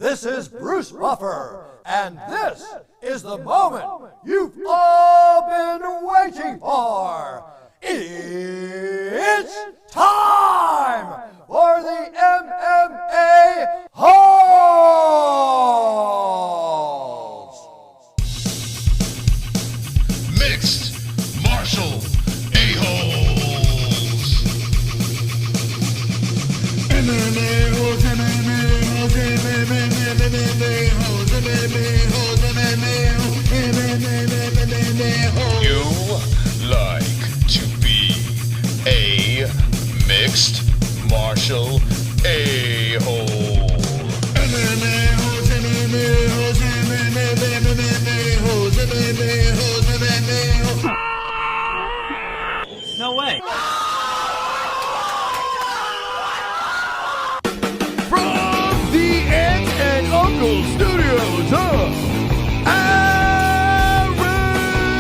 This is Bruce Buffer, and this is the moment you've all been waiting for. It's time for the MMA Holes! Mixed martial a-holes. MMA holes, MMA holes, MMA holes, MMA holes, MMA holes. You like to be a mixed martial a-hole. MMA holes, MMA holes, MMA holes, MMA holes, MMA holes. No way. From the Aunts and Uncles Studios of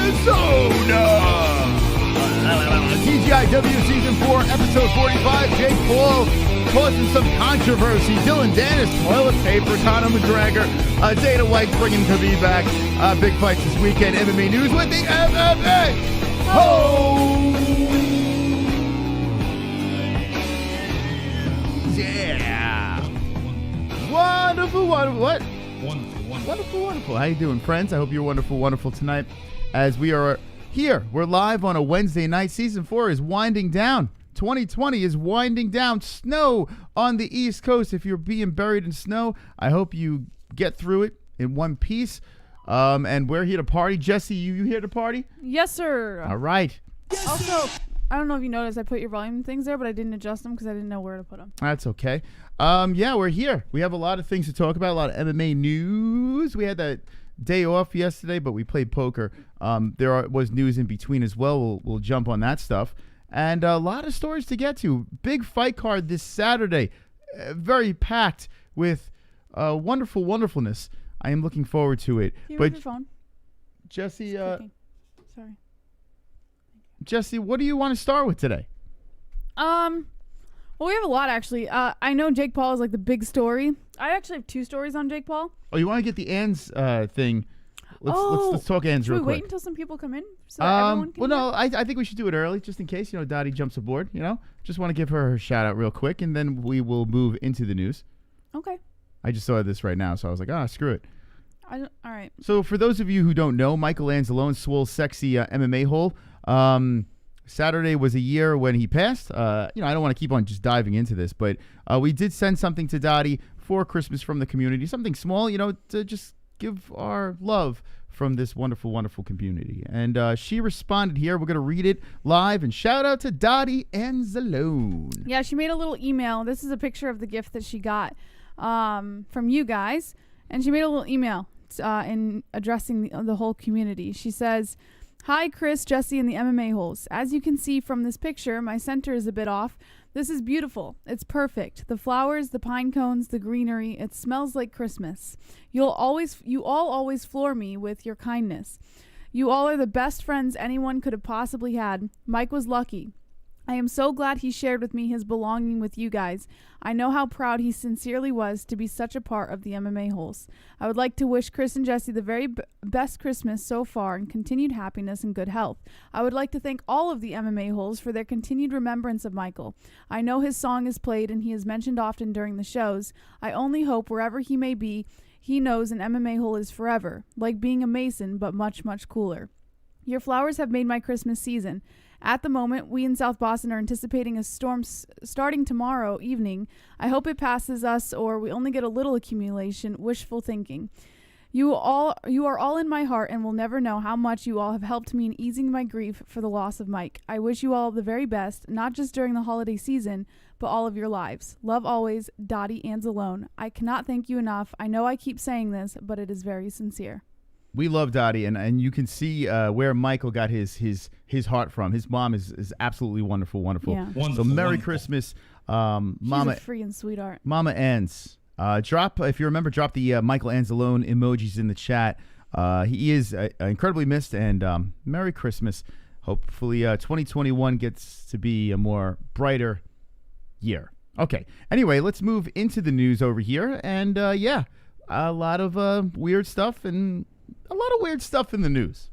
Arizona, TGIW Season 4, Episode 45, Jake Paul causing some controversy. Dylan Dennis, toilet paper, Conor McGregor, Dana White bringing Khabib back. Big fights this weekend. MMA news with the MMA Holes. Yeah. Wonderful, wonderful. What? Wonderful, wonderful. How you doing, friends? I hope you're wonderful, wonderful tonight. As we are here, we're live on a Wednesday night. Season 4 is winding down. 2020 is winding down. Snow on the East Coast. If you're being buried in snow, I hope you get through it in one piece. And we're here to party. Jesse, you here to party? Yes, sir. All right. Also, I don't know if you noticed, I put your volume things there, but I didn't adjust them because I didn't know where to put them. That's okay. Yeah, we're here. We have a lot of things to talk about, a lot of MMA news. We had that day off yesterday, but we played poker. There was news in between as well. We'll jump on that stuff. And a lot of stories to get to. Big fight card this Saturday. Very packed with wonderful wonderfulness. I am looking forward to it. Can you move your phone? Jesse, Sorry. Jesse, what do you want to start with today? Well, we have a lot, actually. I know Jake Paul is like the big story. I actually have two stories on Jake Paul. Oh, you want to get the ANS thing? Let's talk ANS real quick. Should we wait until some people come in so that everyone can no, I think we should do it early just in case, Dottie jumps aboard, Just want to give her shout out real quick, and then we will move into the news. Okay. I just saw this right now, so I was like, screw it. All right. So for those of you who don't know, Michael Anzalone, Swole's sexy MMA hole. Saturday was a year when he passed. I don't want to keep on just diving into this, but we did send something to Dottie for Christmas from the community, something small, to just give our love from this wonderful, wonderful community. And she responded here. We're going to read it live, and shout out to Dottie Anzalone. Yeah, she made a little email. This is a picture of the gift that she got from you guys, and she made a little email in addressing the whole community. She says, "Hi, Chris, Jesse, and the MMA holes. As you can see from this picture, my center is a bit off. This is beautiful. It's perfect. The flowers, the pine cones, the greenery. It smells like Christmas. You all always floor me with your kindness. You all are the best friends anyone could have possibly had. Mike was lucky. I am so glad he shared with me his belonging with you guys. I know how proud he sincerely was to be such a part of the MMA holes. I would like to wish Chris and Jesse the very best Christmas so far and continued happiness and good health. I would like to thank all of the MMA holes for their continued remembrance of Michael. I know his song is played and he is mentioned often during the shows. I only hope wherever he may be, he knows an MMA hole is forever, like being a Mason, but much, much cooler. Your flowers have made my Christmas season. At the moment, we in South Boston are anticipating a storm starting tomorrow evening. I hope it passes us or we only get a little accumulation, wishful thinking. You are all in my heart and will never know how much you all have helped me in easing my grief for the loss of Mike. I wish you all the very best, not just during the holiday season, but all of your lives. Love always, Dottie Anzalone. I cannot thank you enough. I know I keep saying this, but it is very sincere." We love Dottie, and you can see where Michael got his heart from. His mom is absolutely wonderful. Yeah. So Merry Christmas, Mama. She's a freaking sweetheart. Mama Anz. If you remember, drop the Michael Anzalone emojis in the chat. He is incredibly missed, and Merry Christmas. Hopefully 2021 gets to be a more brighter year. Okay. Anyway, let's move into the news over here, and a lot of weird stuff and a lot of weird stuff in the news.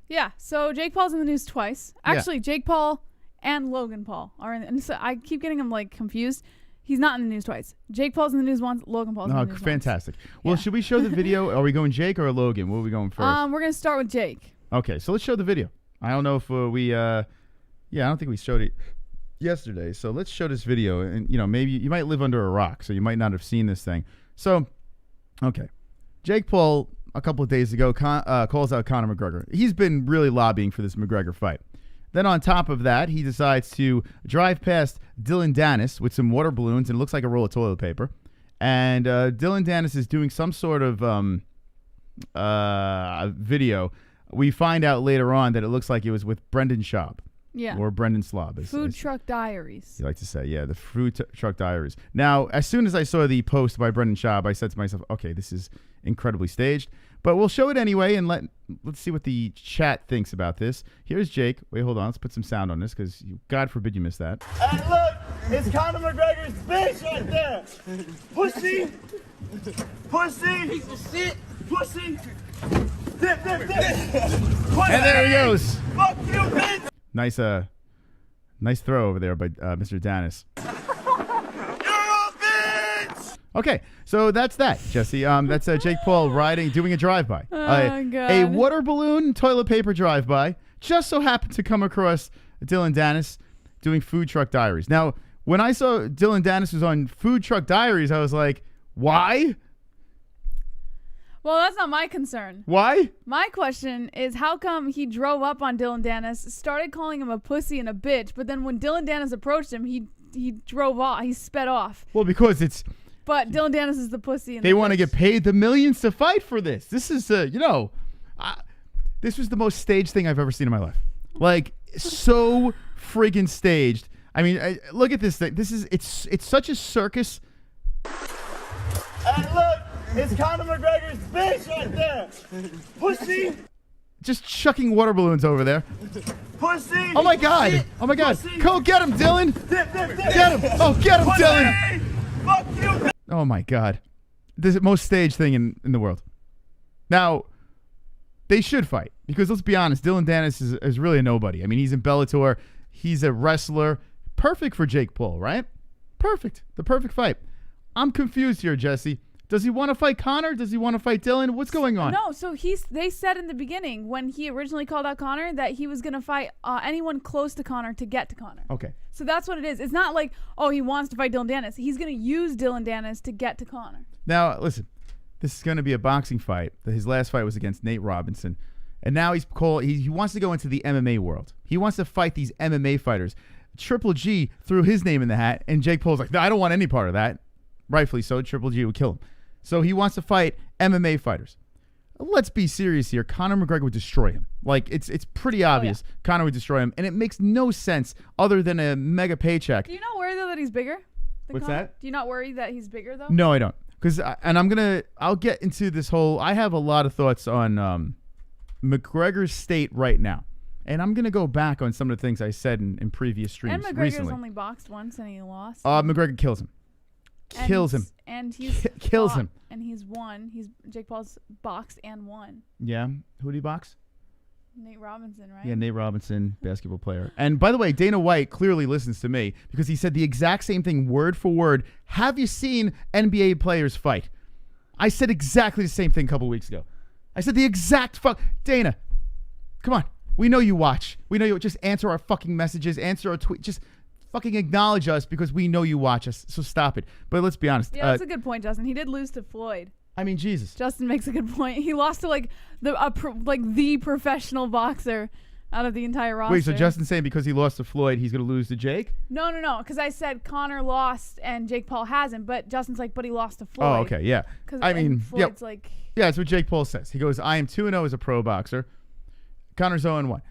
Yeah, so Jake Paul's in the news twice. Actually, Jake Paul and Logan Paul are in. And so I keep getting them like confused. He's not in the news twice. Jake Paul's in the news once. Logan Paul's in the news fantastic. once. Well, should we show the video? Are we going Jake or Logan? What are we going first? We're gonna start with Jake. Okay, so let's show the video. I don't know if I don't think we showed it yesterday. So let's show this video, and maybe you might live under a rock, so you might not have seen this thing. So, okay, Jake Paul a couple of days ago calls out Conor McGregor. He's been really lobbying for this McGregor fight. Then on top of that, he decides to drive past Dylan Dennis with some water balloons, and it looks like a roll of toilet paper. And Dylan Dennis is doing some sort of video. We find out later on that it looks like it was with Brendan Schaub. Yeah. Or Brendan Slob. Food Truck Diaries. You like to say, yeah, the Food Truck Diaries. Now, as soon as I saw the post by Brendan Schaub, I said to myself, okay, this is incredibly staged. But we'll show it anyway, and let's see what the chat thinks about this. Here's Jake. Wait, hold on. Let's put some sound on this, because God forbid you miss that. And look, it's Conor McGregor's bitch right there. Pussy. Pussy. Piece of shit. Pussy. Dip, dip, dip. And there he goes. Fuck you, bitch. Nice throw over there by Mr. Dennis. You're a bitch. Okay, so that's that, Jesse. That's Jake Paul doing a drive-by. God. A water balloon toilet paper drive-by. Just so happened to come across Dylan Dennis doing Food Truck Diaries. Now, when I saw Dylan Dennis was on Food Truck Diaries, I was like, why? Well, that's not my concern. Why? My question is, how come he drove up on Dylan Dennis, started calling him a pussy and a bitch, but then when Dylan Dennis approached him, he drove off, he sped off. Well, because it's... But Dylan Dennis is the pussy and they the want to bitch. get paid the millions to fight for this. This is, this was the most staged thing I've ever seen in my life. Like, so friggin' staged. I mean, look at this thing. It's such a circus. And look, it's Conor McGregor's bitch right there. Pussy. Just chucking water balloons over there. Pussy. Oh my God. Shit. Oh my God. Pussy. Go get him, Dylan. Dip, dip, dip. Get him. Oh, get him, Pussy. Dylan. Fuck you, bitch. Oh my God. This is the most staged thing in the world. Now, they should fight, because let's be honest, Dylan Dennis is really a nobody. I mean, he's in Bellator. He's a wrestler. Perfect for Jake Paul, right? Perfect. The perfect fight. I'm confused here, Jesse. Does he want to fight Conor? Does he want to fight Dylan? What's going on? No, so they said in the beginning, when he originally called out Conor, that he was going to fight anyone close to Conor to get to Conor. Okay. So that's what it is. It's not like, oh, he wants to fight Dylan Dennis. He's going to use Dylan Dennis to get to Conor. Now, listen, this is going to be a boxing fight. His last fight was against Nate Robinson. And now he wants to go into the MMA world. He wants to fight these MMA fighters. Triple G threw his name in the hat, and Jake Paul's like, no, I don't want any part of that. Rightfully so. Triple G would kill him. So he wants to fight MMA fighters. Let's be serious here. Conor McGregor would destroy him. Like, it's pretty obvious. Oh, yeah. Conor would destroy him, and it makes no sense other than a mega paycheck. Do you not worry, though, that he's bigger than What's Conor? that? Do you not worry that he's bigger, though? No, I don't. I'll get into this whole, I have a lot of thoughts on McGregor's state right now. And I'm going to go back on some of the things I said in previous streams And McGregor's recently. only boxed once and he lost. McGregor kills him. Kills him. And he's kills fought, him. And he's won. Jake Paul's boxed and won. Yeah. Who did he box? Nate Robinson, right? Yeah, Nate Robinson, basketball player. And by the way, Dana White clearly listens to me, because he said the exact same thing word for word. Have you seen NBA players fight? I said exactly the same thing a couple weeks ago. I said the exact Dana, come on. We know you watch. We know you just answer our fucking messages, answer our tweet. Just fucking acknowledge us, because we know you watch us. So stop it. But let's be honest. Yeah, that's a good point, Justin. He did lose to Floyd. I mean, Jesus. Justin makes a good point. He lost to the professional boxer out of the entire roster. Wait, so Justin's saying because he lost to Floyd, he's going to lose to Jake? No. Because I said Conor lost and Jake Paul hasn't, but Justin's like, but he lost to Floyd. Oh, okay, yeah. I mean, Floyd's like... Yeah, that's what Jake Paul says. He goes, I am 2-0 as a pro boxer. Conor's 0-1.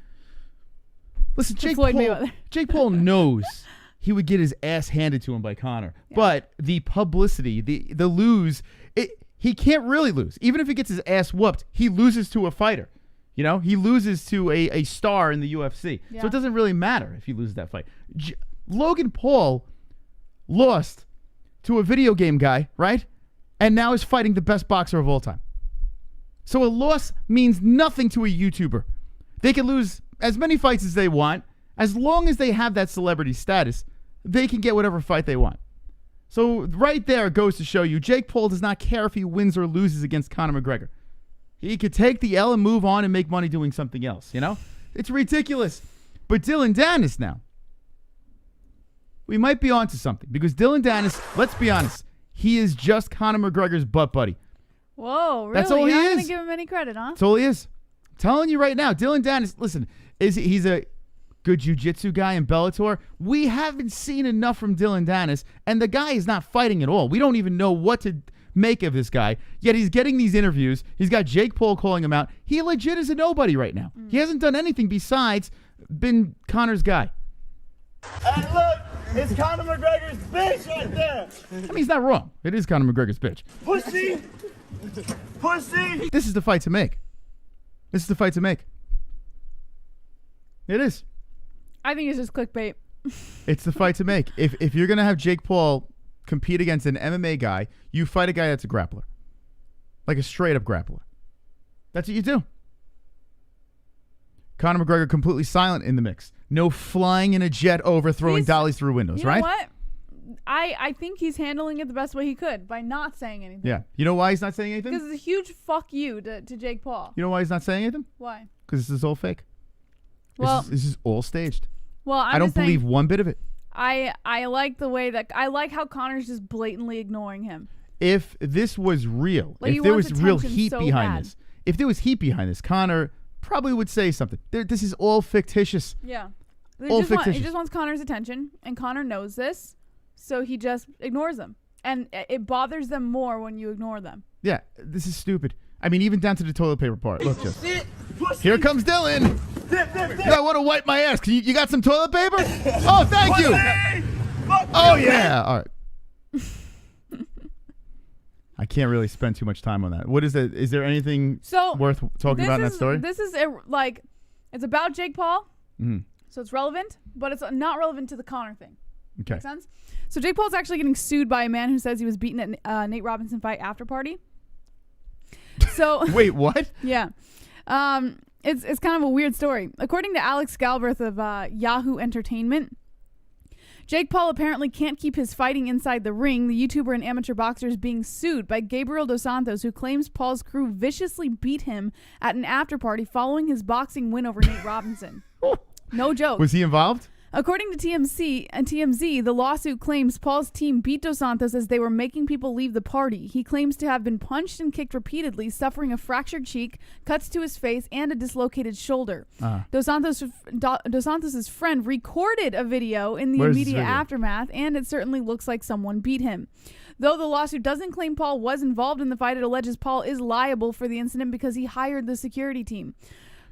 Listen, Jake Paul knows he would get his ass handed to him by Conor. Yeah. But the publicity, the lose, he can't really lose. Even if he gets his ass whooped, he loses to a fighter. You know, he loses to a star in the UFC. Yeah. So it doesn't really matter if he loses that fight. Logan Paul lost to a video game guy, right? and now is fighting the best boxer of all time. So a loss means nothing to a YouTuber. They can lose as many fights as they want. As long as they have that celebrity status, they can get whatever fight they want. So right there goes to show you, Jake Paul does not care if he wins or loses against Conor McGregor. He could take the L and move on and make money doing something else, you know? It's ridiculous. But Dylan Dennis now, we might be onto something, because Dylan Dennis, let's be honest, he is just Conor McGregor's butt buddy. Whoa, really? That's all he You're not is. going to give him any credit, huh? That's all he is. I'm telling you right now, Dylan Dennis, listen, he's a good jiu-jitsu guy in Bellator. We haven't seen enough from Dylan Dennis, and the guy is not fighting at all. We don't even know what to make of this guy, yet he's getting these interviews. He's got Jake Paul calling him out. He legit is a nobody right now. He hasn't done anything besides been Conor's guy. And look, it's Conor McGregor's bitch right there. I mean, he's not wrong. It is Conor McGregor's bitch. Pussy. Pussy. This is the fight to make. This is the fight to make. It is. I think it's just clickbait. It's the fight to make. If you're going to have Jake Paul compete against an MMA guy, you fight a guy that's a grappler. Like a straight-up grappler. That's what you do. Conor McGregor completely silent in the mix. No flying in a jet over, throwing dollies through windows, You right? know what? I think he's handling it the best way he could by not saying anything. Yeah. You know why he's not saying anything? Because it's a huge fuck you to Jake Paul. You know why he's not saying anything? Why? Because this is all fake. Well, this is all staged. Well, I don't believe one bit of it. I like the way that I like how Conor's just blatantly ignoring him. If this was real, Like, he if there wants was real attention heat so behind bad. this, if there was heat behind this, Conor probably would say something. This is all fictitious. Yeah. All He fictitious. just wants Conor's attention, and Conor knows this, so he just ignores them. And it bothers them more when you ignore them. Yeah, this is stupid. I mean, even down to the toilet paper part. Look, just Pussy. here comes Dylan. Yo, I want to wipe my ass. You got some toilet paper? Oh, thank you. Oh yeah. All right. I can't really spend too much time on that. What is that? Is there anything worth talking about in that story? This is it's about Jake Paul, so it's relevant, but it's not relevant to the Conor thing. Okay. Make sense? So Jake Paul's actually getting sued by a man who says he was beaten at Nate Robinson fight after party. So wait, what? Yeah. It's kind of a weird story. According to Alex Galbraith of Yahoo Entertainment, Jake Paul apparently can't keep his fighting inside the ring. The YouTuber and amateur boxer is being sued by Gabriel Dos Santos, who claims Paul's crew viciously beat him at an after party following his boxing win over Nate Robinson. No joke. Was he involved? According to TMZ, the lawsuit claims Paul's team beat Dos Santos as they were making people leave the party. He claims to have been punched and kicked repeatedly, suffering a fractured cheek, cuts to his face, and a dislocated shoulder. Dos Santos' friend recorded a video in the immediate aftermath, and it certainly looks like someone beat him. Though the lawsuit doesn't claim Paul was involved in the fight, it alleges Paul is liable for the incident because he hired the security team.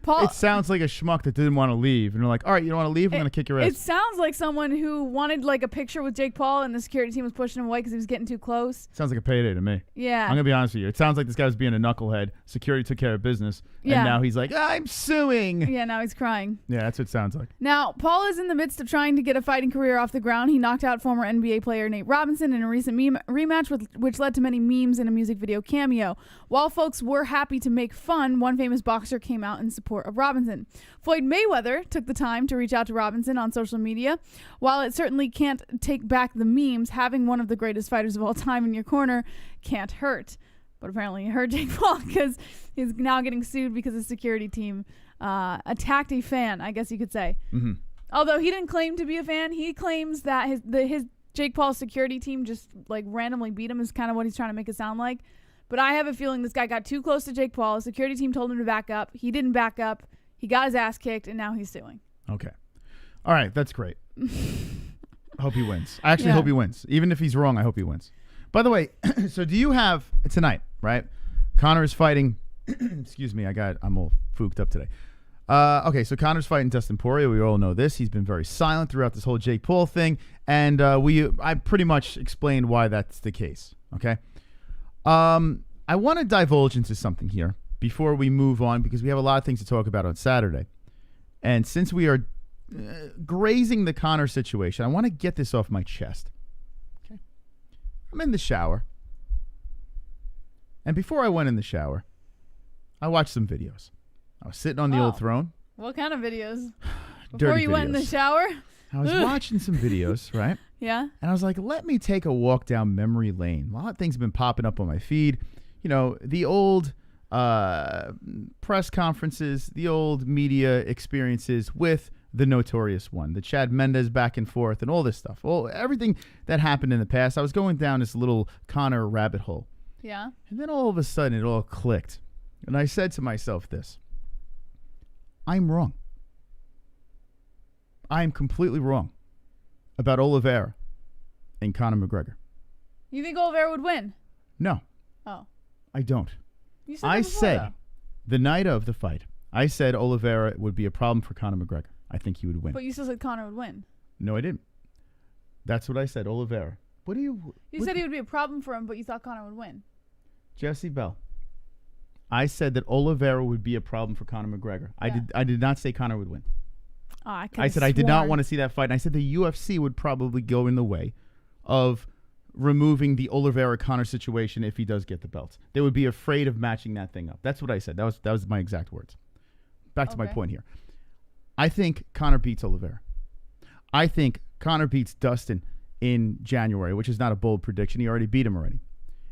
Paul, it sounds like a schmuck that didn't want to leave. And they're like, all right, you don't want to leave? I'm going to kick your ass. It sounds like someone who wanted like a picture with Jake Paul and the security team was pushing him away because he was getting too close. Sounds like a payday to me. Yeah. I'm going to be honest with you. It sounds like this guy was being a knucklehead. Security took care of business. Yeah. And now he's like, I'm suing. Yeah, now he's crying. Yeah, that's what it sounds like. Now, Paul is in the midst of trying to get a fighting career off the ground. He knocked out former NBA player Nate Robinson in a recent rematch, which led to many memes and a music video cameo. While folks were happy to make fun, one famous boxer came out in support of Robinson. Floyd Mayweather took the time to reach out to Robinson on social media. While it certainly can't take back the memes, having one of the greatest fighters of all time in your corner can't hurt. But apparently it hurt Jake Paul because he's now getting sued because his security team attacked a fan, I guess you could say. Mm-hmm. Although he didn't claim to be a fan, he claims that his Jake Paul's security team just like randomly beat him is kind of what he's trying to make it sound like. But I have a feeling this guy got too close to Jake Paul. His security team told him to back up. He didn't back up. He got his ass kicked, and now he's suing. Okay. All right, that's great. Hope he wins. I actually hope he wins. Even if he's wrong, I hope he wins. By the way, so do you have tonight, right? Conor is fighting. Excuse me, I'm all fooked up today. Okay, so Conor's fighting Dustin Poirier. We all know this. He's been very silent throughout this whole Jake Paul thing, and I pretty much explained why that's the case. Okay. I want to divulge into something here before we move on because we have a lot of things to talk about on Saturday. And since we are grazing the Conor situation, I want to get this off my chest. Okay. I'm in the shower. And before I went in the shower, I watched some videos. I was sitting on the old throne. What kind of videos? Before Dirty you went in the videos. shower? I was watching some videos, right? Yeah. And I was like, let me take a walk down memory lane. A lot of things have been popping up on my feed. You know, the old press conferences, the old media experiences with the notorious one, the Chad Mendes back and forth and all this stuff. Well, everything that happened in the past, I was going down this little Conor rabbit hole. Yeah. And then all of a sudden it all clicked. And I said to myself this: I'm wrong. I am completely wrong about Oliveira and Conor McGregor. You think Oliveira would win? No, Oh. I don't. You said I that before, said though. the night of the fight, I said Oliveira would be a problem for Conor McGregor. I think he would win. But you still said Conor would win. No, I didn't. That's what I said, Oliveira. What do you... You what- said he would be a problem for him, but you thought Conor would win. Jesse Bell. I said that Oliveira would be a problem for Conor McGregor. Yeah. I did not say Conor would win. Oh, I said I did not want to see that fight. And I said the UFC would probably go in the way of removing the Oliveira-Conor situation if he does get the belt. They would be afraid of matching that thing up. That's what I said. That was my exact words. Back to my Okay. point here. I think Conor beats Oliveira. I think Conor beats Dustin in January, which is not a bold prediction. He already beat him already.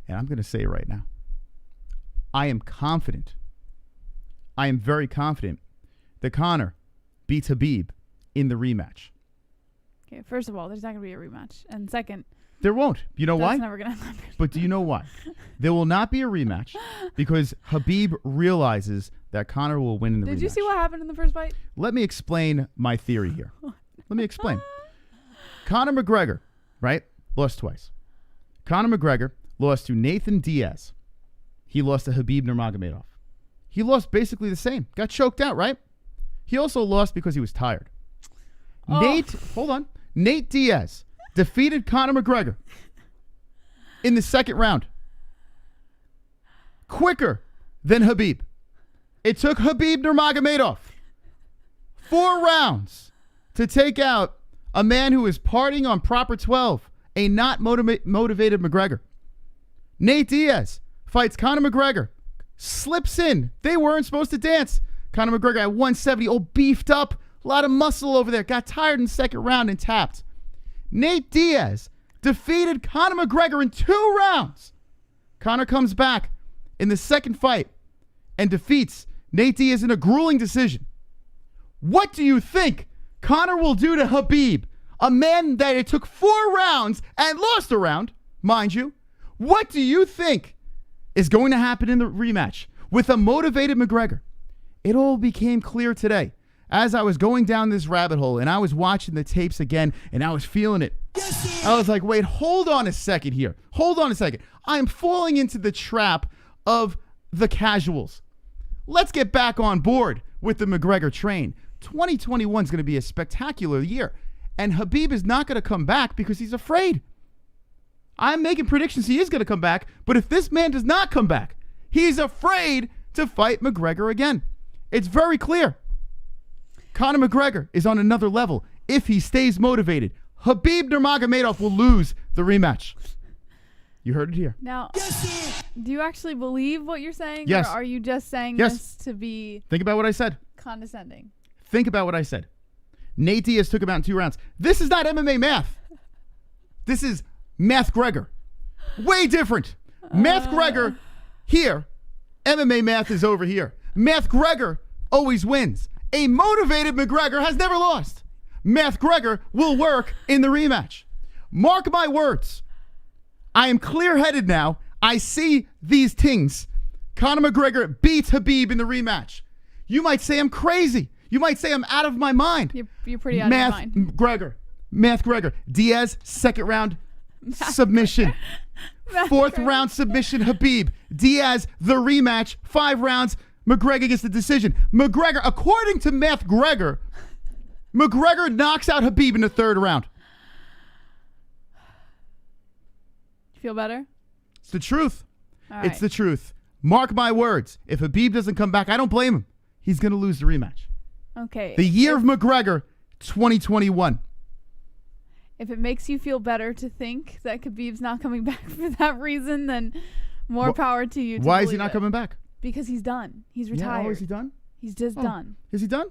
And I'm going to say it right now. I am confident. I am very confident that Conor beats Khabib in the rematch. Okay, first of all, there's not going to be a rematch. And second, There won't. You know why? that's never going to happen. But do you know why? There will not be a rematch because Khabib realizes that Conor will win in the rematch. Did you see what happened in the first fight? Let me explain my theory here. Let me explain. Conor McGregor, right, lost twice. Conor McGregor lost to Nathan Diaz. He lost to Khabib Nurmagomedov. He lost basically the same. Got choked out, right? He also lost because he was tired. Oh. Nate Diaz defeated Conor McGregor in the second round. Quicker than Khabib. It took Khabib Nurmagomedov 4 rounds to take out a man who is partying on Proper 12, a not motivated McGregor. Nate Diaz fights Conor McGregor, slips in. They weren't supposed to dance. Conor McGregor at 170, all beefed up, a lot of muscle over there, got tired in the second round and tapped. Nate Diaz defeated Conor McGregor in 2 rounds. Conor comes back in the second fight and defeats Nate Diaz in a grueling decision. What do you think Conor will do to Khabib, a man that it took 4 rounds and lost a round, mind you? What do you think is going to happen in the rematch with a motivated McGregor? It all became clear today as I was going down this rabbit hole and I was watching the tapes again and I was feeling it. I was like, wait, hold on a second here. Hold on a second. I'm falling into the trap of the casuals. Let's get back on board with the McGregor train. 2021 is going to be a spectacular year. And Khabib is not going to come back because he's afraid. I'm making predictions he is going to come back. But if this man does not come back, he's afraid to fight McGregor again. It's very clear. Conor McGregor is on another level. If he stays motivated, Khabib Nurmagomedov will lose the rematch. You heard it here. Now, do you actually believe what you're saying? Yes. Or are you just saying Yes. this to be Think about what I said. condescending? Think about what I said. Nate Diaz took him out in 2 rounds. This is not MMA math. This is Math Gregor. Way different. Math Gregor here. MMA math is over here. Math Gregor always wins. A motivated McGregor has never lost. Math Gregor will work in the rematch. Mark my words. I am clear-headed now. I see these things. Conor McGregor beats Khabib in the rematch. You might say I'm crazy. You might say I'm out of my mind. You're pretty out of your mind. Math Gregor. Diaz, second round submission. Fourth round submission, Khabib. Diaz, the rematch. 5 rounds. McGregor gets the decision. McGregor, according to Math Gregor, McGregor knocks out Khabib in the 3rd round. Feel better? It's the truth. All right. It's the truth. Mark my words. If Khabib doesn't come back, I don't blame him. He's going to lose the rematch. Okay. The year of McGregor, 2021. If it makes you feel better to think that Khabib's not coming back for that reason, then More power to you. Why is he not coming back? Because he's done. He's retired. Yeah, oh, is he done? He's just done. Is he done?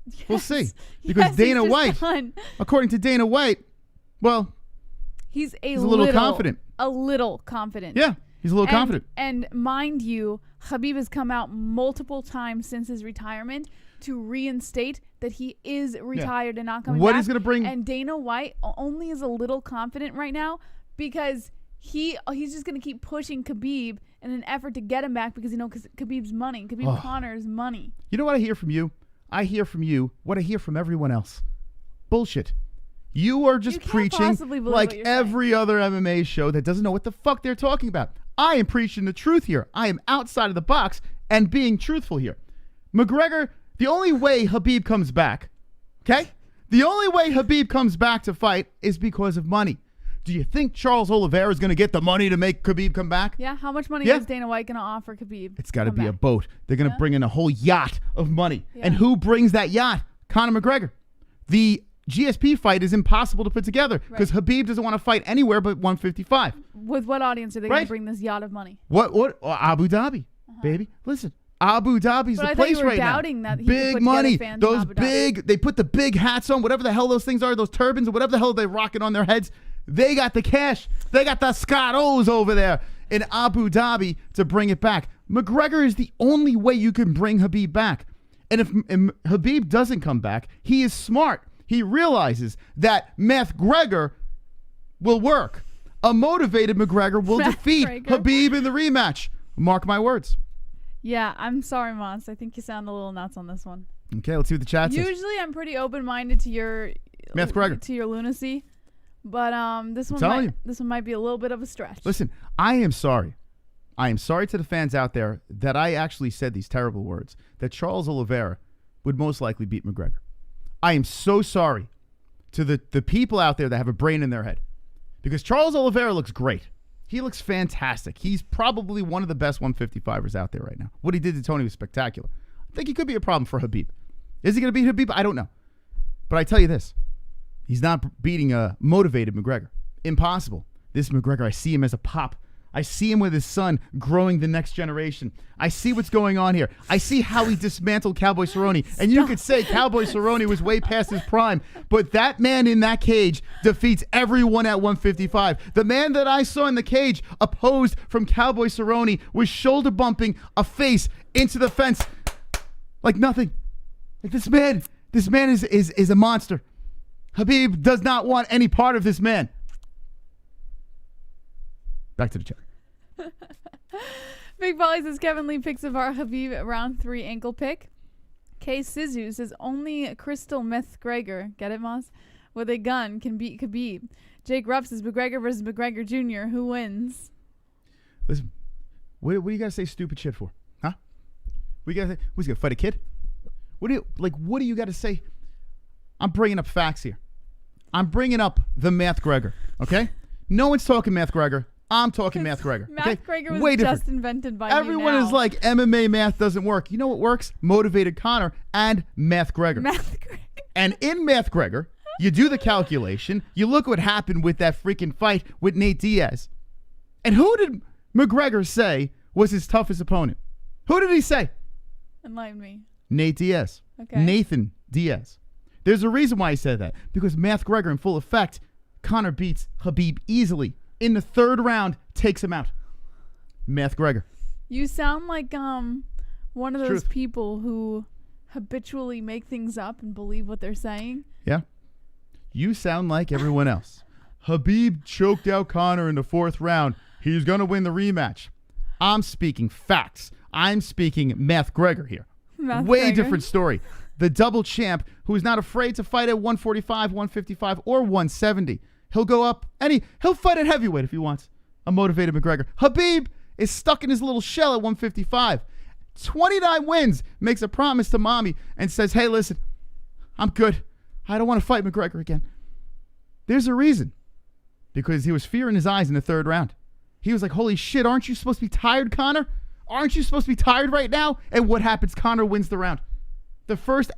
Yes. We'll see. Because Yes, Dana he's just White, done. according to Dana White, well, he's a little confident. A little confident. Yeah, he's a little confident. And mind you, Khabib has come out multiple times since his retirement to reinstate that he is retired and not coming back. What is going to bring... And Dana White only is a little confident right now because he's just going to keep pushing Khabib in an effort to get him back because Khabib's money. Khabib Conor's money. You know what I hear from you? I hear from you what I hear from everyone else. Bullshit. You are just preaching like every other MMA show that doesn't know what the fuck they're talking about. I am preaching the truth here. I am outside of the box and being truthful here. McGregor, the only way Khabib comes back, okay? The only way Khabib comes back to fight is because of money. Do you think Charles Oliveira is going to get the money to make Khabib come back? Yeah, how much money is Dana White going to offer Khabib? It's got to be a boat. They're going to bring in a whole yacht of money. Yeah. And who brings that yacht? Conor McGregor. The GSP fight is impossible to put together because Khabib doesn't want to fight anywhere but 155. With what audience are they going to bring this yacht of money? What? Abu Dhabi, baby. Listen, Abu Dhabi's the place right now. That big money. Those big, they put the big hats on, whatever the hell those things are, those turbans or whatever the hell they rocket on their heads. They got the cash. They got the Scott O's over there in Abu Dhabi to bring it back. McGregor is the only way you can bring Khabib back. And if Khabib doesn't come back, he is smart. He realizes that McGregor will work. A motivated McGregor will defeat Khabib in the rematch. Mark my words. Yeah, I'm sorry, Mons. I think you sound a little nuts on this one. Okay, let's see what the chat says. Usually I'm pretty open-minded to your lunacy. But this one might be a little bit of a stretch. Listen, I am sorry. I am sorry to the fans out there that I actually said these terrible words, that Charles Oliveira would most likely beat McGregor. I am so sorry to the people out there that have a brain in their head. Because Charles Oliveira looks great. He looks fantastic. He's probably one of the best 155ers out there right now. What he did to Tony was spectacular. I think he could be a problem for Khabib. Is he going to beat Khabib? I don't know. But I tell you this. He's not beating a motivated McGregor. Impossible. This McGregor, I see him as a pop. I see him with his son growing the next generation. I see what's going on here. I see how he dismantled Cowboy Cerrone. And you could say Cowboy Cerrone was way past his prime, but that man in that cage defeats everyone at 155. The man that I saw in the cage opposed from Cowboy Cerrone was shoulder bumping a face into the fence like nothing. Like this man is a monster. Khabib does not want any part of this man. Back to the chat. Big Polly says Kevin Lee picks apart Khabib round 3 ankle pick. K Sizu says only Crystal McGregor, get it, Moss? With a gun can beat Khabib. Jake Rupp says McGregor versus McGregor Jr. Who wins? Listen, what do you guys say stupid shit for? Huh? Who's gonna fight a kid? What do you got to say? I'm bringing up facts here. I'm bringing up the McGregor, okay? No one's talking McGregor. I'm talking McGregor. Okay? McGregor was just invented by Everyone is like, MMA math doesn't work. You know what works? Motivated Conor and McGregor. And in McGregor, you do the calculation. You look what happened with that freaking fight with Nate Diaz. And who did McGregor say was his toughest opponent? Who did he say? Enlighten me. Nate Diaz. Okay. Nathan Diaz. There's a reason why he said that. Because McGregor, in full effect, Conor beats Khabib easily. In the 3rd round, takes him out. McGregor. You sound like one of those people who habitually make things up and believe what they're saying. Yeah. You sound like everyone else. Khabib choked out Conor in the 4th round. He's going to win the rematch. I'm speaking facts. I'm speaking McGregor here. Way different story. The double champ who is not afraid to fight at 145, 155, or 170. He'll go up and he'll fight at heavyweight if he wants. A motivated McGregor. Khabib is stuck in his little shell at 155. 29 wins, makes a promise to mommy and says, hey, listen, I'm good. I don't want to fight McGregor again. There's a reason. Because he was fear in his eyes in the 3rd round. He was like, holy shit, aren't you supposed to be tired, Conor? Aren't you supposed to be tired right now? And what happens? Conor wins the round. The first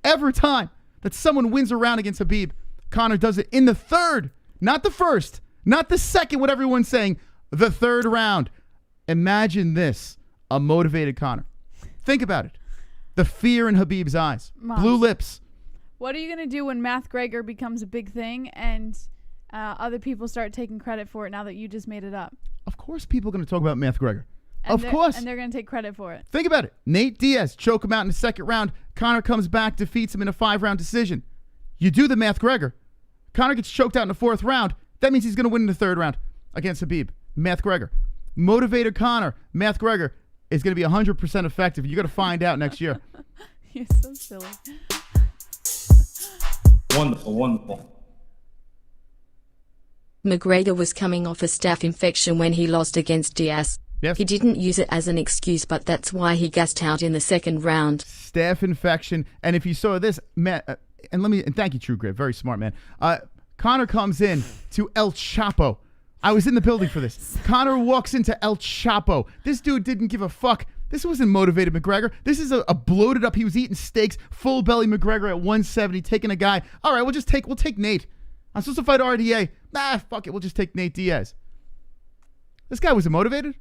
ever time that someone wins a round against Khabib, Conor does it in the 3rd. Not the 1st. Not the 2nd, what everyone's saying. The 3rd round. Imagine this, a motivated Conor. Think about it. The fear in Khabib's eyes. Moms. Blue lips. What are you going to do when McGregor becomes a big thing and other people start taking credit for it now that you just made it up? Of course people are going to talk about McGregor. And Of course. And they're going to take credit for it. Think about it. Nate Diaz, choke him out in the second round. Conor comes back, defeats him in a 5-round decision. You do the McGregor. Conor gets choked out in the 4th round. That means he's going to win in the 3rd round against Khabib. McGregor. Motivated Conor. McGregor is going to be 100% effective. You're going to find out next year. You're so silly. Wonderful, wonderful. McGregor was coming off a staph infection when he lost against Diaz. Yes. He didn't use it as an excuse, but that's why he gassed out in the 2nd round. Staph infection. And if you saw this, Matt, and thank you, True Grit. Very smart, man. Conor comes in to El Chapo. I was in the building for this. Conor walks into El Chapo. This dude didn't give a fuck. This wasn't motivated McGregor. This is a bloated up. He was eating steaks, full belly McGregor at 170, taking a guy. All right, we'll take Nate. I'm supposed to fight RDA. Nah, fuck it. We'll just take Nate Diaz. This guy wasn't motivated.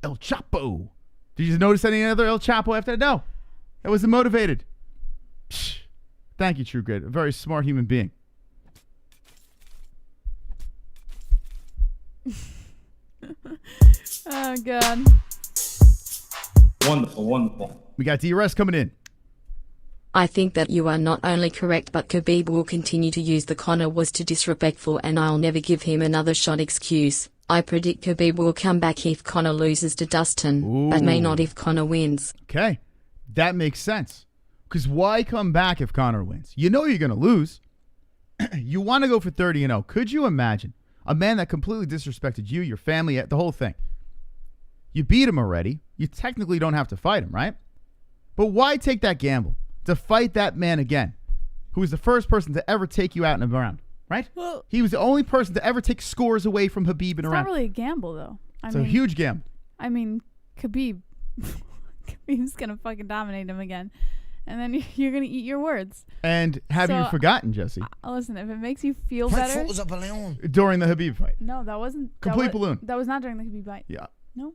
El Chapo. Did you notice any other El Chapo after that? No. That wasn't motivated. Psh. Thank you, True Grit. A very smart human being. Oh, God. Wonderful, wonderful. We got DRS coming in. I think that you are not only correct, but Khabib will continue to use the Conor was too disrespectful and I'll never give him another shot excuse. I predict Khabib will come back if Conor loses to Dustin, but may not if Conor wins. Okay. That makes sense. Because why come back if Conor wins? You know you're going to lose. You want to go for 30-0. Could you imagine a man that completely disrespected you, your family, the whole thing? You beat him already. You technically don't have to fight him, right? But why take that gamble to fight that man again, who was the first person to ever take you out in a round, right? Well, he was the only person to ever take scores away from Khabib in a round. it's not really a gamble, though. It's a huge gamble. I mean, Khabib's going to fucking dominate him again. And then you're going to eat your words. And have you forgotten, Jesse? Listen, if it makes you feel better. Foot was a balloon. During the Khabib fight. No, that wasn't. Complete balloon. That was not during the Khabib fight. Yeah. No.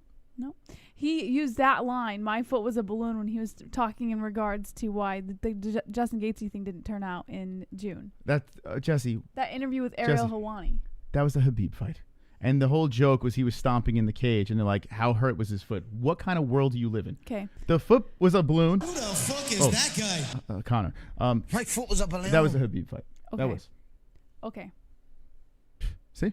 He used that line, my foot was a balloon, when he was talking in regards to why the Justin Gaethje thing didn't turn out in June. That's, Jesse. That interview with ARIEL HELWANI. That was the Khabib fight. And the whole joke was he was stomping in the cage, and they're like, how hurt was his foot? What kind of world do you live in? Okay. The foot was a balloon. Who the fuck is that guy? Conor. My foot was a balloon. That was the Khabib fight. Okay. That was. Okay. See?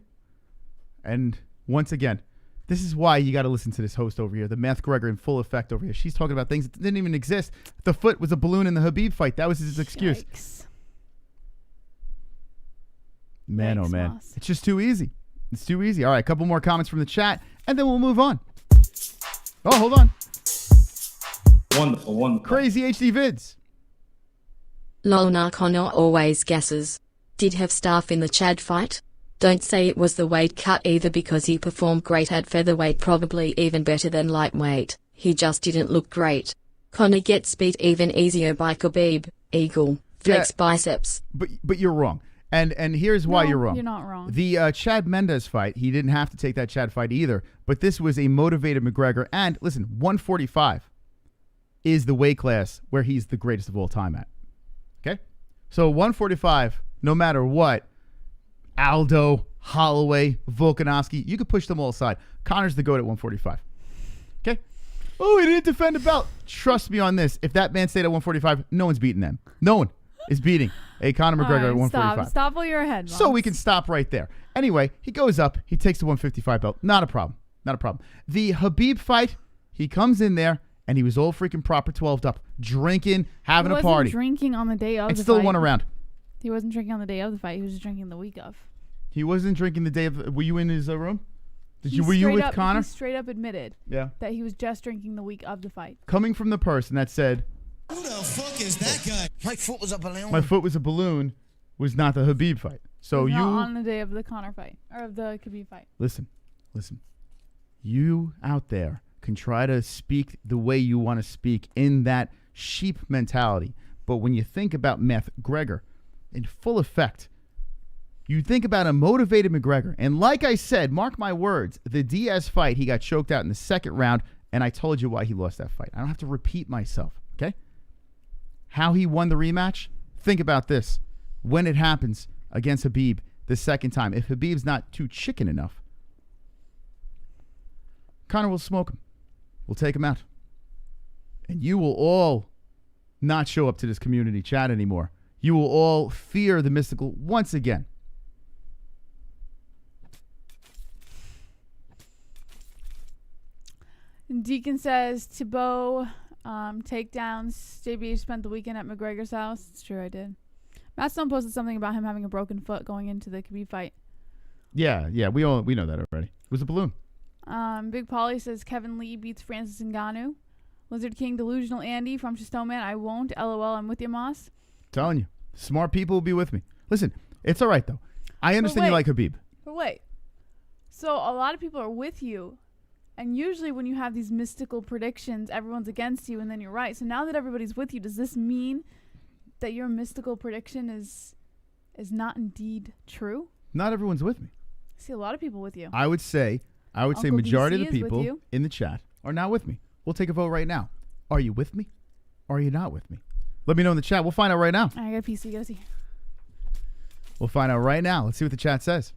And once again, this is why you got to listen to this host over here, the McGregor in full effect over here. She's talking about things that didn't even exist. The foot was a balloon in the Khabib fight. That was his excuse. Yikes. Man, Yikes, oh man. Moss. It's just too easy. It's too easy. All right, a couple more comments from the chat, and then we'll move on. Oh, hold on. Wonderful, wonderful. Crazy HD vids. Lol, nah, Conor always guesses. Did have staff in the Chad fight? Don't say it was the weight cut either, because he performed great at featherweight, probably even better than lightweight. He just didn't look great. Conor gets beat even easier by Khabib. Eagle. Flex biceps. But you're wrong. And here's why you're wrong. You're not wrong. The Chad Mendes fight, he didn't have to take that Chad fight either. But this was a motivated McGregor. And listen, 145 is the weight class where he's the greatest of all time at. Okay? So 145, no matter what, Aldo, Holloway, Volkanovski, you could push them all aside. Conor's the GOAT at 145. Okay? Oh, he didn't defend a belt. Trust me on this. If that man stayed at 145, no one's beating them. No one is beating a Conor McGregor at 145. Stop while you're ahead, Moss. So we can stop right there. Anyway, he goes up. He takes the 155 belt. Not a problem. Not a problem. The Khabib fight, he comes in there, and he was all freaking proper 12'd up, drinking, having a party. He wasn't drinking on the day of the fight. And still won a round. He wasn't drinking on the day of the fight. He was drinking the week of. He wasn't drinking the day of. Were you in his room? Were you with Conor? He straight up admitted that he was just drinking the week of the fight. Coming from the person that said, Who the fuck is that guy? My foot was a balloon. my foot was a balloon, was not the Khabib fight. So It was you not on the day of the Conor fight or of the Khabib fight. listen. You out there can try to speak the way you want to speak in that sheep mentality, but when you think about McGregor in full effect, You think about a motivated McGregor. And like I said, mark my words, the Diaz fight, he got choked out in the second round, and I told you why he lost that fight. I don't have to repeat myself, okay? How he won the rematch? Think about this. When it happens against Khabib the second time, if Khabib's not too chicken enough, Conor will smoke him. We'll take him out. And you will all not show up to this community chat anymore. You will all fear the mystical once again. Deacon says, Thibaut takedowns. JB spent the weekend at McGregor's house. It's true, I did. Matt Stone posted something about him having a broken foot going into the Khabib fight. Yeah, we know that already. It was a balloon. Big Polly says Kevin Lee beats Francis Ngannou. Lizard King Delusional Andy from Stoneman. I won't. LOL. I'm with you, Moss. Telling you, smart people will be with me. Listen, it's all right though. I understand you like Khabib. But wait. So a lot of people are with you. And usually when you have these mystical predictions, everyone's against you, and then you're right. So now that everybody's with you, does this mean that your mystical prediction is not indeed true? Not everyone's with me. I see a lot of people with you. I would say Uncle majority DC of the people in the chat are not with me. We'll take a vote right now. Are you with me? Or are you not with me? Let me know in the chat. We'll find out right now. I got a piece. You gotta see. We'll find out right now. Let's see what the chat says.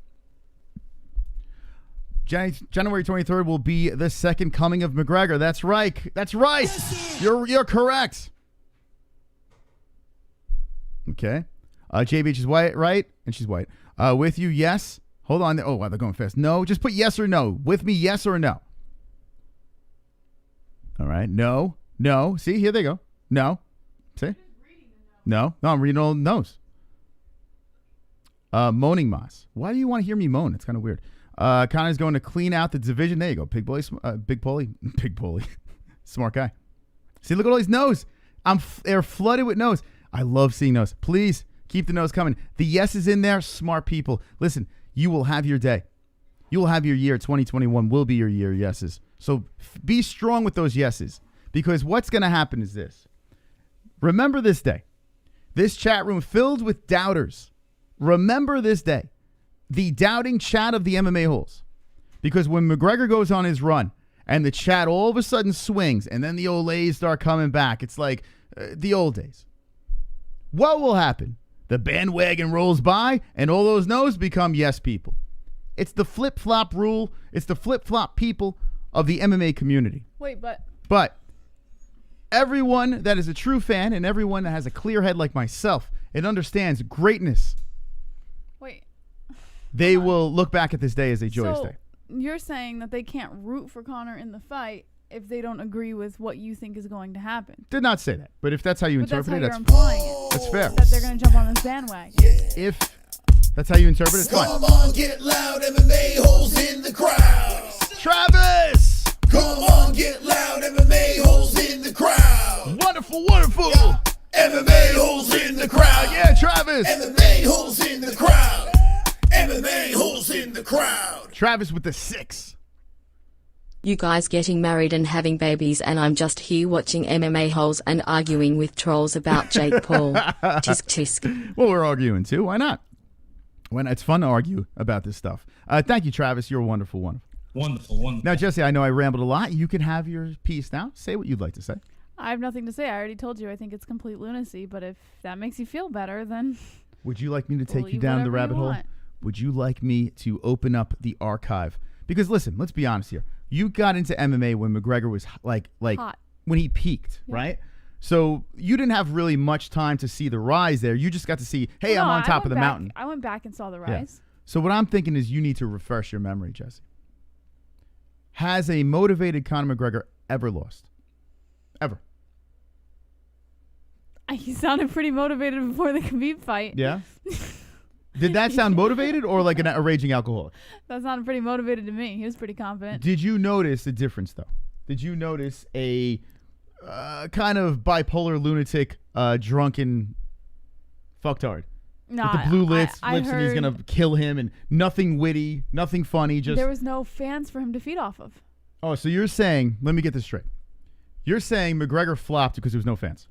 January 23rd will be the second coming of McGregor. That's right. That's right. Yes, you're correct. Okay. JB is white, right? And she's white. With you, yes. Hold on. Oh, wow, they're going fast. No, just put yes or no. With me, yes or no. All right. No. No. See, here they go. No. See? No. No, I'm reading all no's. Moaning Moss. Why do you want to hear me moan? It's kind of weird. Connor's going to clean out the division. There you go. Big Polly. Smart guy. See, look at all these no's. They're flooded with no's. I love seeing no's. Please keep the no's coming. The yes is in there. Smart people. Listen, you will have your day. You will have your year. 2021 will be your year, yeses. So be strong with those yeses, because what's going to happen is this. Remember this day. This chat room filled with doubters. Remember this day. The doubting chat of the MMA holes. Because when McGregor goes on his run and the chat all of a sudden swings and then the Olays start coming back, it's like the old days. What will happen? The bandwagon rolls by and all those no's become yes people. It's the flip-flop rule. It's the flip-flop people of the MMA community. Wait, But everyone that is a true fan and everyone that has a clear head like myself and understands greatness, wait. they will look back at this day as a joyous day. You're saying that they can't root for Conor in the fight if they don't agree with what you think is going to happen. Did not say that, but if that's how you interpret it, that's implying it. That's fair. That they're going to jump on this bandwagon. If that's how you interpret it, it's fine. Come on, get loud, MMA holes in the crowd. Travis! Come on, get loud, MMA holes in the crowd. Wonderful, wonderful! MMA holes in the crowd. Yeah, Travis! MMA holes in the crowd. MMA holes in the crowd. Travis with the 6. You guys getting married and having babies, and I'm just here watching MMA holes and arguing with trolls about Jake Paul. Tisk tisk. Well, we're arguing too. Why not? It's fun to argue about this stuff. Thank you, Travis. You're wonderful, wonderful. Wonderful. Now, Jesse, I know I rambled a lot. You can have your piece now. Say what you'd like to say. I have nothing to say. I already told you I think it's complete lunacy, but if that makes you feel better, then... Would you like me to take you down the rabbit hole? Would you like me to open up the archive? Because listen, let's be honest here. You got into MMA when McGregor was like hot. When he peaked, right? So you didn't have really much time to see the rise there. You just got to see, hey, I'm on top of the mountain. I went back and saw the rise. Yeah. So what I'm thinking is you need to refresh your memory, Jesse. Has a motivated Conor McGregor ever lost? Ever? He sounded pretty motivated before the Khabib fight. Yeah? Did that sound motivated or like a raging alcoholic? That sounded pretty motivated to me. He was pretty confident. Did you notice the difference, though? Did you notice a kind of bipolar lunatic, drunken fucktard? No, with the blue lips I and he's going to kill him and nothing witty, nothing funny. Just there was no fans for him to feed off of. Oh, so you're saying, let me get this straight. You're saying McGregor flopped because there was no fans.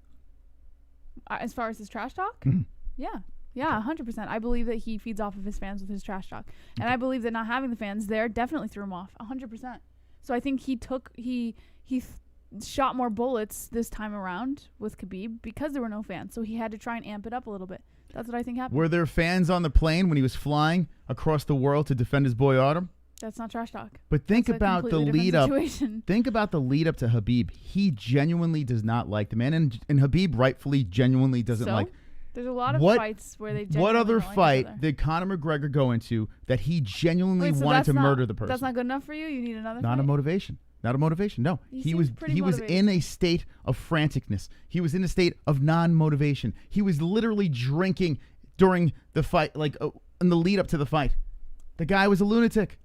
As far as his trash talk? Mm-hmm. Yeah. Yeah, 100%. I believe that he feeds off of his fans with his trash talk. And I believe that not having the fans there definitely threw him off. 100%. So I think he shot more bullets this time around with Khabib because there were no fans. So he had to try and amp it up a little bit. That's what I think happened. Were there fans on the plane when he was flying across the world to defend his boy Autumn? That's not trash talk. But think about the lead up. Situation. Think about the lead up to Khabib. He genuinely does not like the man, and Khabib rightfully genuinely doesn't like. There's a lot of fights where they genuinely What other don't like fight each other. did Conor McGregor go into that he genuinely Wait, so wanted that's to not- murder the person? That's not good enough for you? You need another Not fight? a motivation. Not a motivation. No, He he seems was pretty he was motivated. in a state of franticness. He was in a state of non-motivation. He was literally drinking during the fight, like in the lead up to the fight. The guy was a lunatic.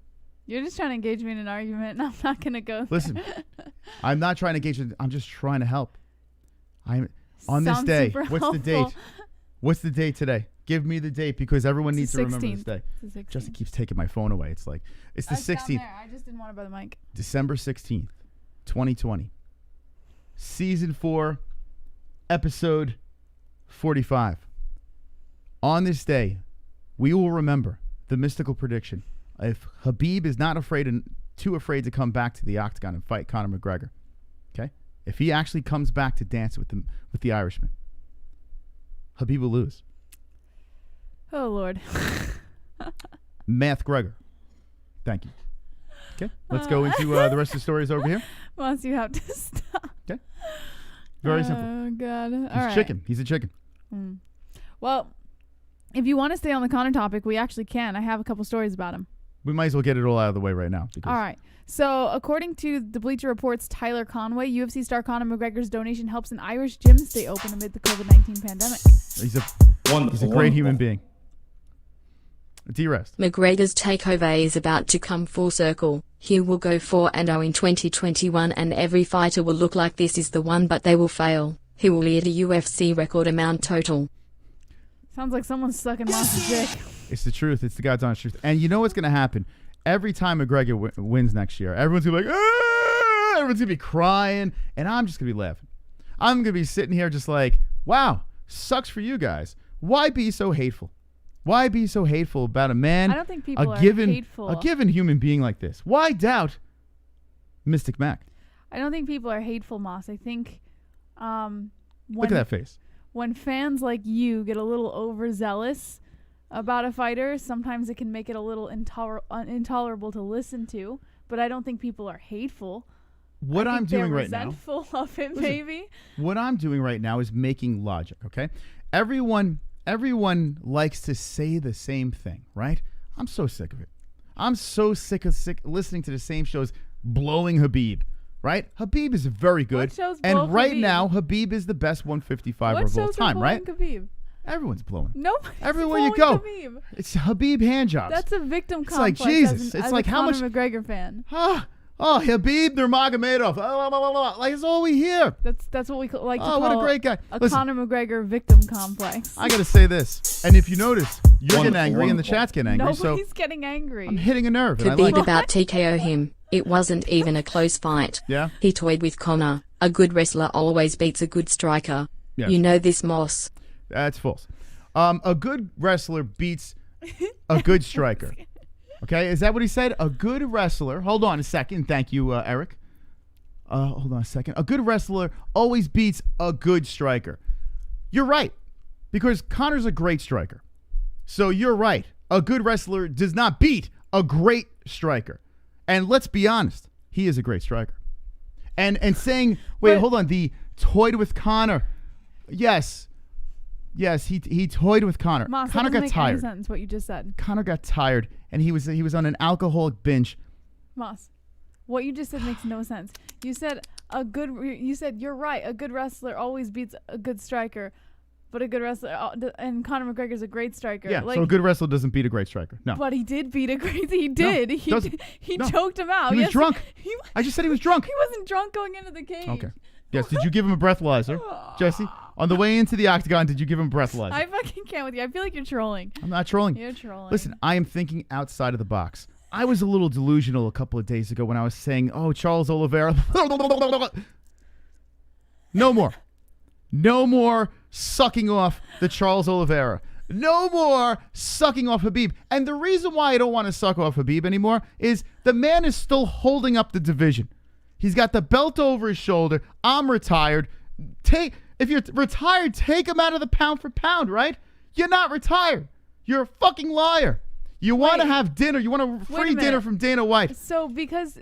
You're just trying to engage me in an argument, and I'm not going to go there. Listen, I'm not trying to engage. I'm just trying to help. I'm on this Sounds day. super What's the helpful. date? What's the date today? Give me the date because everyone It's needs the to remember this 16th. day. It's the 16th. Jesse keeps taking my phone away. It's the It's down 16th. there. I just didn't want it by the mic. December 16th, 2020. Season 4, episode 45. On this day, we will remember the mystical prediction. If Khabib is not too afraid to come back to the octagon and fight Conor McGregor, okay? If he actually comes back to dance with the Irishman, Khabib will lose. Oh, Lord. Math Gregor. Thank you. Okay, let's go into the rest of the stories over here. Moss, you have to stop. Okay. Very simple. Oh, God. All He's right. chicken. He's a chicken. Well, if you want to stay on the Conor topic, we actually can. I have a couple stories about him. We might as well get it all out of the way right now. Because All right. So, according to the Bleacher Report's Tyler Conway, UFC star Conor McGregor's donation helps an Irish gym stay open amid the COVID-19 pandemic. He's a great human being. D-Rest. McGregor's takeover is about to come full circle. He will go 4-0 in 2021 and every fighter will look like this is the one, but they will fail. He will lead a UFC record amount total. Sounds like someone's sucking Moss's dick. It's the truth. It's the God's honest truth. And you know what's going to happen? Every time McGregor wins next year, everyone's going to be like, ah! Everyone's going to be crying, and I'm just going to be laughing. I'm going to be sitting here just like, wow, sucks for you guys. Why be so hateful? Why be so hateful about a man, I don't think people are given, hateful. a given human being like this? Why doubt Mystic Mac? I don't think people are hateful, Moss. I think Look at that face. when fans like you get a little overzealous about a fighter, sometimes it can make it a little intolerable to listen to. But I don't think people are hateful. What I'm doing right now. Resentful of it, maybe. What I'm doing right now is making logic, okay? Everyone likes to say the same thing, right? I'm so sick of it. I'm so sick of listening to the same shows blowing Khabib, right? Khabib is very good. What shows blow and right Khabib? now, Khabib is the best 155er What of all shows time, are right? blowing Khabib? Everyone's blowing. Nobody's Everywhere you blowing go. Khabib. It's Habib hand jobs. That's a victim It's like, complex. Jesus. As It's like, a how Conor much- McGregor fan. Oh, Khabib Nurmagomedov. Like, it's all we hear. That's what we like to Oh, call what a great guy. a Listen. Conor McGregor victim complex. I got to say this. And if you notice, you're getting angry and the chat's getting angry. Nobody's So getting angry. I'm hitting a nerve. And I Khabib like it. about TKO him. It wasn't even a close fight. Yeah? He toyed with Conor. A good wrestler always beats a good striker. Yes. You know this, Moss. That's false. A good wrestler beats a good striker. Okay, is that what he said? A good wrestler. Hold on a second. Thank you, Eric. Hold on a second. A good wrestler always beats a good striker. You're right, because Conor's a great striker. So you're right. A good wrestler does not beat a great striker. And let's be honest, he is a great striker. And saying, wait, hold on, the toyed with Conor. Yes, he toyed with Conor. Moss, Conor that doesn't got make tired. any sense what you just said. Conor got tired, and he was on an alcoholic binge. Moss, what you just said makes no sense. You said you're right. A good wrestler always beats a good striker, but a good wrestler and Conor McGregor's a great striker. Yeah, so a good wrestler doesn't beat a great striker. No. But he did beat a great. He did. doesn't. He No. choked him out. He was Yes, drunk. He I just said he was drunk. He wasn't drunk going into the cage. Okay. Yes, did you give him a breathalyzer, Jesse? On the way into the octagon, did you give him a breathalyzer? I fucking can't with you. I feel like you're trolling. I'm not trolling. You're trolling. Listen, I am thinking outside of the box. I was a little delusional a couple of days ago when I was saying, oh, Charles Oliveira. No more. No more sucking off the Charles Oliveira. No more sucking off Khabib. And the reason why I don't want to suck off Khabib anymore is the man is still holding up the division. He's got the belt over his shoulder. I'm retired. If you're retired, take him out of the pound for pound, right? You're not retired. You're a fucking liar. You want to have dinner. You want a free dinner from Dana White. So because,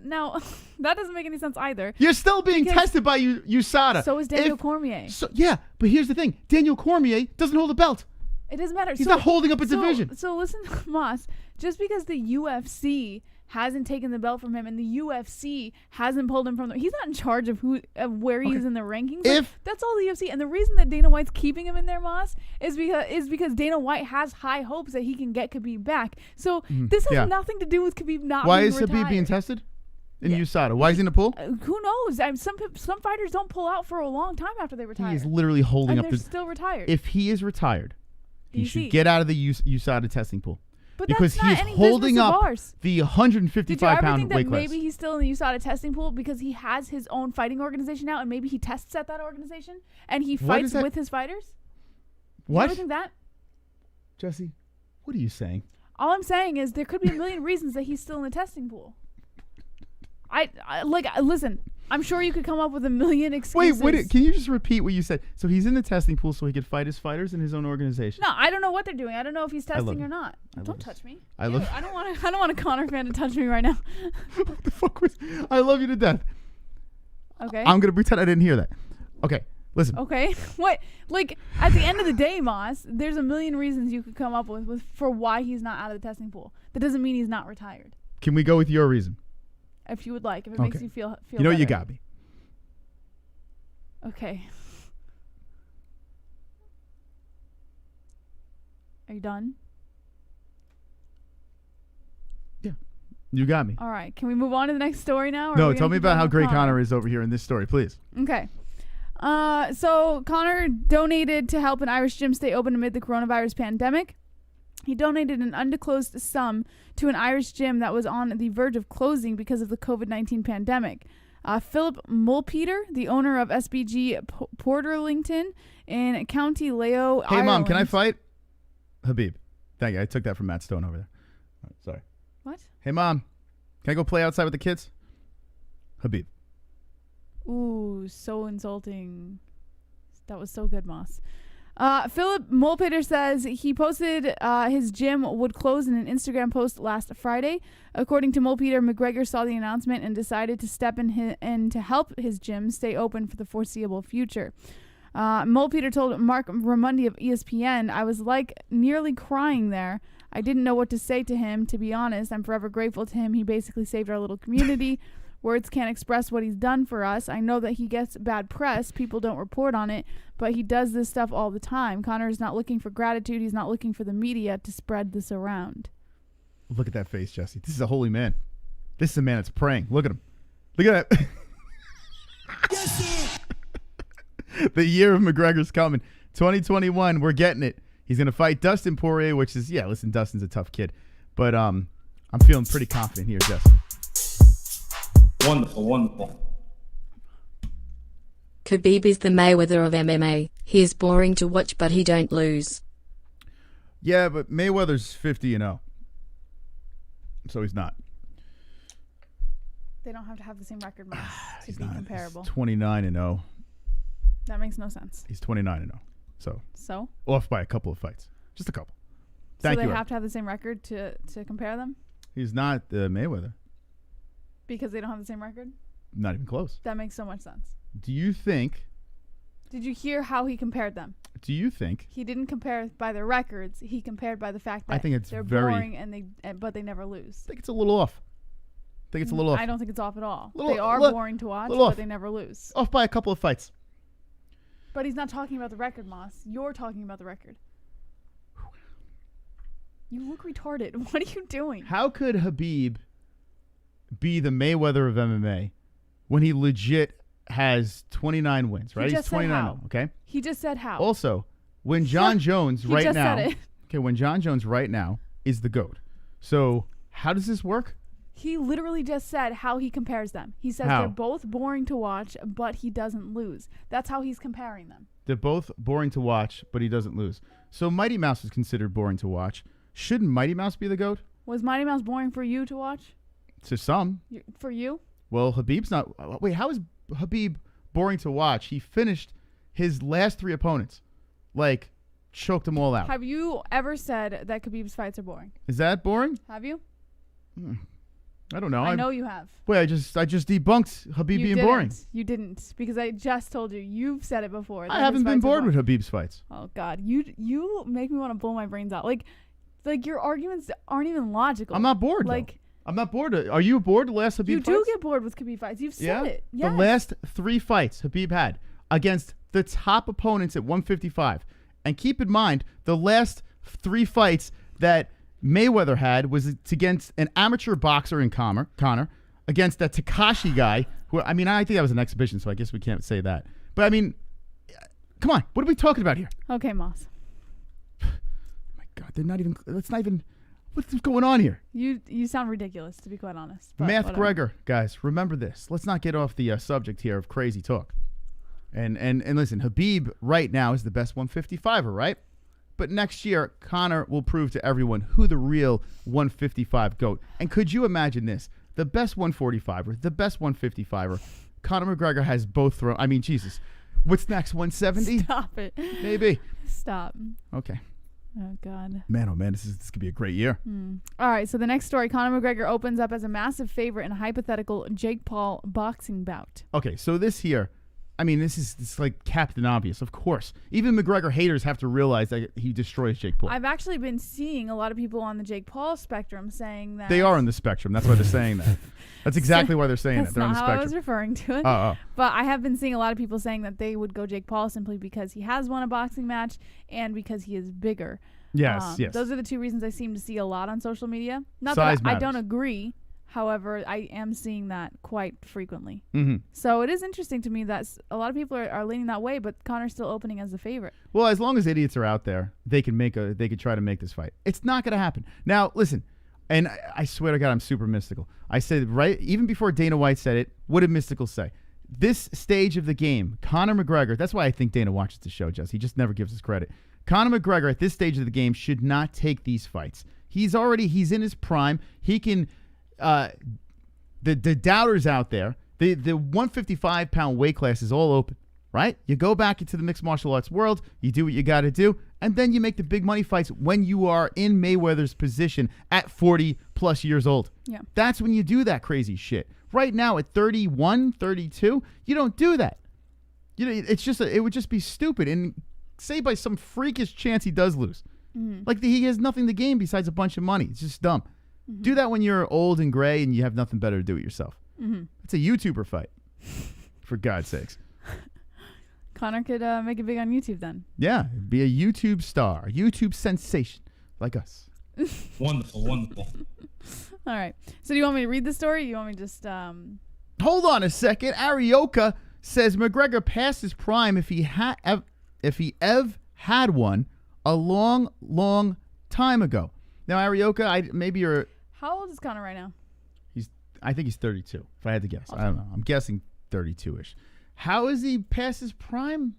now, that doesn't make any sense either. You're still being tested by USADA. So is Daniel Cormier. Yeah, but here's the thing. Daniel Cormier doesn't hold a belt. It doesn't matter. He's not holding up a division. So listen, Moss, just because the UFC hasn't taken the belt from him and the UFC hasn't pulled him from he's not in charge of where he is in the rankings. That's all the UFC. And the reason that Dana White's keeping him in there, Moss, is because Dana White has high hopes that he can get Khabib back. So this has nothing to do with Khabib not Why being is retired. Khabib being tested in USADA? Why is he in the pool? Who knows? Some fighters don't pull out for a long time after they retire. He is literally holding up they're still retired. If he is retired, he should get out of the USADA testing pool. But because that's not he's any holding business up of ours. the 155-pound weight class. Maybe he's still in the USADA testing pool because he has his own fighting organization now, and maybe he tests at that organization and he fights with his fighters? What? You ever think that? Jesse, what are you saying? All I'm saying is there could be a million reasons that he's still in the testing pool. Listen, I'm sure you could come up with a million excuses. Wait, can you just repeat what you said? So he's in the testing pool so he could fight his fighters in his own organization. No, I don't know what they're doing. I don't know if he's testing or not. Don't touch me. I don't want a Conor fan to touch me right now. What the fuck was? I love you to death. Okay. I'm gonna pretend I didn't hear that. Okay, listen. Okay. What? Like at the end of the day, Moss, there's a million reasons you could come up with for why he's not out of the testing pool. That doesn't mean he's not retired. Can we go with your reason? If you would like, if it makes you feel you know better. You got me. Okay. Are you done? Yeah. You got me. All right. Can we move on to the next story now? No, tell me about how great Conor is over here in this story, please. Okay. So Conor donated to help an Irish gym stay open amid the coronavirus pandemic. He donated an undisclosed sum to an Irish gym that was on the verge of closing because of the COVID-19 pandemic. Philip Mulpeter, the owner of SBG Porterlington in County Layo, Hey, Ireland. Mom, can I fight? Khabib. Thank you. I took that from Matt Stone over there. All right, sorry. What? Hey, Mom, can I go play outside with the kids? Khabib. Ooh, so insulting. That was so good, Moss. Philip Mulpeter says he posted his gym would close in an Instagram post last Friday. According to Mulpeter, McGregor saw the announcement and decided to step in to help his gym stay open for the foreseeable future. Mulpeter told Mark Ramundi of ESPN, I was nearly crying there. I didn't know what to say to him. To be honest, I'm forever grateful to him. He basically saved our little community. Words can't express what he's done for us. I know that he gets bad press. People don't report on it, but he does this stuff all the time. Conor is not looking for gratitude. He's not looking for the media to spread this around. Look at that face, Jesse. This is a holy man. This is a man that's praying. Look at him. Look at that. Yes, sir. The year of McGregor's coming. 2021, we're getting it. He's going to fight Dustin Poirier, which is, listen, Dustin's a tough kid. But I'm feeling pretty confident here, Jesse. Wonderful, wonderful. Khabib is the Mayweather of MMA. He is boring to watch, but he don't lose. Yeah, but Mayweather's 50-0. So he's not. They don't have to have the same record to be comparable. He's 29-0. That makes no sense. He's 29-0. So? Off by a couple of fights. Just a couple. So they have to have the same record to compare them? He's not Mayweather. Because they don't have the same record? Not even close. That makes so much sense. Do you think... Did you hear how he compared them? Do you think... He didn't compare by their records. He compared by the fact that they're boring but they never lose. I think it's a little off. I don't think it's off at all. They are boring to watch, but they never lose. Off by a couple of fights. But he's not talking about the record, Moss. You're talking about the record. You look retarded. What are you doing? How could Khabib be the Mayweather of MMA when he legit has 29 wins, right? He's 29, okay? He just said how. Also, when John Jones right now, said it. Okay, when John Jones right now is the GOAT. So, how does this work? He literally just said how he compares them. He says they're both boring to watch, but he doesn't lose. That's how he's comparing them. They're both boring to watch, but he doesn't lose. So Mighty Mouse is considered boring to watch. Shouldn't Mighty Mouse be the GOAT? Was Mighty Mouse boring for you to watch? To some. For you? Well, Habib's not. Wait, how is Khabib boring to watch? He finished his last 3 opponents. Like, choked them all out. Have you ever said that Khabib's fights are boring? Is that boring? Have you? I don't know. I know you have. Wait, I just debunked Khabib being boring. You didn't, because I just told you. You've said it before. I haven't been bored with Khabib's fights. Oh God, you make me want to blow my brains out. Like your arguments aren't even logical. I'm not bored. Like I'm not bored. Are you bored? The last Khabib you fights? do get bored with Khabib fights. You've said it. Yes. The last 3 fights Khabib had against the top opponents at 155, and keep in mind the last 3 fights that Mayweather had was against an amateur boxer in Conor, against that Takashi guy, who, I mean, I think that was an exhibition, so I guess we can't say that. But, I mean, come on. What are we talking about here? Okay, Moss. Oh, my God. They're not even, that's not even, what's going on here? You sound ridiculous, to be quite honest. Math Gregor, guys, remember this. Let's not get off the subject here of crazy talk. And listen, Khabib right now is the best 155er, right? But next year, Conor will prove to everyone who the real 155 GOAT. And could you imagine this? The best 145er, the best 155er. Conor McGregor has both thrown. I mean, Jesus. What's next? 170? Stop it. Maybe. Stop. Okay. Oh, God. Man, oh, man, this could be a great year. All right, so the next story, Conor McGregor opens up as a massive favorite in a hypothetical Jake Paul boxing bout. Okay, so this here, I mean, it's like Captain Obvious, of course. Even McGregor haters have to realize that he destroys Jake Paul. I've actually been seeing a lot of people on the Jake Paul spectrum saying that. They are on the spectrum. That's why they're saying that. That's exactly why they're saying it. They're on the spectrum. That's not how I was referring to it. But I have been seeing a lot of people saying that they would go Jake Paul simply because he has won a boxing match and because he is bigger. Yes, yes. Those are the 2 reasons I seem to see a lot on social media. Not Size that I matters. don't agree. However, I am seeing that quite frequently. Mm-hmm. So it is interesting to me that a lot of people are leaning that way, but Conor's still opening as the favorite. Well, as long as idiots are out there, they could try to make this fight. It's not going to happen. Now, listen, and I swear to God, I'm super mystical. I said even before Dana White said it, what did Mystical say? This stage of the game, Conor McGregor, that's why I think Dana watches the show, Jess. He just never gives us credit. Conor McGregor at this stage of the game should not take these fights. He's in his prime. He can... The doubters out there, the 155-pound weight class is all open, right? You go back into the mixed martial arts world, you do what you got to do, and then you make the big money fights when you are in Mayweather's position at 40-plus years old. Yeah. That's when you do that crazy shit. Right now at 31, 32, you don't do that. You know, it would just be stupid. And say by some freakish chance he does lose. Mm-hmm. Like he has nothing to gain besides a bunch of money. It's just dumb. Mm-hmm. Do that when you're old and gray and you have nothing better to do with yourself. Mm-hmm. It's a YouTuber fight, for God's sakes. Conor could make it big on YouTube then. Yeah, be a YouTube star, a YouTube sensation like us. Wonderful, wonderful. All right. So do you want me to read the story? Or you want me to just... Hold on a second. Arioka says McGregor passed his prime if he had one a long, long time ago. Now, Arioka, maybe you're... How old is Conor right now? I think he's 32, if I had to guess. I don't know. I'm guessing 32-ish. How is he past his prime?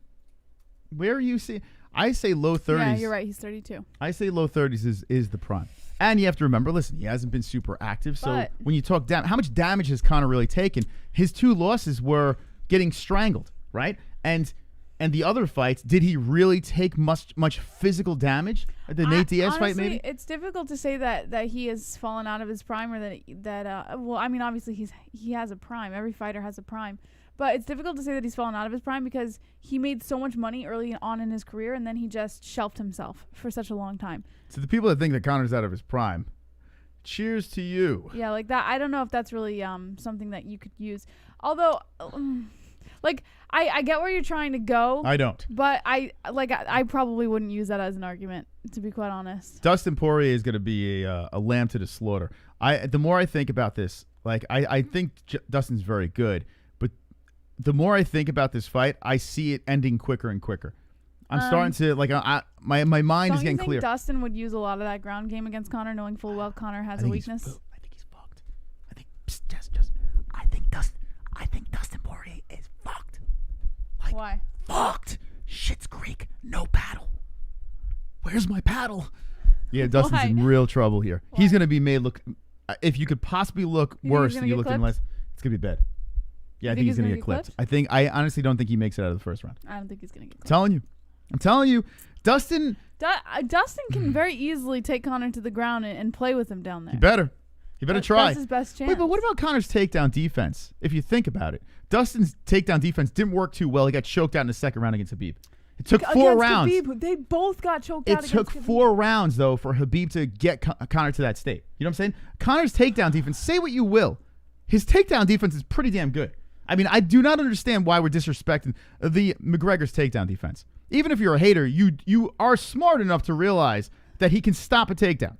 Where are you seeing? I say low 30s. Yeah, you're right. He's 32. I say low 30s is the prime. And you have to remember, listen, he hasn't been super active. So when you talk down, how much damage has Conor really taken? His 2 losses were getting strangled, right? And the other fights, did he really take much physical damage? The Nate Diaz fight, maybe? It's difficult to say that he has fallen out of his prime, or that well, I mean, obviously he has a prime. Every fighter has a prime. But it's difficult to say that he's fallen out of his prime because he made so much money early on in his career, and then he just shelved himself for such a long time. So the people that think that Conor's out of his prime, cheers to you. Yeah, like that. I don't know if that's really something that you could use. Although... Like, I get where you're trying to go. I don't. But I probably wouldn't use that as an argument, to be quite honest. Dustin Poirier is going to be a lamb to the slaughter. The more I think about this, like I think Dustin's very good, but the more I think about this fight, I see it ending quicker and quicker. I'm starting to, like, my mind is getting clear. Dustin would use a lot of that ground game against Conor, knowing full well Conor has a weakness? I think he's fucked. I think Dustin Poirier is fucked. Like, why? Fucked. Shit's Creek, no paddle. Where's my paddle? Yeah, Dustin's in real trouble here. Why? He's going to be made look, if you could possibly look worse than you looked in last, it's going to be bad. Yeah, I think he's going to get clipped. I honestly don't think he makes it out of the first round. I don't think he's going to get clipped. I'm telling you. Dustin can very easily take Conor to the ground and play with him down there. He better try. That's his best chance. Wait, but what about Conor's takedown defense? If you think about it, Dustin's takedown defense didn't work too well. He got choked out in the second round against Khabib. It took 4 rounds. Khabib, they both got choked out. It took 4 rounds, though, for Khabib to get Conor to that state. You know what I'm saying? Conor's takedown defense, say what you will, his takedown defense is pretty damn good. I mean, I do not understand why we're disrespecting the McGregor's takedown defense. Even if you're a hater, you are smart enough to realize that he can stop a takedown.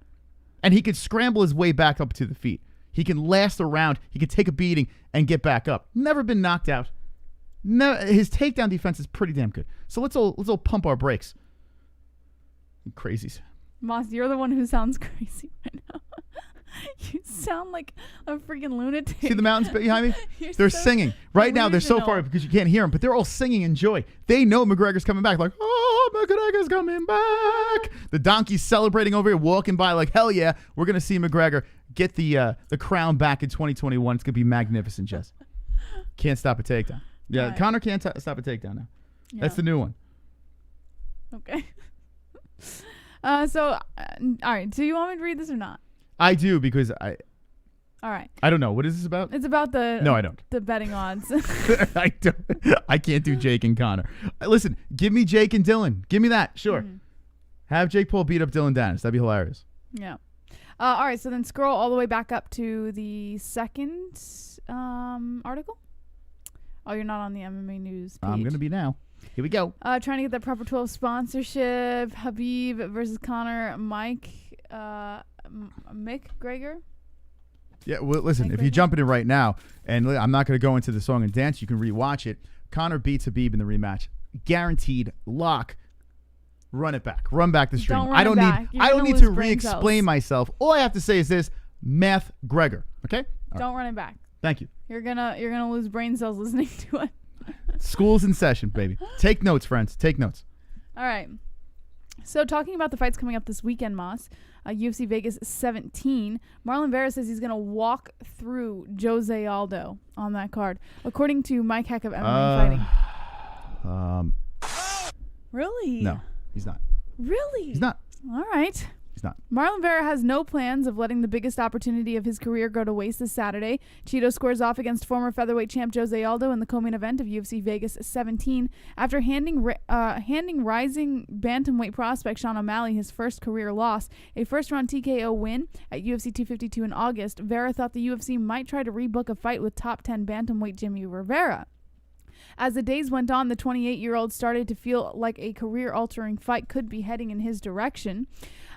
And he can scramble his way back up to the feet. He can last a round. He can take a beating and get back up. Never been knocked out. No, his takedown defense is pretty damn good. So let's all pump our brakes. You crazies. Moss, you're the one who sounds crazy right now. You sound like a freaking lunatic. See the mountains behind me? They're singing. Right now, they're so far because you can't hear them, but they're all singing in joy. They know McGregor's coming back. Like, oh, McGregor's coming back. The donkey's celebrating over here, walking by like, hell yeah, we're going to see McGregor get the crown back in 2021. It's going to be magnificent, Jess. Can't stop a takedown. Yeah, right. Conor can't stop a takedown now. Yeah. That's the new one. Okay. All right. Do you want me to read this or not? I do because All right. I don't know. What is this about? It's about the... No, I don't. The betting odds. I don't. I can't do Jake and Conor. Listen, give me Jake and Dylan. Give me that. Sure. Have Jake Paul beat up Dylan Dennis. That'd be hilarious. Yeah. All right. So then scroll all the way back up to the second article. Oh, you're not on the MMA news page. I'm going to be now. Here we go. Trying to get that Proper 12 sponsorship. Khabib versus Conor. McGregor. Yeah, well, listen, if you jump in it right now, and I'm not going to go into the song and dance, you can rewatch it. Conor beats Khabib in the rematch. Guaranteed lock. Run it back. Run back the stream. I don't need to re-explain myself. All I have to say is this: Math Gregor. Okay? Don't run it back. Thank you. You're gonna lose brain cells listening to it. School's in session, baby. Take notes, friends. Take notes. All right. So talking about the fights coming up this weekend, Moss, UFC Vegas 17, Marlon Vera says he's going to walk through Jose Aldo on that card, according to Mike Heck of MMA Fighting. Really? No, he's not. Really? He's not. All right. He's not. Marlon Vera has no plans of letting the biggest opportunity of his career go to waste this Saturday. Cheeto squares off against former featherweight champ Jose Aldo in the co-main event of UFC Vegas 17 after handing rising bantamweight prospect Sean O'Malley his first career loss, a first-round TKO win at UFC 252 in August. Vera thought the UFC might try to rebook a fight with top 10 bantamweight Jimmy Rivera. As the days went on, the 28-year-old started to feel like a career-altering fight could be heading in his direction.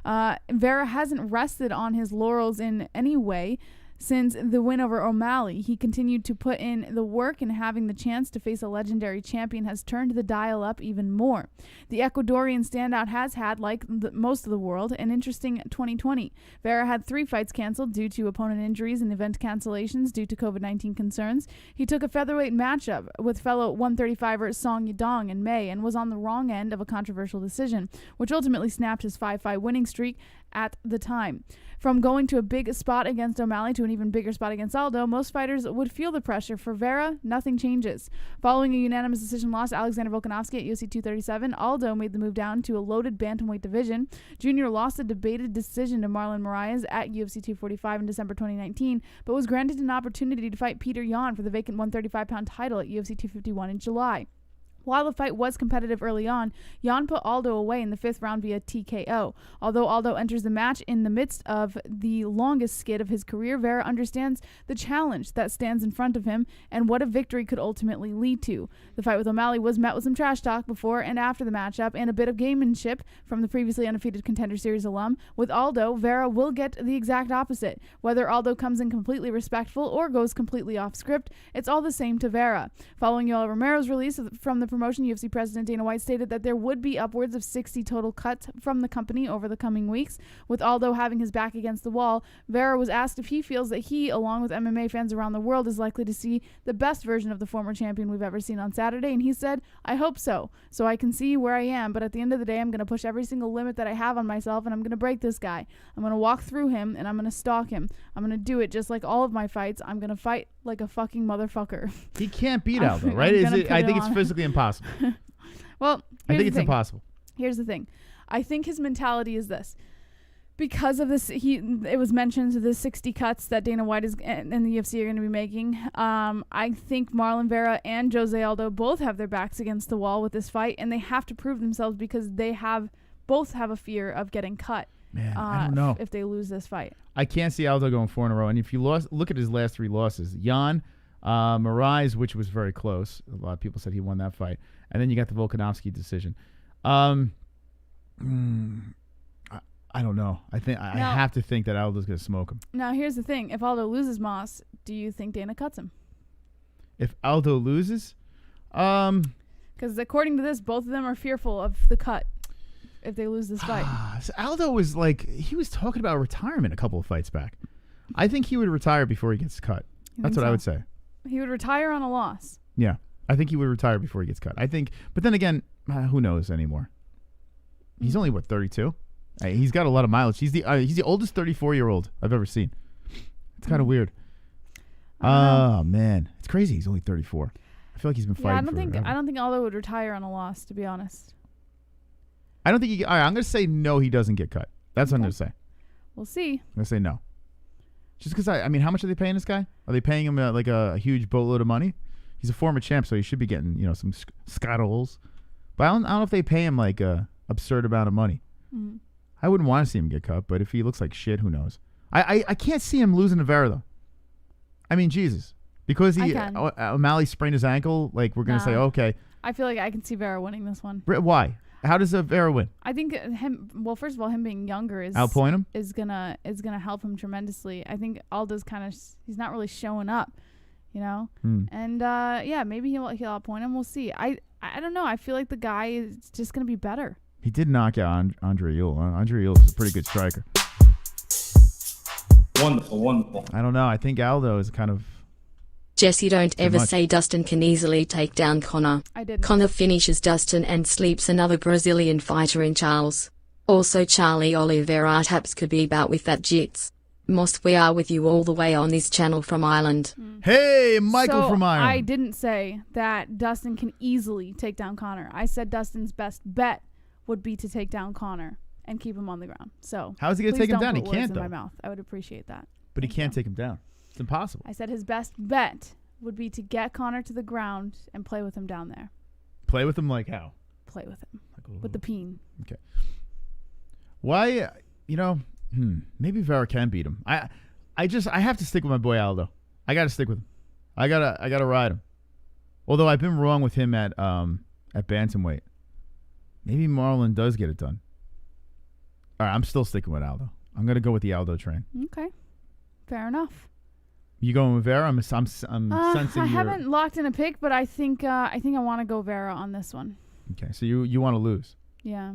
Vera hasn't rested on his laurels in any way since the win over O'Malley. He continued to put in the work, and having the chance to face a legendary champion has turned the dial up even more. The Ecuadorian standout has had, like most of the world, an interesting 2020. Vera had 3 fights canceled due to opponent injuries and event cancellations due to COVID-19 concerns. He took a featherweight matchup with fellow 135er Song Yadong in May and was on the wrong end of a controversial decision, which ultimately snapped his 5-fight winning streak at the time. From going to a big spot against O'Malley to an even bigger spot against Aldo, most fighters would feel the pressure. For Vera, nothing changes. Following a unanimous decision loss to Alexander Volkanovski at UFC 237, Aldo made the move down to a loaded bantamweight division. Junior lost a debated decision to Marlon Moraes at UFC 245 in December 2019, but was granted an opportunity to fight Peter Yan for the vacant 135-pound title at UFC 251 in July. While the fight was competitive early on, Yan put Aldo away in the 5th round via TKO. Although Aldo enters the match in the midst of the longest skid of his career, Vera understands the challenge that stands in front of him and what a victory could ultimately lead to. The fight with O'Malley was met with some trash talk before and after the matchup and a bit of gamemanship from the previously undefeated Contender Series alum. With Aldo, Vera will get the exact opposite. Whether Aldo comes in completely respectful or goes completely off script, it's all the same to Vera. Following Yoel Romero's release from the promotion, UFC President Dana White stated that there would be upwards of 60 total cuts from the company over the coming weeks. With Aldo having his back against the wall, Vera was asked if he feels that he, along with MMA fans around the world, is likely to see the best version of the former champion we've ever seen on Saturday, and he said, "I hope so I can see where I am, but at the end of the day, I'm going to push every single limit that I have on myself, and I'm going to break this guy. I'm going to walk through him, and I'm going to stalk him. I'm going to do it just like all of my fights. I'm going to fight like a fucking motherfucker." He can't beat Aldo, right? I think it's physically impossible. Well, I think it's impossible. Here's the thing. I think his mentality is this. Because of this, it was mentioned the 60 cuts that Dana White and the UFC are going to be making. I think Marlon Vera and Jose Aldo both have their backs against the wall with this fight, and they have to prove themselves because they both have a fear of getting cut. Man, I don't know if they lose this fight. I can't see Aldo going 4 in a row. And if you look at his last 3 losses, Jan, Moraes, which was very close. A lot of people said he won that fight, and then you got the Volkanovski decision. I don't know. I have to think that Aldo's going to smoke him. Now, here's the thing. If Aldo loses Moss, do you think Dana cuts him? If Aldo loses? Because according to this, both of them are fearful of the cut if they lose this fight. So Aldo was he was talking about retirement a couple of fights back. I think he would retire before he gets cut. That's what I would say. He would retire on a loss. Yeah. I think he would retire before he gets cut. But then again, who knows anymore? He's only, 32? He's got a lot of mileage. He's the oldest 34-year-old I've ever seen. It's kind of weird. Oh man, it's crazy. He's only 34. I feel like he's been fighting. I don't think Aldo would retire on a loss, to be honest. I don't think all right, I'm gonna say no. He doesn't get cut. That's what I'm gonna say. We'll see. I'm gonna say no. Just because I mean, how much are they paying this guy? Are they paying him like a huge boatload of money? He's a former champ, so he should be getting some scuttles. But I don't know if they pay him like a absurd amount of money. Mm-hmm. I wouldn't want to see him get cut, but if he looks like shit, who knows? I can't see him losing to Vera, though. I mean, Jesus. Because O'Malley sprained his ankle, we're going to say, okay. I feel like I can see Vera winning this one. Why? How does Vera win? I think first of all, him being younger is outpoint him? is gonna help him tremendously. I think Aldo's he's not really showing up, And maybe he'll outpoint him. We'll see. I don't know. I feel like the guy is just gonna be better. He did knock out ARIEL. ARIEL is a pretty good striker. Wonderful. I don't know. I think Aldo is kind of... Jesse, don't ever say Dustin can easily take down Conor. I didn't. Conor finishes Dustin and sleeps another Brazilian fighter in Charles. Also Charlie Oliveira taps Khabib out with that jits. Most we are with you all the way on this channel from Ireland. Hey, Michael from Ireland. I didn't say that Dustin can easily take down Conor. I said Dustin's best bet would be to take down Conor and keep him on the ground. So how is he going to take him down? He can't, though. In my mouth. I would appreciate that. But he can't take him down. It's impossible. I said his best bet would be to get Conor to the ground and play with him down there. Play with him like how? Play with him. With the peen. Okay. Why, maybe Vera can beat him. I have to stick with my boy Aldo. I got to stick with him. I gotta ride him. Although I've been wrong with him at bantamweight. Maybe Marlon does get it done. All right, I'm still sticking with Aldo. I'm gonna go with the Aldo train. Okay, fair enough. You going with Vera? I'm sensing. I haven't locked in a pick, but I think I want to go Vera on this one. Okay, so you want to lose? Yeah,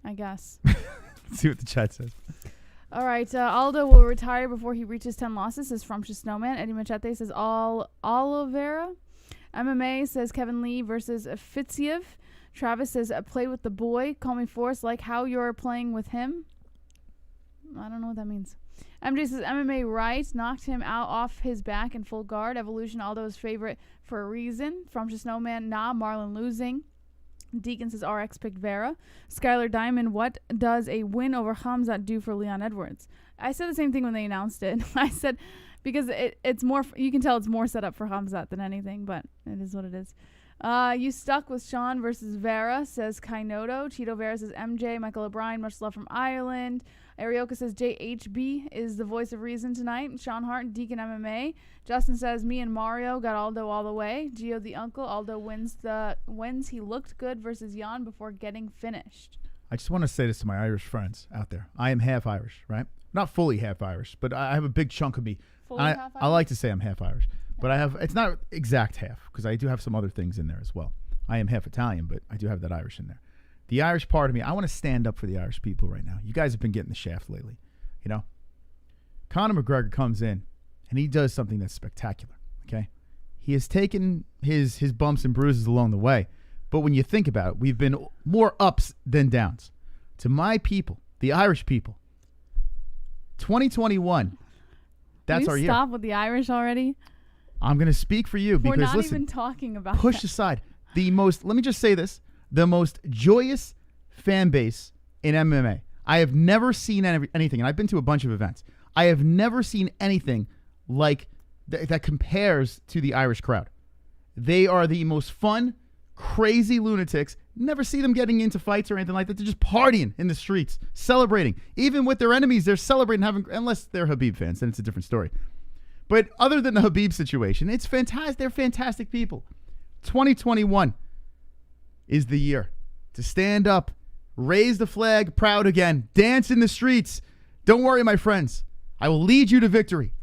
I guess. Let's see what the chat says. All right, Aldo will retire before he reaches 10 losses, says Frumtious Snowman. Eddie Machete says Oliveira. MMA says Kevin Lee versus Fitziev. Travis says, play with the boy. Call me Forrest, like how you're playing with him. I don't know what that means. MJ says, MMA right. Knocked him out off his back in full guard. Evolution, Aldo's favorite for a reason. Frumtious Snowman, nah. Marlon losing. Deacon says, RX picked Vera. Skylar Diamond, what does a win over KHAMZAT do for Leon Edwards? I said the same thing when they announced it. I said, because it's more, you can tell it's more set up for KHAMZAT than anything, but it is what it is. You stuck with Sean versus Vera, says Kainoto. Cheeto Vera says MJ. Michael O'Brien, much love from Ireland. Arioka says JHB is the voice of reason tonight. Sean Hart, Deacon MMA. Justin says me and Mario got Aldo all the way. Gio the uncle. Aldo wins. He looked good versus Jan before getting finished. I just want to say this to my Irish friends out there. I am half Irish, right? Not fully half Irish, but I have a big chunk of me. Half Irish? I like to say I'm half Irish. But I have, it's not exact half, because I do have some other things in there as well. I am half Italian, but I do have that Irish in there. The Irish part of me, I want to stand up for the Irish people right now. You guys have been getting the shaft lately, you know? Conor McGregor comes in, and he does something that's spectacular, okay? He has taken his bumps and bruises along the way, but when you think about it, we've been more ups than downs. To my people, the Irish people, 2021, that's our year. Stop with the Irish already. I'm going to speak for you because, We're not listen, even talking about push that. aside. Let me just say this, the most joyous fan base in MMA. I have never seen anything, and I've been to a bunch of events. I have never seen anything like that compares to the Irish crowd. They are the most fun, crazy lunatics. Never see them getting into fights or anything like that. They're just partying in the streets, celebrating. Even with their enemies, they're celebrating, unless they're Khabib fans, then it's a different story. But other than the Khabib situation, it's fantastic. They're fantastic people. 2021 is the year to stand up, raise the flag proud again, dance in the streets. Don't worry, my friends. I will lead you to victory.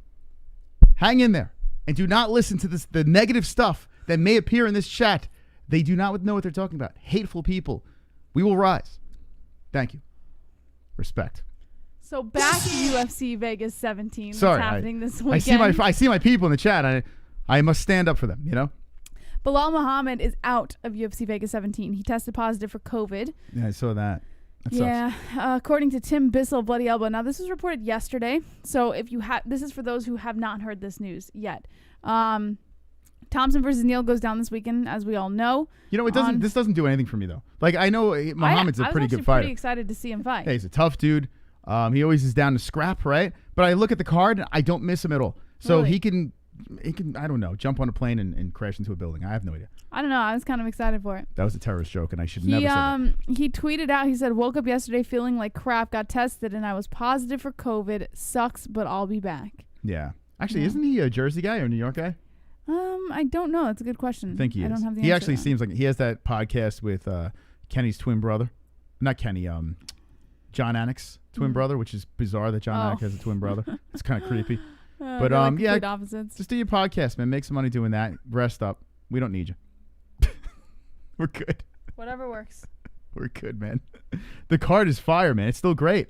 Hang in there and do not listen to the negative stuff that may appear in this chat. They do not know what they're talking about. Hateful people. We will rise. Thank you. Respect. So back to UFC Vegas 17. Sorry, What's happening this weekend? I see my people in the chat. I must stand up for them, you know? Bilal Muhammad is out of UFC Vegas 17. He tested positive for COVID. Yeah, I saw that. That Yeah, according to Tim Bissell, Bloody Elbow. Now, this was reported yesterday, so if you have, this is for those who have not heard this news yet. Thompson versus Neal goes down this weekend, as we all know. You know, it doesn't. This doesn't do anything for me though. Like I know Muhammad's a pretty good fighter. I was pretty excited to see him fight. Hey, he's a tough dude. He always is down to scrap, right? But I look at the card, and I don't miss him at all. So Really? he can, I don't know, jump on a plane and crash into a building. I have no idea. I don't know. I was kind of excited for it. That was a terrorist joke, and I should never say that. He tweeted out, he said, woke up yesterday feeling like crap, got tested, and I was positive for COVID. Sucks, but I'll be back. Yeah. Actually, isn't he a Jersey guy or a New York guy? I don't know. It's a good question. I think he is. I don't have the He answer actually to that. seems like he has that podcast with Kenny's twin brother. Not Kenny, John Anik's twin brother, which is bizarre that John Anik has a twin brother. It's kind of creepy. But they're like yeah, complete opposites. just do your podcast, man. Make some money doing that. Rest up. We don't need you. We're good. Whatever works. We're good, man. The card is fire, man. It's still great.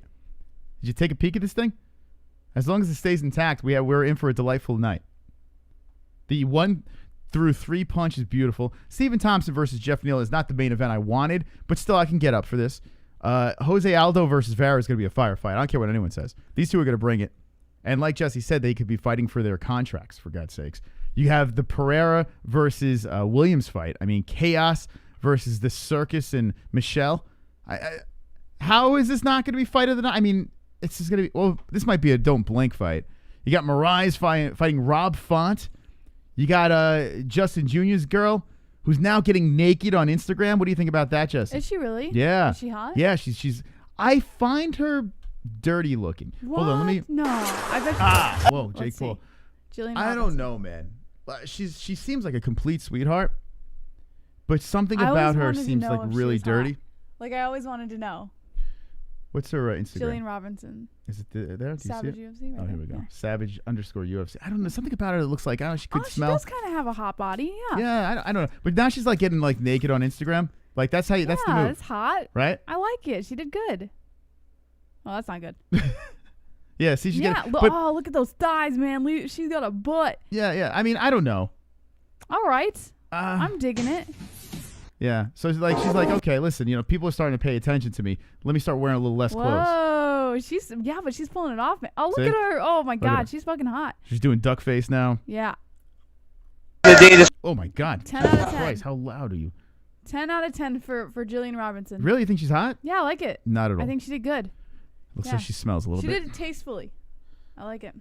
Did you take a peek at this thing? As long as it stays intact, we're in for a delightful night. The 1-3 punch is beautiful. Stephen Thompson versus Jeff Neal is not the main event I wanted, but still I can get up for this. Jose Aldo versus Vera is going to be a fire fight. I don't care what anyone says. These two are going to bring it. And like Jesse said, they could be fighting for their contracts, for God's sakes. You have the Pereira versus Williams fight. I mean, Chaos versus the Circus and Michelle. How is this not going to be fight of the night? I mean, it's just going to be, well, this might be a don't blink fight. You got Moraes fighting Rob Font. You got Justin Jr.'s girl, who's now getting naked on Instagram. What do you think about that, Jesse? Is she really? Yeah. Is she hot? Yeah, she's. I find her dirty looking. What? Hold on, let me. No. I bet Whoa, Jake Let's see. Paul. Jillian I don't Robinson. know, man. She seems like a complete sweetheart, but something I always about her wanted to seems know like if she really was hot. dirty. Like, I always wanted to know. What's her Instagram? Jillian Robinson. Is it there? Do you Savage see it? UFC. Right Oh, here there. we go. Yeah. Savage_UFC. I don't know. Something about her that looks like, I don't know, she could Oh, she smell. does kind of have a hot body. Yeah. Yeah, I don't know. But now she's like getting like naked on Instagram. Like that's the move, It's hot. right? I like it. She did good. Well, that's not good. Yeah, see, she's Yeah. getting. But Look at those thighs, man. She's got a butt. yeah. I mean, I don't know. All right. I'm digging it. Yeah. So she's like, okay, listen, people are starting to pay attention to me. Let me start wearing a little less clothes. Whoa. But she's pulling it off, man. Oh, look See? at her. Oh, my at God. her. She's fucking hot. She's doing duck face now. Yeah. Oh my God. 10 out of 10. Christ, how loud are you? 10 out of 10 for Jillian Robinson. Really? You think she's hot? Yeah, I like it. Not at all. I think she did good. Looks yeah. like she smells a little She bit. did it tastefully. I like it.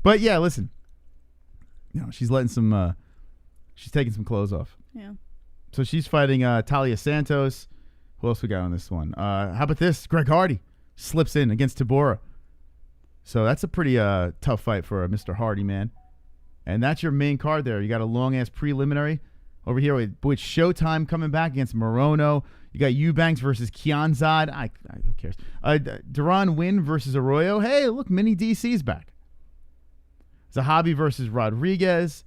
But yeah, listen. She's letting some. She's taking some clothes off. Yeah. So she's fighting Talia Santos. Who else we got on this one? How about this? Greg Hardy slips in against Tabora. So that's a pretty tough fight for Mr. Hardy, man. And that's your main card there. You got a long-ass preliminary over here with Showtime coming back against Morono. You got Eubanks versus KHAMZAT. Who cares? Duran Win versus Arroyo. Hey, look, Mini DC's back. Zahabi versus Rodriguez.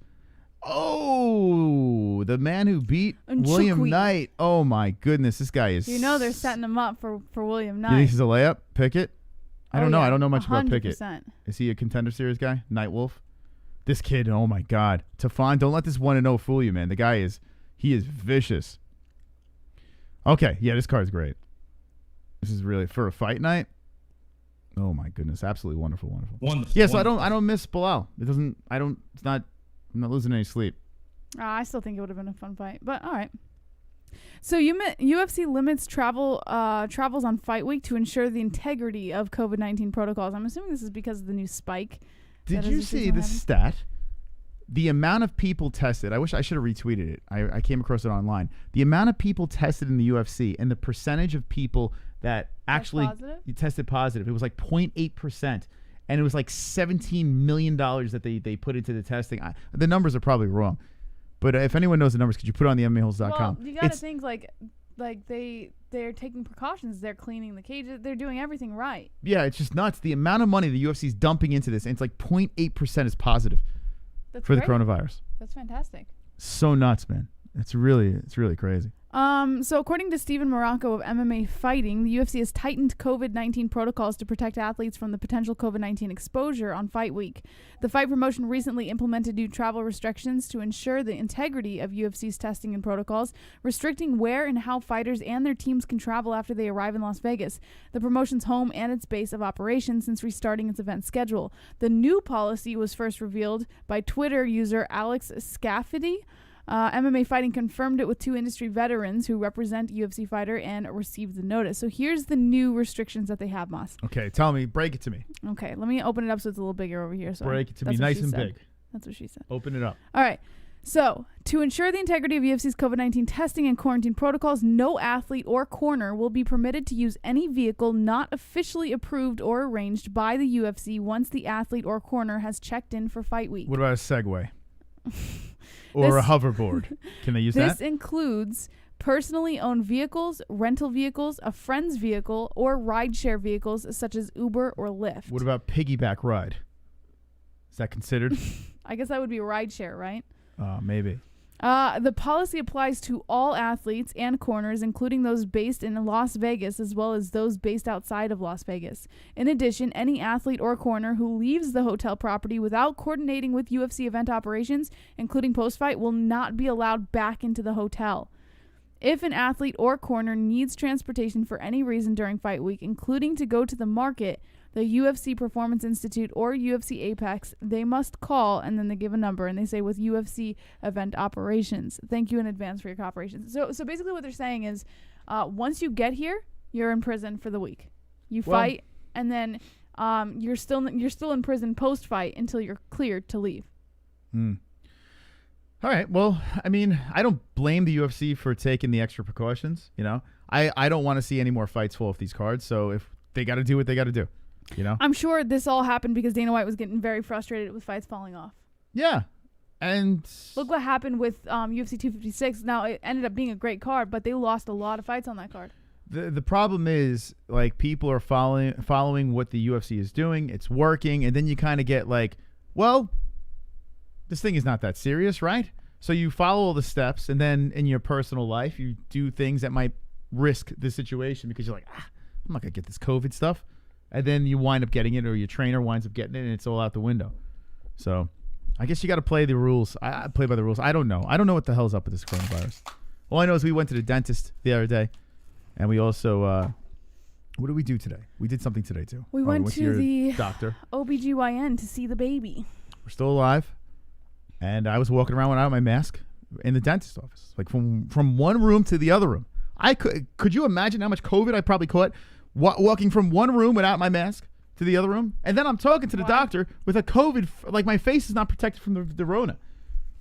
Oh, the man who beat William Knight. Oh, my goodness. This guy is... You know they're setting him up for William Knight. You think he's a layup? Pickett? I don't know. Yeah. I don't know much 100%. about Pickett. Is he a Contender Series guy? Nightwolf? This kid, oh, my God. Tafon, don't let this 1-0 fool you, man. The guy is... He is vicious. Okay. Yeah, this card's great. This is really... For a fight night? Oh, my goodness. Absolutely wonderful, wonderful. Yeah, so I don't miss Bilal. I'm not losing any sleep. I still think it would have been a fun fight, but all right. So UFC limits travels on fight week to ensure the integrity of COVID-19 protocols. I'm assuming this is because of the new spike. Did you see this stat? The amount of people tested, I wish I should have retweeted it. I came across it online. The amount of people tested in the UFC and the percentage of people that actually tested positive, it was like 0.8%. And it was like $17 million that they put into the testing. The numbers are probably wrong. But if anyone knows the numbers, could you put it on the MMA-HOLES.com? Well, you got to think like they're taking precautions. They're cleaning the cages. They're doing everything right. Yeah, it's just nuts. The amount of money the UFC is dumping into this, and it's like 0.8% is positive for the coronavirus. That's fantastic. So nuts, man. It's really crazy. So according to Steven Morocco of MMA Fighting, the UFC has tightened COVID-19 protocols to protect athletes from the potential COVID-19 exposure on fight week. The fight promotion recently implemented new travel restrictions to ensure the integrity of UFC's testing and protocols, restricting where and how fighters and their teams can travel after they arrive in Las Vegas, the promotion's home and its base of operations since restarting its event schedule. The new policy was first revealed by Twitter user Alex Scafidi. MMA Fighting confirmed it with two industry veterans who represent UFC fighter and received the notice. So here's the new restrictions that they have, Moss. Okay, tell me. Break it to me. Okay, let me open it up so it's a little bigger over here. So break it to me nice and big. That's what she said. Open it up. All right. So, to ensure the integrity of UFC's COVID-19 testing and quarantine protocols, no athlete or corner will be permitted to use any vehicle not officially approved or arranged by the UFC once the athlete or corner has checked in for fight week. What about a Segway? Or a hoverboard. Can they use that? This includes personally owned vehicles, rental vehicles, a friend's vehicle, or rideshare vehicles such as Uber or Lyft. What about piggyback ride? Is that considered? I guess that would be rideshare, right? Maybe. The policy applies to all athletes and corners, including those based in Las Vegas as well as those based outside of Las Vegas. In addition, any athlete or corner who leaves the hotel property without coordinating with UFC event operations, including post-fight, will not be allowed back into the hotel. If an athlete or corner needs transportation for any reason during fight week, including to go to the market, the UFC Performance Institute or UFC Apex, they must call, and then they give a number, and they say with UFC event operations. Thank you in advance for your cooperation. So basically what they're saying is once you get here, you're in prison for the week. You fight, and then you're still in prison post-fight until you're cleared to leave. All right. Well, I mean, I don't blame the UFC for taking the extra precautions. You know, I don't want to see any more fights fall off these cards. So if they got to do what they got to do. You know, I'm sure this all happened because Dana White was getting very frustrated with fights falling off. Yeah. And look what happened with UFC 256. Now, it ended up being a great card, but they lost a lot of fights on that card. The problem is, like, people are following what the UFC is doing. It's working. And then you kind of get like, well, this thing is not that serious, right? So you follow all the steps. And then in your personal life, you do things that might risk the situation because you're like, I'm not going to get this COVID stuff. And then you wind up getting it, or your trainer winds up getting it, and it's all out the window. So I guess you got to play the rules. I play by the rules. I don't know. I don't know what the hell's up with this coronavirus. All I know is we went to the dentist the other day, and we also, what did we do today? We did something today, too. We went to the doctor. OBGYN to see the baby. We're still alive. And I was walking around without my mask in the dentist office, like from one room to the other room. Could you imagine how much COVID I probably caught? Walking from one room without my mask to the other room. And then I'm talking to the doctor with a COVID, like my face is not protected from the Rona.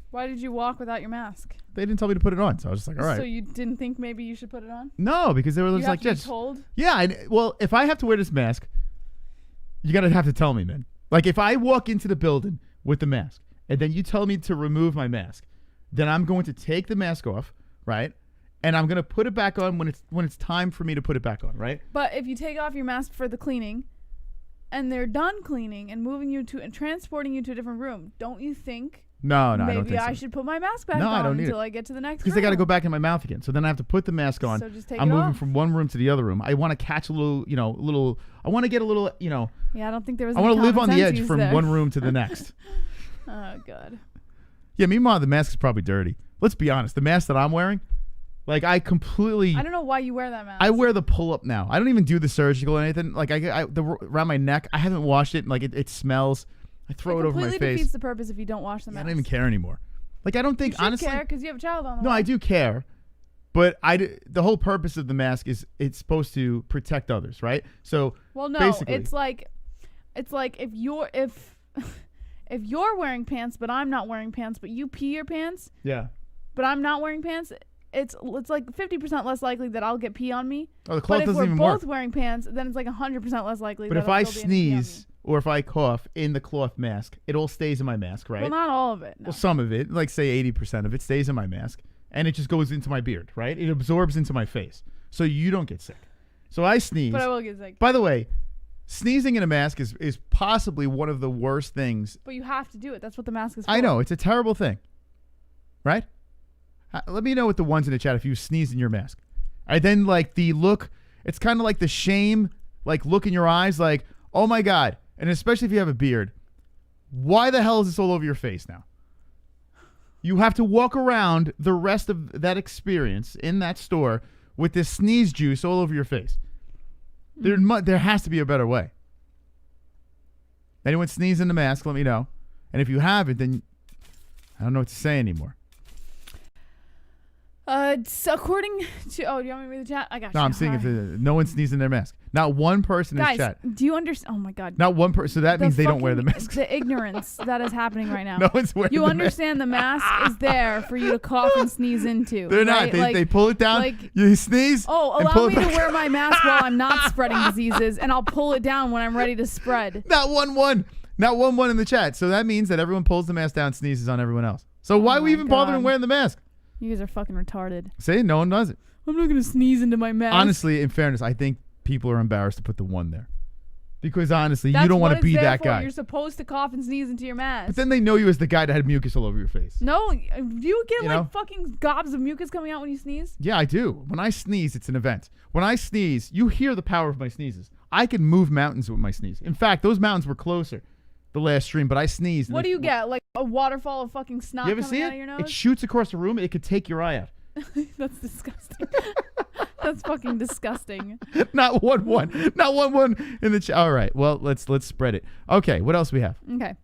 Why did you walk without your mask? They didn't tell me to put it on. So I was just like, all right. So you didn't think maybe you should put it on? No, because they were just like, just told? Yeah. Well, if I have to wear this mask, you got to have to tell me, man. Like if I walk into the building with the mask and then you tell me to remove my mask, then I'm going to take the mask off, right? And I'm going to put it back on when it's time for me to put it back on, right? But if you take off your mask for the cleaning and they're done cleaning and moving you to and transporting you to a different room, don't you think No, I don't Maybe think so. I should put my mask back No, I on don't need until it. I get to the next Because room. they got to go back in my mouth again. So then I have to put the mask on. So just take I'm it moving off. from one room to the other room. I want to catch a little, I want to get a little, Yeah, I don't think there was I want to live on the edge from there. one room to the next. Oh, God. Yeah, meanwhile, the mask is probably dirty. Let's be honest. The mask that I'm wearing, like I completely... I don't know why you wear that mask. I wear the pull-up now. I don't even do the surgical or anything. Like around my neck, I haven't washed it. And like it smells. I throw it over my completely face. defeats the purpose if you don't wash the I mask. don't even care anymore. Like I don't think You should honestly. care because you have a child on the No, way. I do care, but the whole purpose of the mask is it's supposed to protect others, right? So Well, no, basically, it's like if you're if you're wearing pants but I'm not wearing pants, but you pee your pants, yeah. but I'm not wearing pants, it's like 50% less likely that I'll get pee on me. Oh, the cloth But if doesn't we're even both work. wearing pants, then it's like 100% less likely. But that if I there'll be any pee on me. sneeze or if I cough in the cloth mask, it all stays in my mask, right? Well, not all of it. No. Well, some of it, like say 80% of it, stays in my mask, and it just goes into my beard, right? It absorbs into my face, so you don't get sick. So I sneeze. But I will get sick. By the way, sneezing in a mask is possibly one of the worst things. But you have to do it. That's what the mask is for. I know it's a terrible thing, right? Let me know with the ones in the chat if you sneeze in your mask. I then like the look. It's kind of like the shame, like look in your eyes, like oh my god, and especially if you have a beard. Why the hell is this all over your face now? You have to walk around the rest of that experience in that store with this sneeze juice all over your face. There has to be a better way. Anyone sneeze in the mask, let me know. And if you haven't, then I don't know what to say anymore. So according to... Oh, do you want me to read the chat? I got you. No, I'm seeing if All right. no one sneezed in their mask. Not one person in Guys, chat. do you understand? Oh, my God. Not one person. So that means they don't wear the mask. The ignorance that is happening right now. No one's wearing You the understand the mask is there for you to cough and sneeze into. They're not. right? They pull it down. like- You sneeze. Oh, and allow pull me it to back. wear my mask while I'm not spreading diseases, and I'll pull it down when I'm ready to spread. Not one. Not one in the chat. So that means that everyone pulls the mask down, sneezes on everyone else. So why are we my even bothering God. wearing the mask? You guys are fucking retarded. See, no one does it. I'm not going to sneeze into my mask. Honestly, in fairness, I think people are embarrassed to put the one there. Because honestly, That's you don't want what to be it's there that for. guy. You're supposed to cough and sneeze into your mask. But then they know you as the guy that had mucus all over your face. No, do you get You like know? fucking gobs of mucus coming out when you sneeze? Yeah, I do. When I sneeze, it's an event. When I sneeze, you hear the power of my sneezes. I can move mountains with my sneeze. In fact, those mountains were closer the last stream, but I sneezed. What do you get? Like a waterfall of fucking snot You ever coming see out it? of your It nose? shoots across the room. It could take your eye out. That's disgusting. That's fucking disgusting. Not one in the chat. All right. Well, let's spread it. Okay. What else we have? Okay.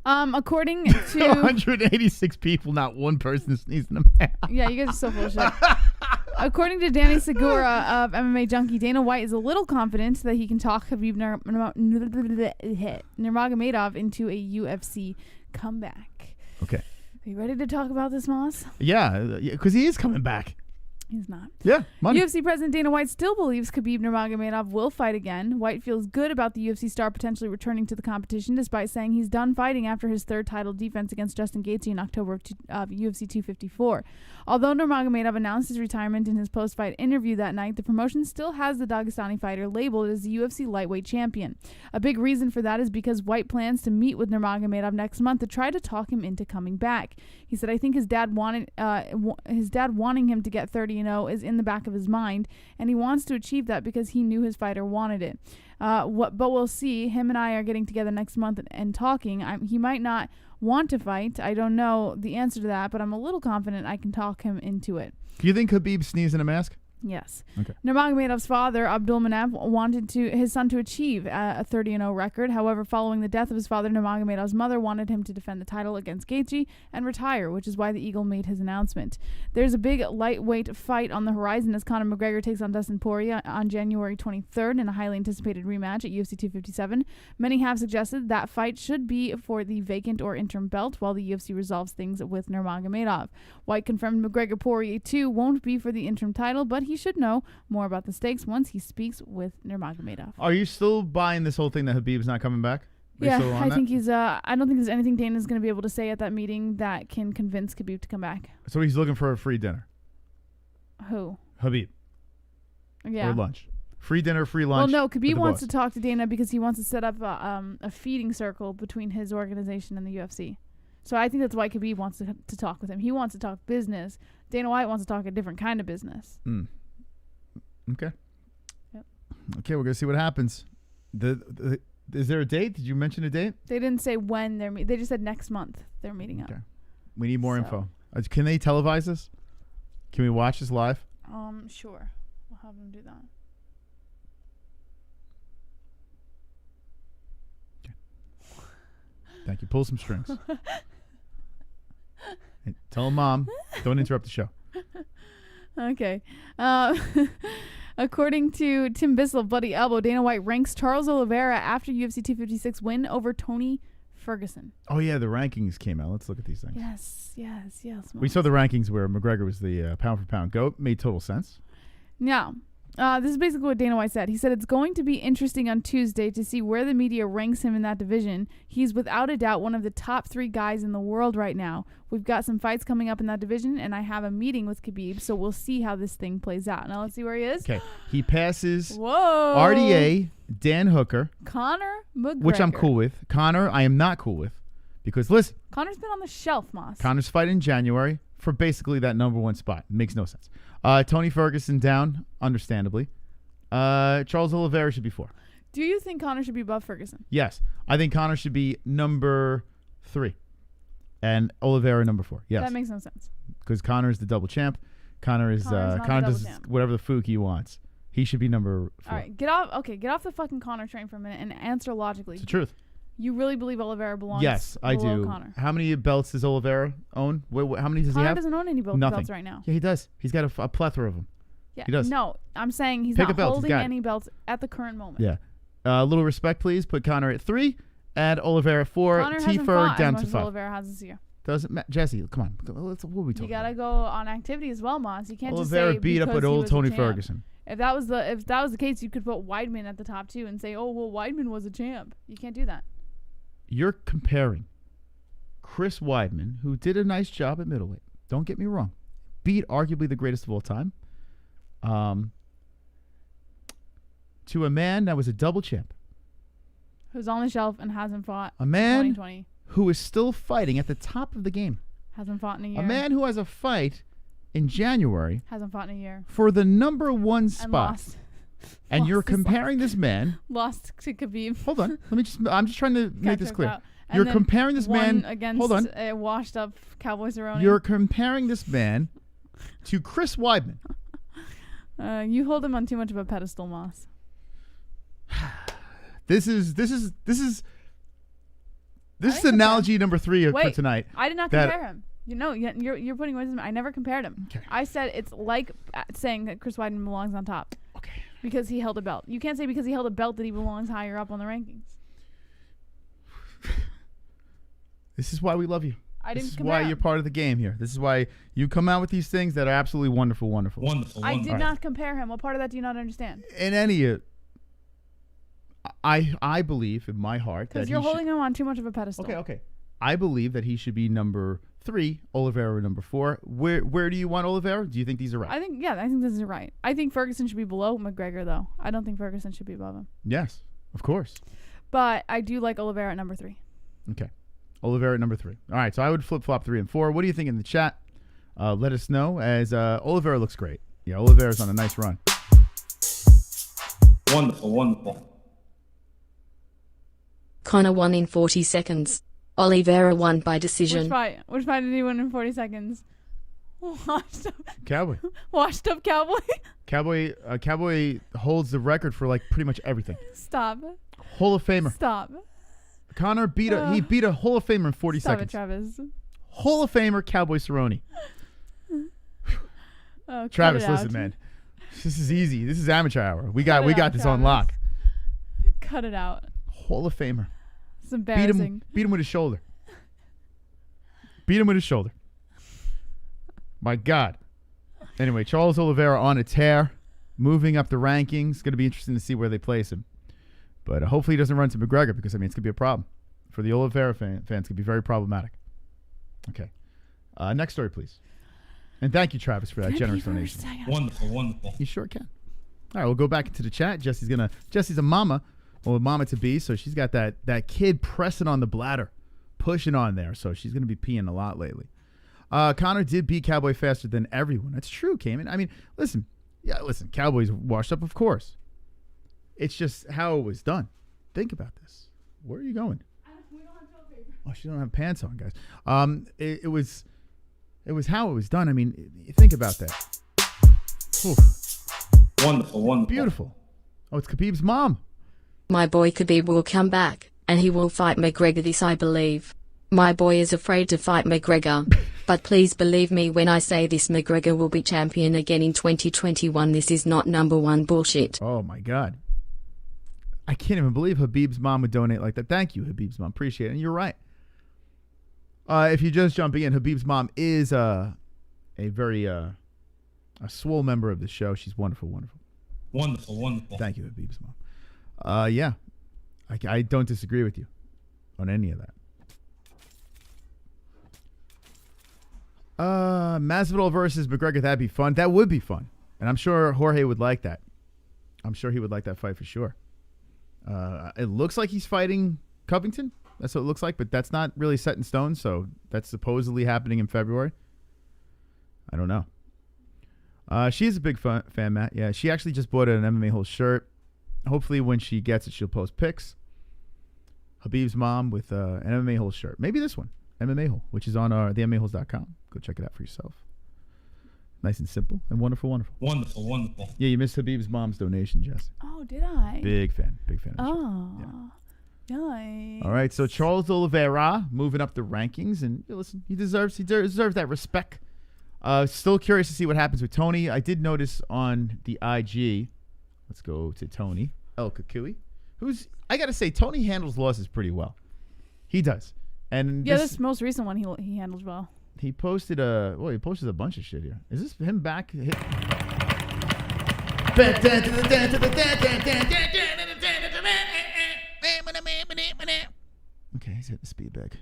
According to 186 people, not one person sneezing a mask. yeah, you guys are so full of shit. According to Danny Segura of MMA Junkie, Dana White is a little confident that he can talk Khabib Nurmagomedov into a UFC comeback. Okay. Are you ready to talk about this, Moss? Yeah, because he is coming back. He's not. Yeah, money. UFC President Dana White still believes Khabib Nurmagomedov will fight again. White feels good about the UFC star potentially returning to the competition, despite saying he's done fighting after his third title defense against Justin Gaethje in October of UFC 254. Although Nurmagomedov announced his retirement in his post-fight interview that night, the promotion still has the Dagestani fighter labeled as the UFC lightweight champion. A big reason for that is because White plans to meet with Nurmagomedov next month to try to talk him into coming back. He said, "I think his dad wanting him to get 30-0 is in the back of his mind, and he wants to achieve that because he knew his fighter wanted it. But we'll see. Him and I are getting together next month and talking. He might not want to fight. I don't know the answer to that, but I'm a little confident I can talk him into it." Do you think Khabib sneezed in a mask? Yes. Okay. Nurmagomedov's father, Abdulmanap, wanted his son to achieve a 30-0 record. However, following the death of his father, Nurmagomedov's mother wanted him to defend the title against Gaethje and retire, which is why the Eagle made his announcement. There's a big lightweight fight on the horizon as Conor McGregor takes on Dustin Poirier on January 23rd in a highly anticipated rematch at UFC 257. Many have suggested that fight should be for the vacant or interim belt while the UFC resolves things with Nurmagomedov. White confirmed McGregor Poirier 2 won't be for the interim title, but he should know more about the stakes once he speaks with Nurmagomedov. Are you still buying this whole thing that Habib's not coming back? Are you Yeah, still on I that? think he's. I don't think there's anything Dana's going to be able to say at that meeting that can convince Khabib to come back. So he's looking for a free dinner. Who? Habib. Yeah. Or lunch. Free dinner, free Well, lunch. no, with Khabib the wants boss. to talk to Dana because he wants to set up a feeding circle between his organization and the UFC. So I think that's why Khabib wants to talk with him. He wants to talk business. Dana White wants to talk a different kind of business. Okay. Yep. Okay, we're gonna see what happens. Is there a date? Did you mention a date? They didn't say when they're they just said next month they're meeting up. Okay. We need more info. Can they televise this? Can we watch this live? Sure. We'll have them do that. Okay. Thank you. Pull some strings. Hey, tell Mom, don't interrupt the show. Okay. According to Tim Bissell of Bloody Elbow, Dana White ranks Charles Oliveira after UFC 256 win over Tony Ferguson. Oh, yeah, the rankings came out. Let's look at these things. Yes. We saw the rankings where McGregor was the pound-for-pound GOAT. Made total sense. Now, this is basically what Dana White said. He said it's going to be interesting on Tuesday to see where the media ranks him in that division. He's without a doubt one of the top 3 guys in the world right now. We've got some fights coming up in that division, and I have a meeting with Khabib, so we'll see how this thing plays out. Now let's see where he is. Okay, he passes Whoa. RDA, Dan Hooker, Conor McGregor. which I'm cool with. Conor, I am not cool with. Because, listen. Conor's been on the shelf, Moss. Conor's fighting in January for basically that #1 spot. Makes no sense. Tony Ferguson down, understandably. Charles Oliveira should be 4. Do you think Conor should be above Ferguson? Yes. I think Conor should be number 3. And Oliveira number 4. Yes. That makes no sense. Because Conor is the double champ. Conor does whatever the fuck he wants. He should be number 4. All right, get off the fucking Conor train for a minute and answer logically. It's the truth. You really believe Oliveira belongs? Yes, I do. Conor? How many belts does Oliveira own? How many does he Conor have? doesn't own any belts right now. Yeah, he does. He's got a plethora of them. Yeah, he does. No, I'm saying he's Pick a not belt. holding any belts at the current moment. Yeah. A little respect, please. Put Conor at 3 and Oliveira at 4. Conor hasn't fought down as to much 5. as Oliveira has this year. Doesn't matter. Jesse, come on. What are we talking You gotta about? go on activity as well, Moss. You can't Oliveira just say beat up because an he old was a Tony champ. Ferguson. If that was the case, you could put Weidman at the top too and say, oh well, Weidman was a champ. You can't do that. You're comparing Chris Weidman, who did a nice job at middleweight. Don't get me wrong. Beat arguably the greatest of all time. To a man that was a double champ. Who's on the shelf and hasn't fought. A man 2020. Who is still fighting at the top of the game. Hasn't fought in a year. A man who has a fight in January. Hasn't fought in a year. For the #1 spot. And lost. And you're comparing this man. Lost to Khabib. Hold on. I'm just trying to make this clear. And You're then comparing this man against hold on. A washed up Cowboy Cerrone. You're comparing this man to Chris Weidman. You hold him on too much of a pedestal, Moss. This is analogy number 3 for tonight. I did not compare him. You know, you're putting words in my. I never compared him. Okay. I said it's like saying that Chris Weidman belongs on top. Okay. Because he held a belt. You can't say because he held a belt that he belongs higher up on the rankings. This is why we love you. This is why you're part of the game here. This is why you come out with these things that are absolutely wonderful. I did not compare him. What part of that do you not understand? In any I believe in my heart that because you're holding him on too much of a pedestal. Okay. I believe that he should be number 3, Oliveira number 4. Where do you want Oliveira? Do you think these are right? I think this is right. I think Ferguson should be below McGregor though. I don't think Ferguson should be above him. Yes, of course. But I do like Oliveira at number 3. Okay. Oliveira at number 3. All right, so I would flip-flop 3 and 4. What do you think in the chat? Let us know as Oliveira looks great. Yeah, Oliveira's on a nice run. Wonderful. Conor won in 40 seconds. Oliveira won by decision. Which fight did he win in 40 seconds? Washed up Cowboy. Washed up Cowboy. Cowboy holds the record for like pretty much everything. Stop. Hall of Famer. Stop. Conor beat a Hall of Famer in 40 seconds. Stop it, Travis. Hall of Famer Cowboy Cerrone. Travis, listen, man. This is easy. This is amateur hour. We got this on lock. Cut it out. Hall of Famer. It's embarrassing. Beat him with his shoulder. My God. Anyway, Charles Oliveira on a tear, moving up the rankings. Going to be interesting to see where they place him. But hopefully he doesn't run to McGregor because, it's going to be a problem. For the Oliveira fans, it could be very problematic. Okay. Next story, please. And thank you, Travis, for that generous donation. Wonderful. You sure can. All right, we'll go back into the chat. Jesse's a mama, or mama to be, so she's got that kid pressing on the bladder. pushing on there, so she's going to be peeing a lot lately. Conor did beat Cowboy faster than everyone. That's true, Cayman. I mean, listen, Cowboy's washed up, of course. It's just how it was done. Think about this. Where are you going? We don't have toilet paper. Oh, she don't have pants on, guys. It was how it was done. I mean, think about that. Oof. Wonderful. Beautiful. Oh, it's Khabib's mom. My boy Khabib will come back, and he will fight McGregor this I believe. My boy is afraid to fight McGregor. But please believe me when I say this, McGregor will be champion again in 2021. This is not number one bullshit. Oh, my God. I can't even believe Habib's mom would donate like that. Thank you, Habib's mom. Appreciate it. And you're right. If you're just jumping in, Habib's mom is a very a swole member of the show. She's wonderful. Wonderful. Thank you, Habib's mom. Yeah. I don't disagree with you on any of that. Masvidal versus McGregor, that'd be fun. That would be fun. And I'm sure Jorge would like that. I'm sure he would like that fight for sure. It looks like he's fighting Covington. That's what it looks like, but that's not really set in stone, so that's supposedly happening in February. I don't know. She's a big fan, Matt. Yeah, she actually just bought an MMA-HOLES shirt. Hopefully when she gets it, she'll post pics. Habib's mom with an MMA-HOLES shirt. Maybe this one, MMA-HOLE, which is on the MMAHOLES.com. Go check it out for yourself. Nice and simple and wonderful. Wonderful. Yeah, you missed Habib's mom's donation, Jess. Oh, did I? Big fan of the show. Oh, nice. All right, so Charles Oliveira moving up the rankings, and listen, he deserves that respect. Still curious to see what happens with Tony. I did notice on the IG. Let's go to Tony El Kukui, who's, I gotta say, Tony handles losses pretty well. He does, and yeah, this most recent one he handles well. He posted a bunch of shit here. Is this him back? Okay, he's hitting the speed bag.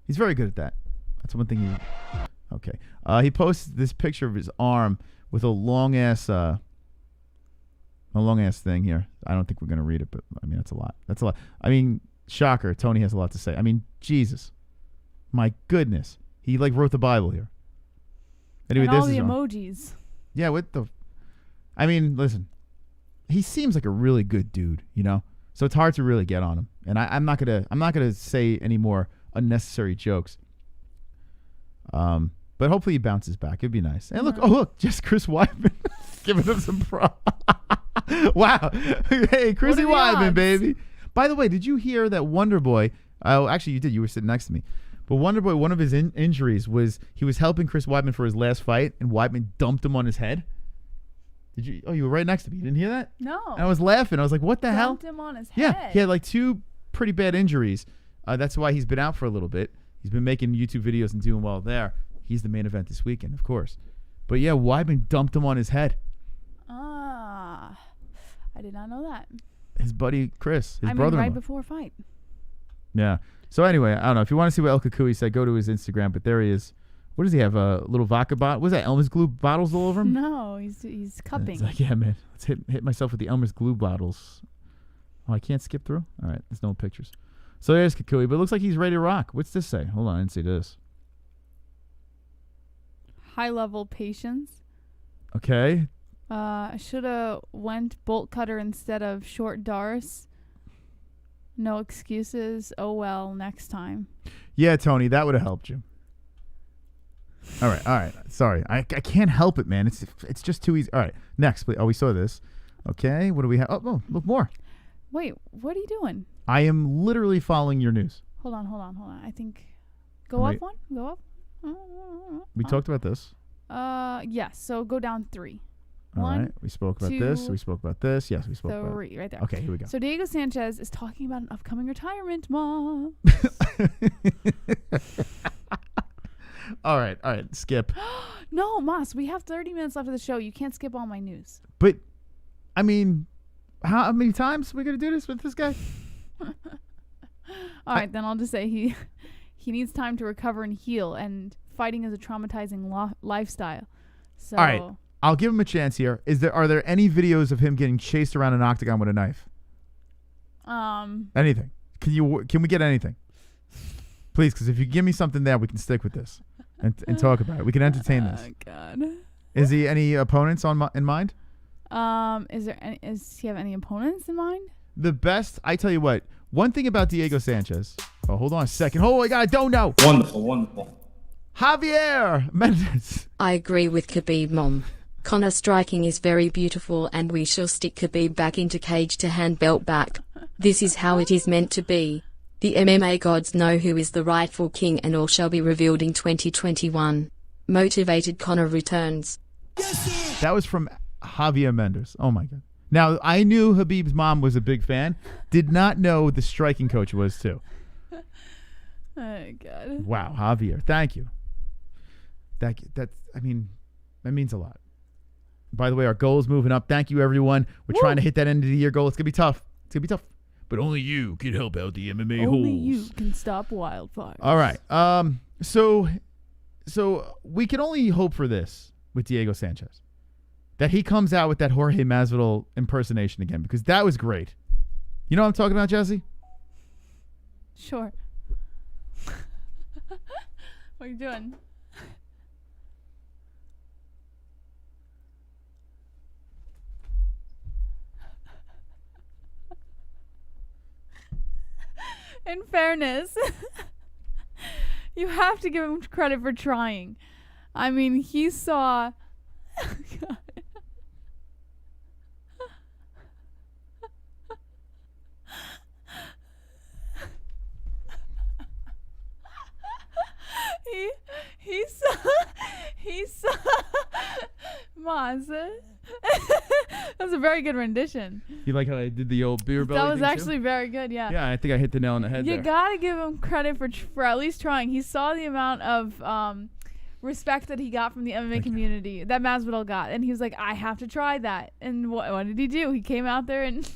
He's very good at that. That's one thing he... Okay. He posted this picture of his arm with a long ass thing here. I don't think we're going to read it, but I mean, that's a lot. I mean, shocker. Tony has a lot to say. I mean, Jesus. My goodness. He like wrote the Bible here. Anyway, and all this the is emojis. Yeah, I mean, listen. He seems like a really good dude, you know? So it's hard to really get on him. And I'm not gonna say any more unnecessary jokes. But hopefully he bounces back. It'd be nice. And look, just Chris Weidman giving him some wow. Hey, Chrissy Weidman, baby. By the way, did you hear that Wonder Boy? Oh, actually, you did. You were sitting next to me. But Wonder Boy, one of his injuries was he was helping Chris Weidman for his last fight, and Weidman dumped him on his head. Did you? Oh, you were right next to me. You didn't hear that? No. And I was laughing. I was like, what the hell? Dumped him on his head. Yeah, he had like 2 pretty bad injuries. That's why he's been out for a little bit. He's been making YouTube videos and doing well there. He's the main event this weekend, of course. But yeah, Weidman dumped him on his head. I did not know that. His buddy Chris, his brother-in-law. Right before a fight. Yeah. So anyway, I don't know. If you want to see what El Kukui said, go to his Instagram. But there he is. What does he have? A little vodka bottle? What is that? Elmer's glue bottles all over him? No, he's cupping. It's like, yeah, man. Let's hit myself with the Elmer's glue bottles. Oh, I can't skip through? All right. There's no pictures. So there's Kukui, but it looks like he's ready to rock. What's this say? Hold on. I didn't see this. High level patience. Okay. Should have went bolt cutter instead of short Doris. No excuses. Oh well, next time. Yeah, Tony, that would have helped you. All right. Sorry, I can't help it, man. It's just too easy. All right, next, please. Oh, we saw this. Okay, what do we have? Oh, look more. Wait, what are you doing? I am literally following your news. Hold on. I think go up one. Go up. We talked about this. Yes. So go down 3. All right. We spoke about this. We spoke about this. Yes, we spoke about 3 right there. Okay, here we go. So Diego Sanchez is talking about an upcoming retirement, Mom. All right. Skip. No, Moss, we have 30 minutes left of the show. You can't skip all my news. But, I mean, how many times are we going to do this with this guy? All right, then I'll just say he needs time to recover and heal, and fighting is a traumatizing lifestyle. So. All right. I'll give him a chance here. Are there any videos of him getting chased around an octagon with a knife? Anything. Anything? Can we get anything? Please, because if you give me something there, we can stick with this and talk about it. We can entertain this. Oh God. Is he any opponents in mind? Does he have any opponents in mind? The best, I tell you what, one thing about Diego Sanchez. Oh, hold on a second. Oh my God, I don't know. Wonderful. Javier Mendez. I agree with Khabib Mom. Conor striking is very beautiful and we shall stick Khabib back into cage to hand belt back. This is how it is meant to be. The MMA gods know who is the rightful king and all shall be revealed in 2021. Motivated Conor returns. That was from Javier Mendez. Oh my God. Now, I knew Khabib's mom was a big fan. Did not know the striking coach was too. Oh God. Wow, Javier. Thank you. That means a lot. By the way, our goal is moving up. Thank you, everyone. We're trying to hit that end of the year goal. It's going to be tough. But only you can help out the MMA holes. Only you can stop wildfires. All right. So we can only hope for this with Diego Sanchez. That he comes out with that Jorge Masvidal impersonation again, because that was great. You know what I'm talking about, Jesse? Sure. What are you doing? In fairness, you have to give him credit for trying. I mean, he saw... God. He saw Maz. That was a very good rendition. You like how I did the old beer belly? That was thing actually too? very good, yeah. Yeah, I think I hit the nail on the head You there. gotta give him credit for at least trying. He saw the amount of respect that he got from the MMA community that Masvidal got, and he was like, I have to try that. And what did he do? He came out there and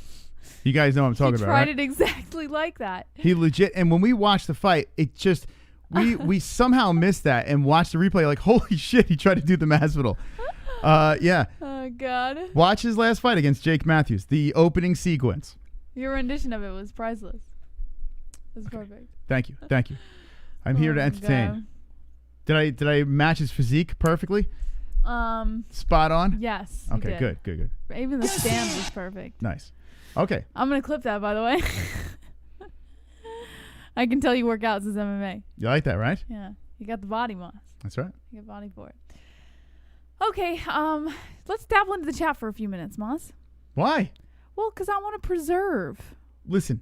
you guys know what I'm talking about, right? He tried it exactly like that. He legit, and when we watched the fight, it just we somehow missed that and watched the replay like, holy shit, he tried to do the Masvidal. Yeah. Oh God. Watch his last fight against Jake Matthews, the opening sequence. Your rendition of it was priceless. It was perfect. Thank you. I'm here to entertain. God. Did I match his physique perfectly? Spot on? Yes. Okay, you did. good. Even the stand was perfect. Nice. Okay. I'm gonna clip that, by the way. I can tell you work out since MMA. You like that, right? Yeah. You got the body, Moss. That's right. You got body for it. Okay, let's dabble into the chat for a few minutes, Moss. Why? Well, because I want to preserve. Listen,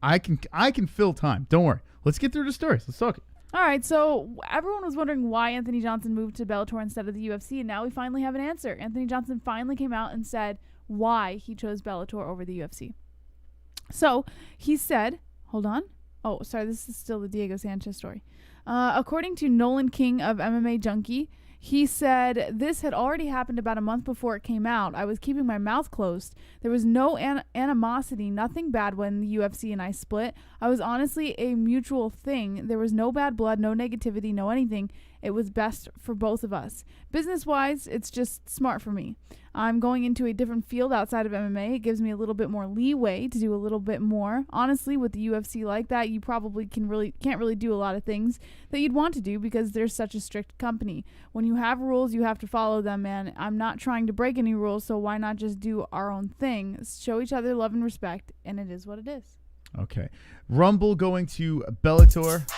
I can fill time. Don't worry. Let's get through the stories. Let's talk. All right, so everyone was wondering why Anthony Johnson moved to Bellator instead of the UFC, and now we finally have an answer. Anthony Johnson finally came out and said why he chose Bellator over the UFC. So he said, hold on. Oh, sorry, this is still the Diego Sanchez story. According to Nolan King of MMA Junkie, he said, this had already happened about a month before it came out. I was keeping my mouth closed. There was no animosity, nothing bad when the UFC and I split. I was honestly a mutual thing. There was no bad blood, no negativity, no anything. It was best for both of us. Business-wise, it's just smart for me. I'm going into a different field outside of MMA. It gives me a little bit more leeway to do a little bit more. Honestly, with the UFC like that, you probably can't really do a lot of things that you'd want to do because they're such a strict company. When you have rules, you have to follow them, man. I'm not trying to break any rules, so why not just do our own thing? Show each other love and respect, and it is what it is. Okay. Rumble going to Bellator.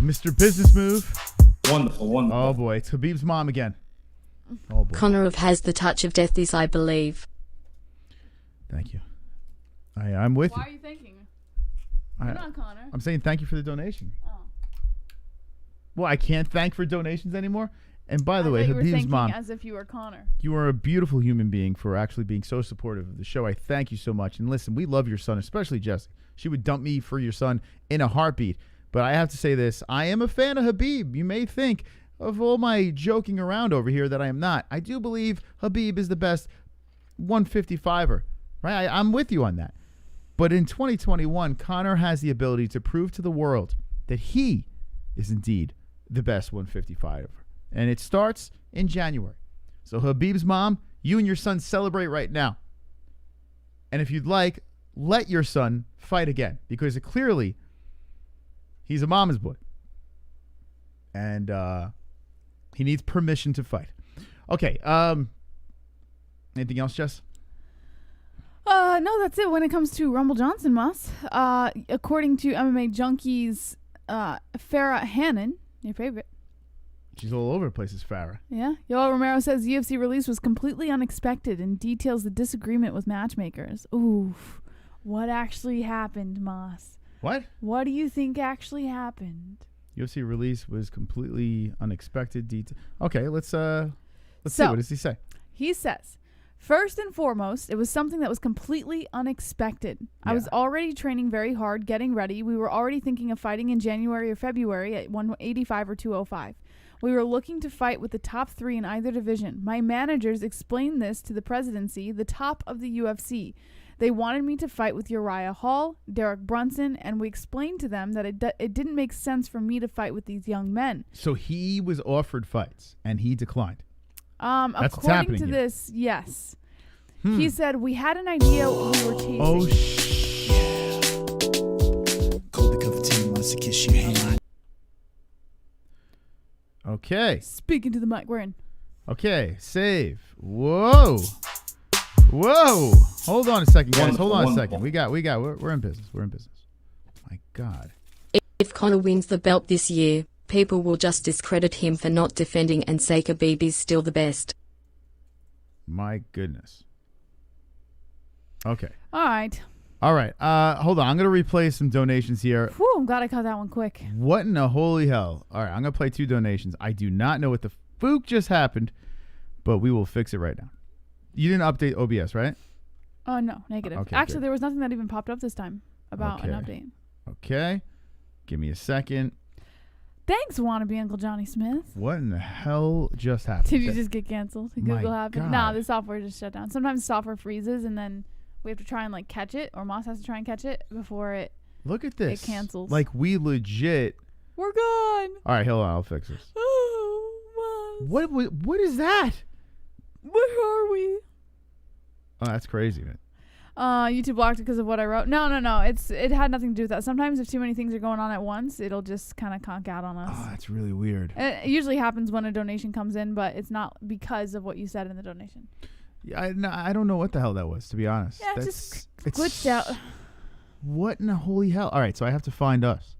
Mr. Business Move. Wonderful. Oh, boy. It's Khabib's mom again. Oh, boy. Conor has the touch of death, this I believe. Thank you. I'm with Why you. are you thanking? You're not Conor. I'm saying thank you for the donation. Oh. Well, I can't thank for donations anymore. And by the way, you were Khabib's thinking mom, as if you were Conor. you are a beautiful human being for actually being so supportive of the show. I thank you so much. And listen, we love your son, especially Jesse. She would dump me for your son in a heartbeat. But I have to say this. I am a fan of Khabib. You may think of all my joking around over here that I am not. I do believe Khabib is the best 155er. Right? I'm with you on that. But in 2021, Conor has the ability to prove to the world that he is indeed the best 155er. And it starts in January. So Khabib's mom, you and your son celebrate right now. And if you'd like, let your son fight again. Because clearly, He's a mama's boy. And he needs permission to fight. Okay. Anything else, Jess? No, that's it when it comes to Rumble Johnson, Moss. According to MMA Junkies, Farah Hannon, your favorite. She's all over the place, is Farah. Yeah. Yoel Romero says UFC release was completely unexpected and details the disagreement with matchmakers. Oof. What actually happened, Moss? What? What do you think actually happened? UFC release was completely unexpected. Okay, let's see. What does he say? He says, first and foremost, it was something that was completely unexpected. I was already training very hard, getting ready. We were already thinking of fighting in January or February at 185 or 205. We were looking to fight with the top 3 in either division. My managers explained this to the presidency, the top of the UFC. They wanted me to fight with Uriah Hall, Derek Brunson, and we explained to them that it didn't make sense for me to fight with these young men. So he was offered fights, and he declined. According to here. this, yes. He said, we had an idea we were chasing. Oh, Colby Covington wants to kiss your hand. Okay. Speaking to the mic, we're in. Okay, save. Whoa. Hold on a second, guys. Hold on a second. We're in business. We're in business. My God. If Conor wins the belt this year, people will just discredit him for not defending and say Khabib is still the best. My goodness. Okay. All right. Hold on. I'm going to replay some donations here. Whew, I'm glad I caught that one quick. What in the holy hell? All right, I'm going to play 2 donations. I do not know what the fook just happened, but we will fix it right now. You didn't update OBS, right? Oh, no, negative. Okay, actually, good. there was nothing that even popped up this time about an update. Okay. Give me a second. Thanks, wannabe Uncle Johnny Smith. What in the hell just happened? Did you just get canceled? Did Google My happen? God. Nah, the software just shut down. Sometimes software freezes and then we have to try and like catch it, or Moss has to try and catch it before it. Look at this. It cancels. Like we legit. We're gone. All right, hold on. I'll fix this. Oh, Moss. What is that? Where are we? Oh, that's crazy, man. YouTube blocked it because of what I wrote. No. It had nothing to do with that. Sometimes if too many things are going on at once, it'll just kind of conk out on us. Oh, that's really weird. It usually happens when a donation comes in, but it's not because of what you said in the donation. Yeah, I don't know what the hell that was, to be honest. Yeah, it's glitched out. What in the holy hell? All right, so I have to find us.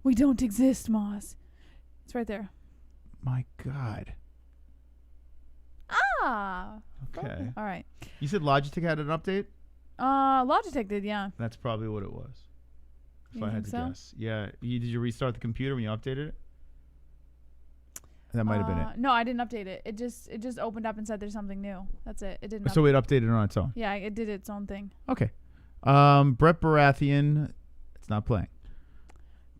We don't exist, Moss. It's right there. My God. Ah. Okay. All right. You said Logitech had an update? Logitech did, yeah. That's probably what it was. If You I had think to so? guess. Yeah. Did you restart the computer when you updated it? That might have been it. No, I didn't update it. It just opened up and said there's something new. That's it. It didn't. So it updated on its own. Yeah, it did its own thing. Okay. Brett Baratheon. It's not playing.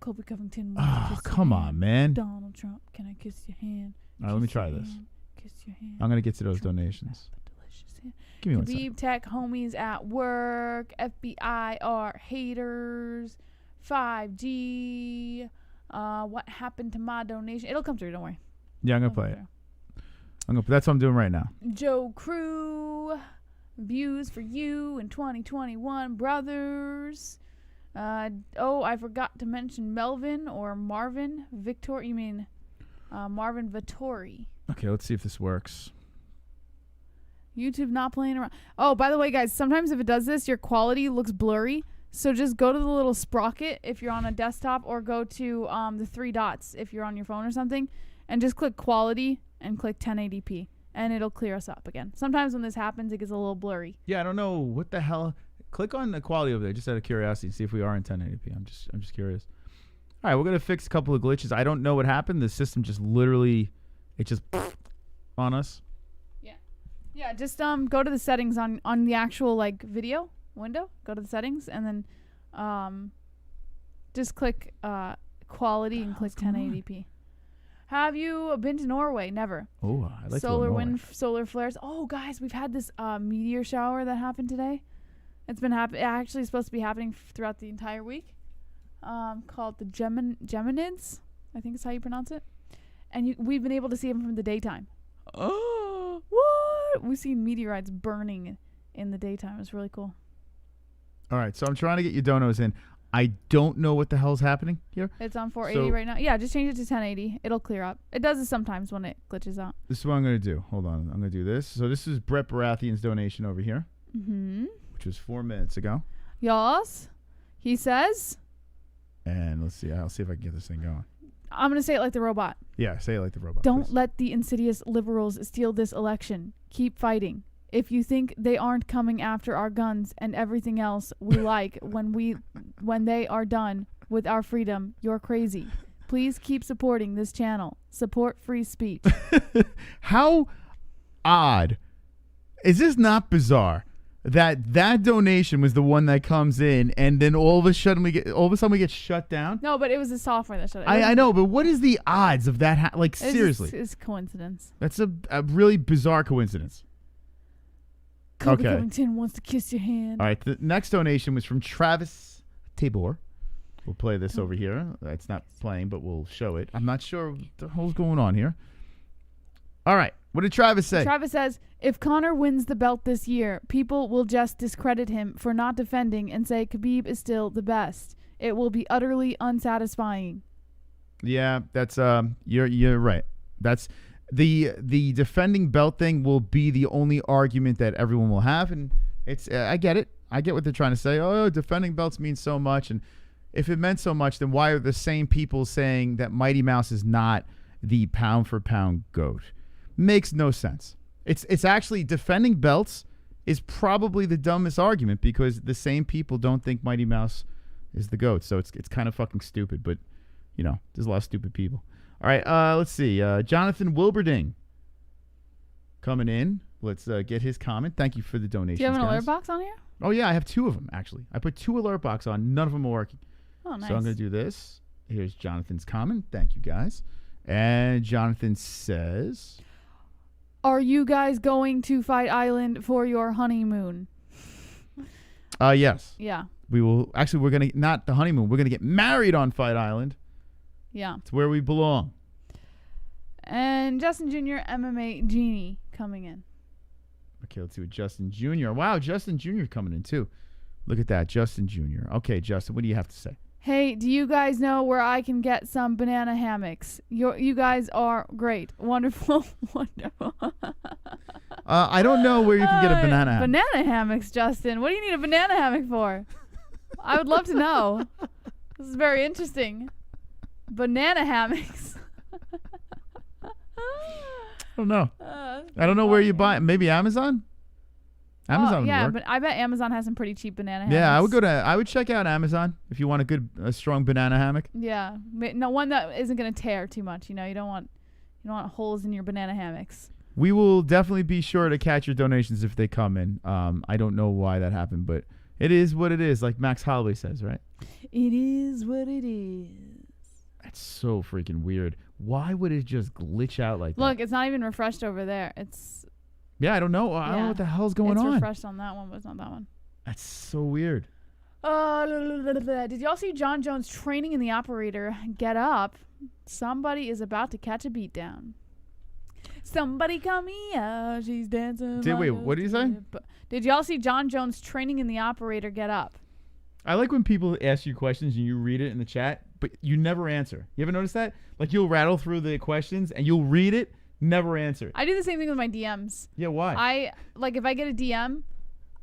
Colby Covington. Oh, come on, man. Donald Trump, can I kiss your hand? All right, let me Kiss try your this. hand, kiss your hand. I'm going to get to those Trump, donations. wrap a delicious hand. Give me one second. Khabib Tech homies at work. FBI are haters. 5G. What happened to my donation? It'll come through. Don't worry. Yeah, I'm going to play it. That's what I'm doing right now. Joe Crew. Views for you in 2021, brothers. I forgot to mention Melvin or Marvin Victor. You mean Marvin Vittori. Okay, let's see if this works. YouTube not playing around. Oh, by the way, guys, sometimes if it does this, your quality looks blurry. So just go to the little sprocket if you're on a desktop, or go to the 3 dots if you're on your phone or something, and just click quality and click 1080p, and it'll clear us up again. Sometimes when this happens, it gets a little blurry. Yeah, I don't know what the hell. Click on the quality over there, just out of curiosity, see if we are in 1080p. I'm just curious. All right, we're gonna fix a couple of glitches. I don't know what happened. The system just literally, it just on us. Yeah, just go to the settings on the actual like video window. Go to the settings and then just click quality and click 1080p. Have you been to Norway? Never. Oh, I like solar wind, solar flares. Oh, guys, we've had this meteor shower that happened today. It's been actually supposed to be happening throughout the entire week. Called the Geminids, I think is how you pronounce it. And we've been able to see them from the daytime. Oh, what? We've seen meteorites burning in the daytime. It's really cool. All right, so I'm trying to get your donos in. I don't know what the hell's happening here. It's on 480 right now. Yeah, just change it to 1080. It'll clear up. It does it sometimes when it glitches out. This is what I'm going to do. Hold on. I'm going to do this. So this is Brett Baratheon's donation over here, which was 4 minutes ago. Yes. He says. And let's see. I'll see if I can get this thing going. I'm going to say it like the robot. Yeah, say it like the robot. Don't please. let the insidious liberals steal this election. Keep fighting. If you think they aren't coming after our guns and everything else we like when they are done with our freedom, you're crazy. Please keep supporting this channel. Support free speech. How odd. Is this not bizarre that donation was the one that comes in and then all of a sudden we get shut down? No, but it was the software that shut it. I know, but what is the odds of that? Like, seriously. It's coincidence. That's a really bizarre coincidence. Colby Covington wants to kiss your hand. All right, the next donation was from Travis Tabor. We'll play this over here. It's not playing, but we'll show it. I'm not sure what the hell's going on here. All right, what did Travis say? Travis says, if Conor wins the belt this year, people will just discredit him for not defending and say Khabib is still the best. It will be utterly unsatisfying. Yeah, that's you're right. That's the defending belt thing will be the only argument that everyone will have, and it's I get it. I get what they're trying to say. Oh, defending belts means so much, and if it meant so much, then why are the same people saying that Mighty Mouse is not the pound for pound GOAT? Makes no sense. It's actually defending belts is probably the dumbest argument because the same people don't think Mighty Mouse is the GOAT. So it's kind of fucking stupid, but you know, there's a lot of stupid people. All right, let's see. Jonathan Wilberding coming in. Let's get his comment. Thank you for the donation. Do you have an alert box on here? Oh, yeah, I have 2 of them, actually. I put 2 alert box on. None of them are working. Oh, nice. So I'm going to do this. Here's Jonathan's comment. Thank you, guys. And Jonathan says, are you guys going to Fight Island for your honeymoon? Yes. Yeah. We will. Actually, we're going to, not the honeymoon. We're going to get married on Fight Island. Yeah. It's where we belong. And Justin Jr., MMA Genie coming in. Okay, let's see what Justin Jr. Wow, Justin Jr. coming in too. Look at that, Justin Jr. Okay, Justin, what do you have to say? Hey, do you guys know where I can get some banana hammocks? You guys are great. Wonderful. Wonderful. I don't know where you can get a banana hammock. Banana hammocks, Justin. What do you need a banana hammock for? I would love to know. This is very interesting. Banana hammocks. I don't know. I don't know where you buy it. Maybe Amazon? Amazon would work. But I bet Amazon has some pretty cheap banana hammocks. Yeah, I would check out Amazon if you want a strong banana hammock. Yeah. No, one that isn't going to tear too much. You know, you don't want holes in your banana hammocks. We will definitely be sure to catch your donations if they come in. I don't know why that happened, but it is what it is, like Max Holloway says, right? It is what it is. That's so freaking weird. Why would it just glitch out like that? Look, it's not even refreshed over there. Yeah, I don't know. I don't know what the hell's going on. It's refreshed on that one, but it's not that one. That's so weird. Did y'all see John Jones training in the operator? Get up. Somebody is about to catch a beat down. Somebody come here. She's dancing. Wait, what did you say? Did y'all see John Jones training in the operator? Get up. I like when people ask you questions and you read it in the chat, but you never answer. You ever notice that? Like you'll rattle through the questions and you'll read it, never answer. I do the same thing with my DMs. Yeah, why? If I get a DM,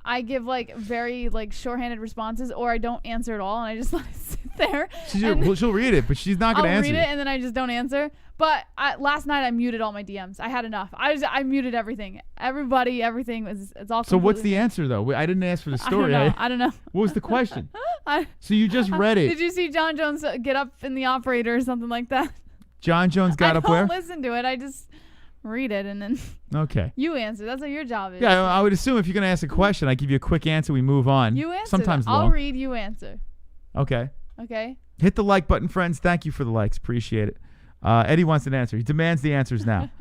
I give very shorthanded responses, or I don't answer at all, and I just let it sit there. She'll read it, but she's not going to answer. I'll read it and then I just don't answer. But last night I muted all my DMs. I had enough. I muted everything. Everybody, everything. It's all. So what's the answer though? I didn't ask for the story. I don't know. What was the question? So you just read it. Did you see John Jones get up in the operator or something like that? John Jones got up where? I don't listen to it. I just read it and then. Okay. You answer. That's what your job is. Yeah, I would assume if you're gonna ask a question, I give you a quick answer. We move on. You answer. Sometimes long. I'll read. You answer. Okay. Okay. Hit the like button, friends. Thank you for the likes. Appreciate it. Eddie wants an answer. He demands the answers now.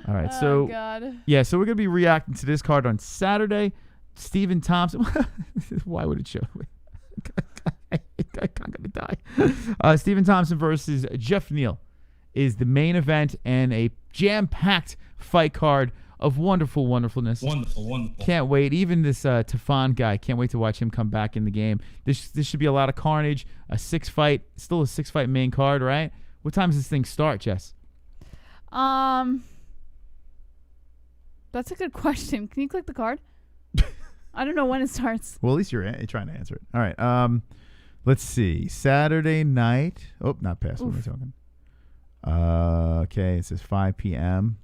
All right. Oh, God. Yeah, so we're going to be reacting to this card on Saturday. Stephen Thompson. Why would it show? I'm going to die. Stephen Thompson versus Jeff Neal is the main event and a jam-packed fight card of wonderful wonderfulness. Wonderful. Can't wait. Even this Tefan guy, can't wait to watch him come back in the game. This should be a lot of carnage. Still a 6-fight main card, right? What time does this thing start, Jess? That's a good question. Can you click the card? I don't know when it starts. Well, at least you're trying to answer it. All right. Let's see. Saturday night. Oh, not past. What am I talking? Okay, it says 5 p.m.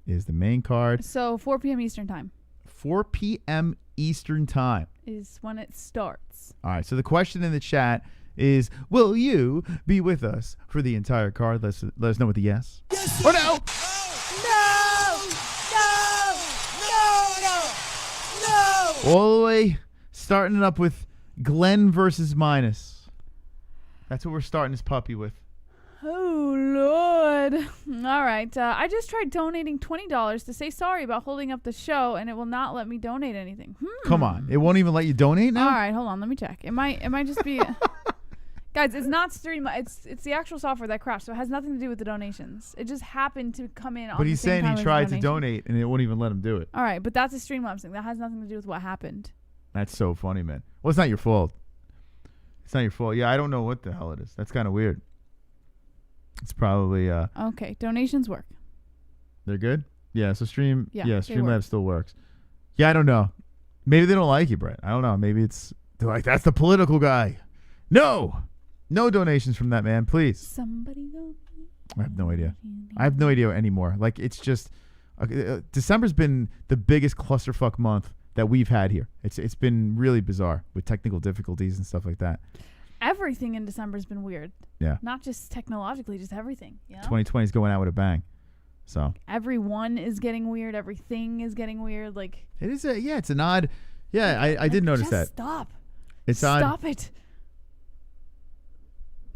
is the main card. So 4 p.m. Eastern time 4 p.m. Eastern time is when it starts. All right, so the question in the chat is, will you be with us for the entire card? Let us know with a yes. Or no. All the way starting it up with Glenn versus Minus. That's what we're starting this puppy with. Oh, Lord. All right. I just tried donating $20 to say sorry about holding up the show, and it will not let me donate anything. Come on. It won't even let you donate now? All right. Hold on. Let me check. It might just be... Guys, it's not Stream. It's the actual software that crashed, so it has nothing to do with the donations. It just happened to come in on But he's the same saying time he as tried the to donation. donate, and it won't even let him do it. All right, but that's a Streamlabs thing. That has nothing to do with what happened. That's so funny, man. Well, it's not your fault. It's not your fault. Yeah, I don't know what the hell it is. That's kind of weird. It's probably... Okay, donations work. They're good? Yeah, so Streamlabs still works. Yeah, I don't know. Maybe they don't like you, Brett. I don't know. Maybe they're like, that's the political guy. No donations from that man, please. Somebody go. I have no idea. I have no idea anymore. Like, it's just... December's been the biggest clusterfuck month that we've had here. It's been really bizarre with technical difficulties and stuff like that. Everything in December has been weird. Yeah. Not just technologically, just everything. You know? 2020 is going out with a bang. So everyone is getting weird. Everything is getting weird. Like it is it's an odd. Yeah, I did notice that. Stop. It's stop odd. it.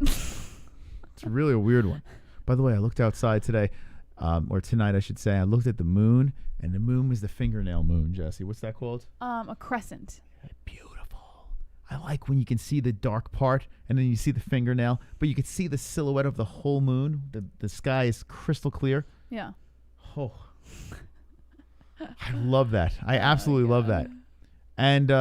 It's really a weird one. By the way, I looked outside today, or tonight I should say. I looked at the moon, and the moon was the fingernail moon. Jesse, what's that called? A crescent. Beautiful. I like when you can see the dark part and then you see the fingernail, but you can see the silhouette of the whole moon. The sky is crystal clear. Yeah. Oh, I love that. I absolutely love that. And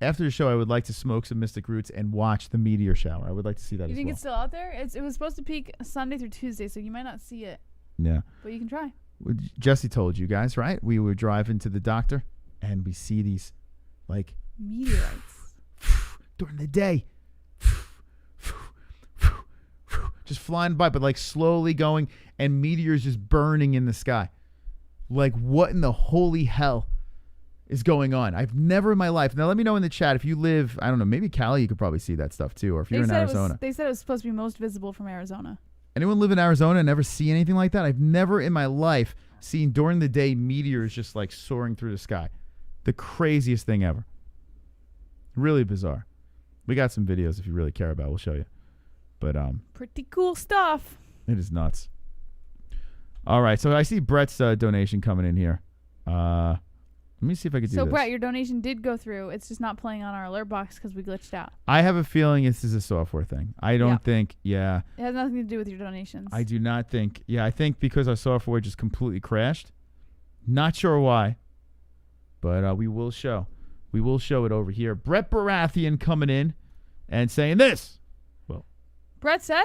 after the show, I would like to smoke some Mystic Roots and watch the meteor shower. I would like to see that as well. You think it's still out there? It was supposed to peak Sunday through Tuesday, so you might not see it. Yeah. But you can try. Jesse told you guys, right? We were driving to the doctor, and we see these, like... meteorites. During the day. Just flying by, but like slowly going, and meteors just burning in the sky. Like, what in the holy hell is going on? I've never in my life. Now, let me know in the chat if you live, I don't know, maybe Cali, you could probably see that stuff too, or if you're in Arizona. They said it was supposed to be most visible from Arizona. Anyone live in Arizona and never see anything like that? I've never in my life seen during the day meteors just like soaring through the sky. The craziest thing ever. Really bizarre. We got some videos if you really care about it. We'll show you. But pretty cool stuff. It is nuts. All right, so I see Brett's donation coming in here. Let me see if I can do this. So, Brett, your donation did go through. It's just not playing on our alert box because we glitched out. I have a feeling this is a software thing. I don't think, It has nothing to do with your donations. I do not think. Yeah, I think because our software just completely crashed. Not sure why, but we will show. We will show it over here. Brett Baratheon coming in and saying this. Well, Brett said,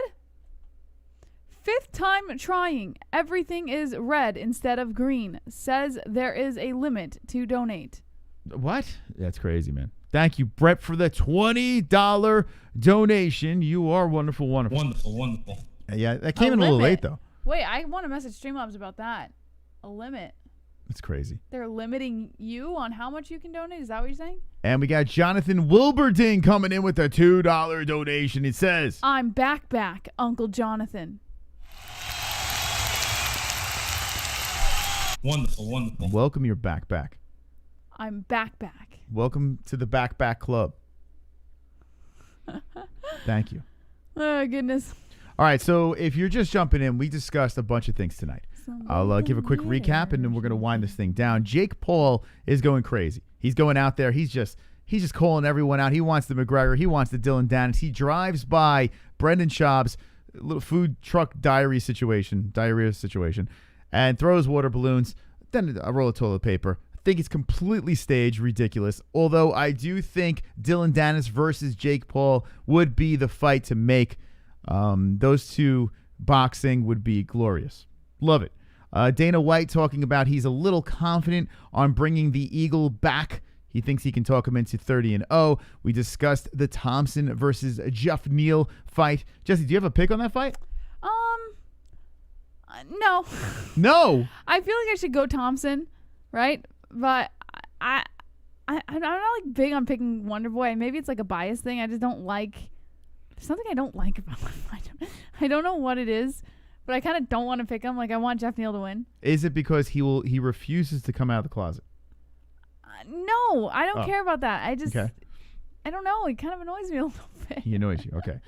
5th time trying. Everything is red instead of green. Says there is a limit to donate. What? That's crazy, man. Thank you, Brett, for the $20 donation. You are wonderful, wonderful. Wonderful. Yeah, that came in a little late, though. Wait, I want to message Streamlabs about that. A limit. It's crazy. They're limiting you on how much you can donate? Is that what you're saying? And we got Jonathan Wilberding coming in with a $2 donation. It says, I'm back, Uncle Jonathan. Wonderful. Welcome your back. I'm back. Welcome to the back club. Thank you. Oh, goodness. All right, so if you're just jumping in, we discussed a bunch of things tonight. I'll give a quick recap, and then we're going to wind this thing down. Jake Paul is going crazy. He's going out there. He's just calling everyone out. He wants the McGregor. He wants the Dylan Dennis. He drives by Brendan Schaub's little food truck diarrhea situation, and throws water balloons. then a roll of toilet paper. I think it's completely staged, ridiculous. Although I do think Dylan Dennis versus Jake Paul would be the fight to make. Those two boxing would be glorious. Love it. Dana White talking about he's a little confident on bringing the Eagle back. He thinks he can talk him into 30-0. We discussed the Thompson versus Jeff Neal fight. Jesse, do you have a pick on that fight? No. No. I feel like I should go Thompson, right? But I'm not like big on picking Wonder Boy. Maybe it's like a bias thing. I just don't like. There's something I don't like about him. I don't know what it is, but I kind of don't want to pick him. Like I want Jeff Neal to win. Is it because he refuses to come out of the closet? No, I don't care about that. I just, Okay. I don't know. He kind of annoys me a little bit. He annoys you. Okay.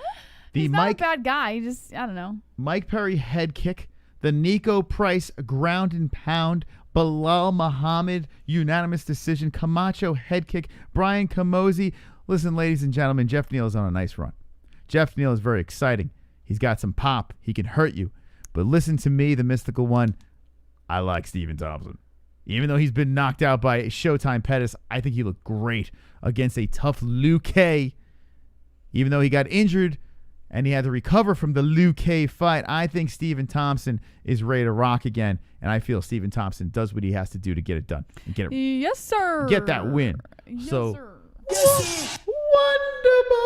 He's not a bad guy. He just, I don't know. Mike Perry head kick. The Nico Price ground and pound. Bilal Muhammad unanimous decision. Camacho head kick. Brian Camozzi. Listen, ladies and gentlemen, Jeff Neal is on a nice run. Jeff Neal is very exciting. He's got some pop. He can hurt you. But listen to me, the mystical one. I like Stephen Thompson. Even though he's been knocked out by Showtime Pettis, I think he looked great against a tough Liu Kei. Even though he got injured and he had to recover from the Liu Kei fight, I think Stephen Thompson is ready to rock again. And I feel Stephen Thompson does what he has to do to get it done. And get it, yes, sir. Get that win. Yes, so, sir. Wonder Boy.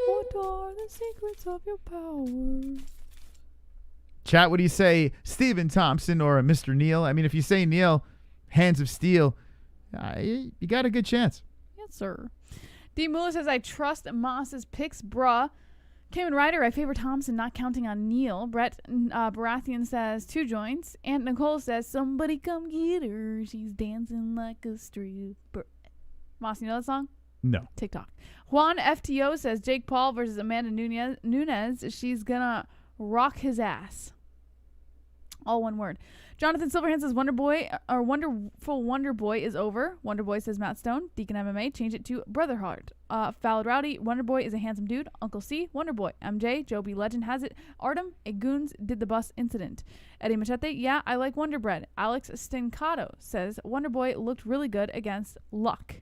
What are the secrets of your power? Chat, what do you say, Stephen Thompson or Mr. Neal? I mean, if you say Neal, hands of steel, you got a good chance. Yes, sir. D. Mueller says, I trust Moss's picks, bruh. Cayman Ryder, I favor Thompson, not counting on Neal. Brett Baratheon says, 2 joints. Aunt Nicole says, somebody come get her. She's dancing like a stripper. Moss, you know that song? No. TikTok. Juan FTO says, Jake Paul versus Amanda Nunes. She's gonna rock his ass. All one word. Jonathan Silverhand says Wonderful Wonder Boy is over. Wonder Boy says Matt Stone. Deacon MMA, change it to Brotherheart. Foul Rowdy, Wonder Boy is a handsome dude. Uncle C, Wonder Boy. MJ, Joby Legend has it. Artem, a goons did the bus incident. Eddie Machete, yeah, I like Wonder Bread. Alex Stincato says Wonder Boy looked really good against Luck.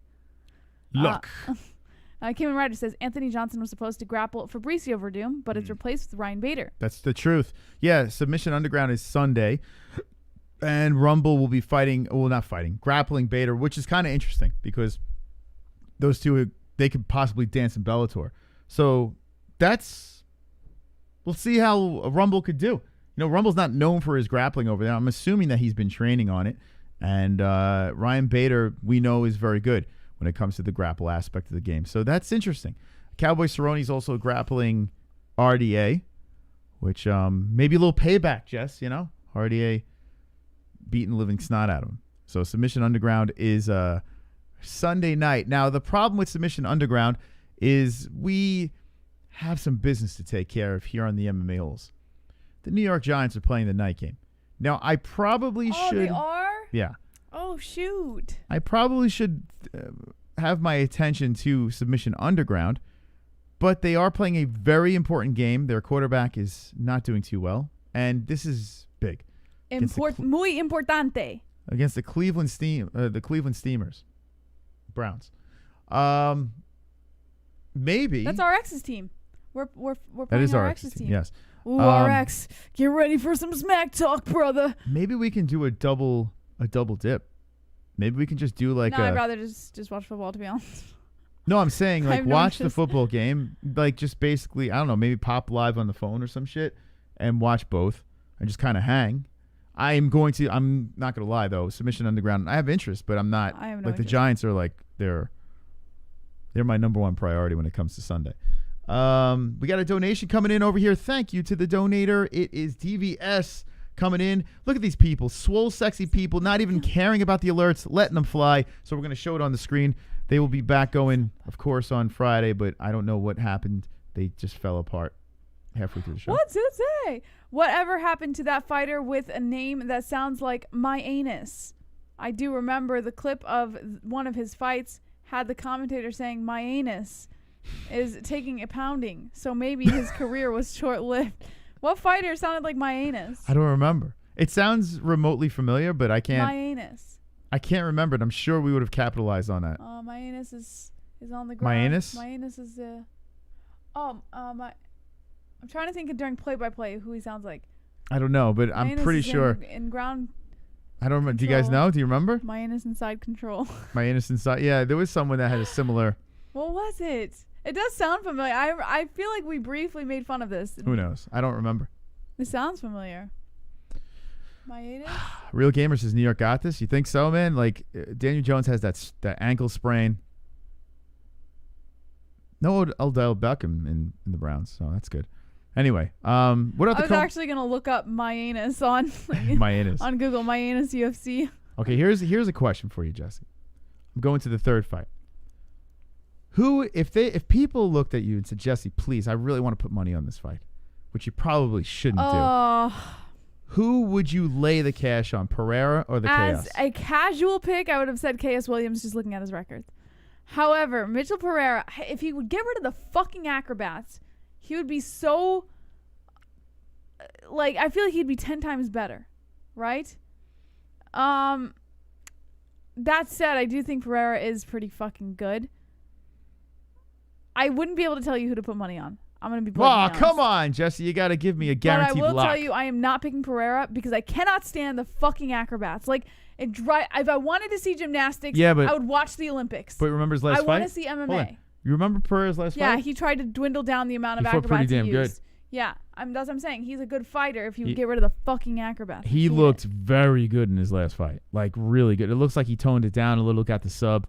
Cayman Ryder says Anthony Johnson was supposed to grapple Fabricio Verdum, but it's replaced with Ryan Bader. That's the truth. Yeah, Submission Underground is Sunday, and Rumble will be grappling Bader, which is kind of interesting because those two, they could possibly dance in Bellator. So we'll see how Rumble could do. You know, Rumble's not known for his grappling over there. I'm assuming that he's been training on it, and Ryan Bader, we know, is very good when it comes to the grapple aspect of the game. So that's interesting. Cowboy Cerrone's also grappling RDA, which maybe a little payback, Jess, you know? RDA beating the living snot out of him. So Submission Underground is Sunday night. Now, the problem with Submission Underground is we have some business to take care of here on the MMA Holes. The New York Giants are playing the night game. Now, I probably should... Oh, they are? Yeah. Oh, shoot. I probably should have my attention to Submission Underground, but they are playing a very important game. Their quarterback is not doing too well, and this is big. Muy importante. Against the Cleveland Steamers. Browns. Maybe. That's RX's team. We're that playing is RX's team. Yes. Ooh, RX, get ready for some smack talk, brother. Maybe we can do a double dip. Maybe we can just do like I'd rather just watch football, to be honest. No, I'm saying like watch the interest. football game, like just basically, I don't know, maybe pop live on the phone or some shit and watch both and just kind of hang. I'm not going to lie though, Submission Underground, I have interest, but I'm not I have no like the interest. Giants are like they're my number one priority when it comes to Sunday. We got a donation coming in over here. Thank you to the donator. It is DVS coming in. Look at these people, swole, sexy people, not even caring about the alerts, letting them fly. So we're going to show it on the screen. They will be back going, of course, on Friday, but I don't know what happened. They just fell apart halfway through the show. What's it say? Whatever happened to that fighter with a name that sounds like my anus? I do remember the clip of one of his fights had the commentator saying my anus is taking a pounding. So maybe his career was short-lived. What fighter sounded like my anus? I don't remember. It sounds remotely familiar, but I can't. My anus. I can't remember it. I'm sure we would have capitalized on that. My anus is on the ground. My anus? My anus is I'm trying to think of during play-by-play who he sounds like. I don't know, but My I'm anus pretty is sure. in ground. I don't remember. Do you guys control. know? Do you remember? My anus inside control. My anus inside. Yeah, there was someone that had a similar. What was it? It does sound familiar. I feel like we briefly made fun of this. Who knows? I don't remember. It sounds familiar. My anus? Real Gamer says New York got this. You think so, man? Like Daniel Jones has that ankle sprain. No Odell Beckham in the Browns, so that's good. Anyway, what are I was actually gonna look up my anus on my anus on Google. My anus UFC. Okay, here's a question for you, Jesse. I'm going to the third fight. Who, if people looked at you and said, Jesse, please, I really want to put money on this fight, which you probably shouldn't do. Who would you lay the cash on, Pereira or the Chaos? As a casual pick, I would have said KS Williams just looking at his records. However, Mitchell Pereira, if he would get rid of the fucking acrobats, he would be so, I feel like he'd be 10 times better, right? That said, I do think Pereira is pretty fucking good. I wouldn't be able to tell you who to put money on. I'm going to be honest. Come on, Jesse. You got to give me a guaranteed But I will lock. tell you, I am not picking Pereira because I cannot stand the fucking acrobats. If I wanted to see gymnastics, I would watch the Olympics. But remember his last fight? I want to see MMA. You remember Pereira's last fight? Yeah, he tried to dwindle down the amount of acrobats pretty damn he good. used. Yeah, that's what I'm saying. He's a good fighter if you would get rid of the fucking acrobats. He looked very good in his last fight. Really good. It looks like he toned it down a little, got the sub.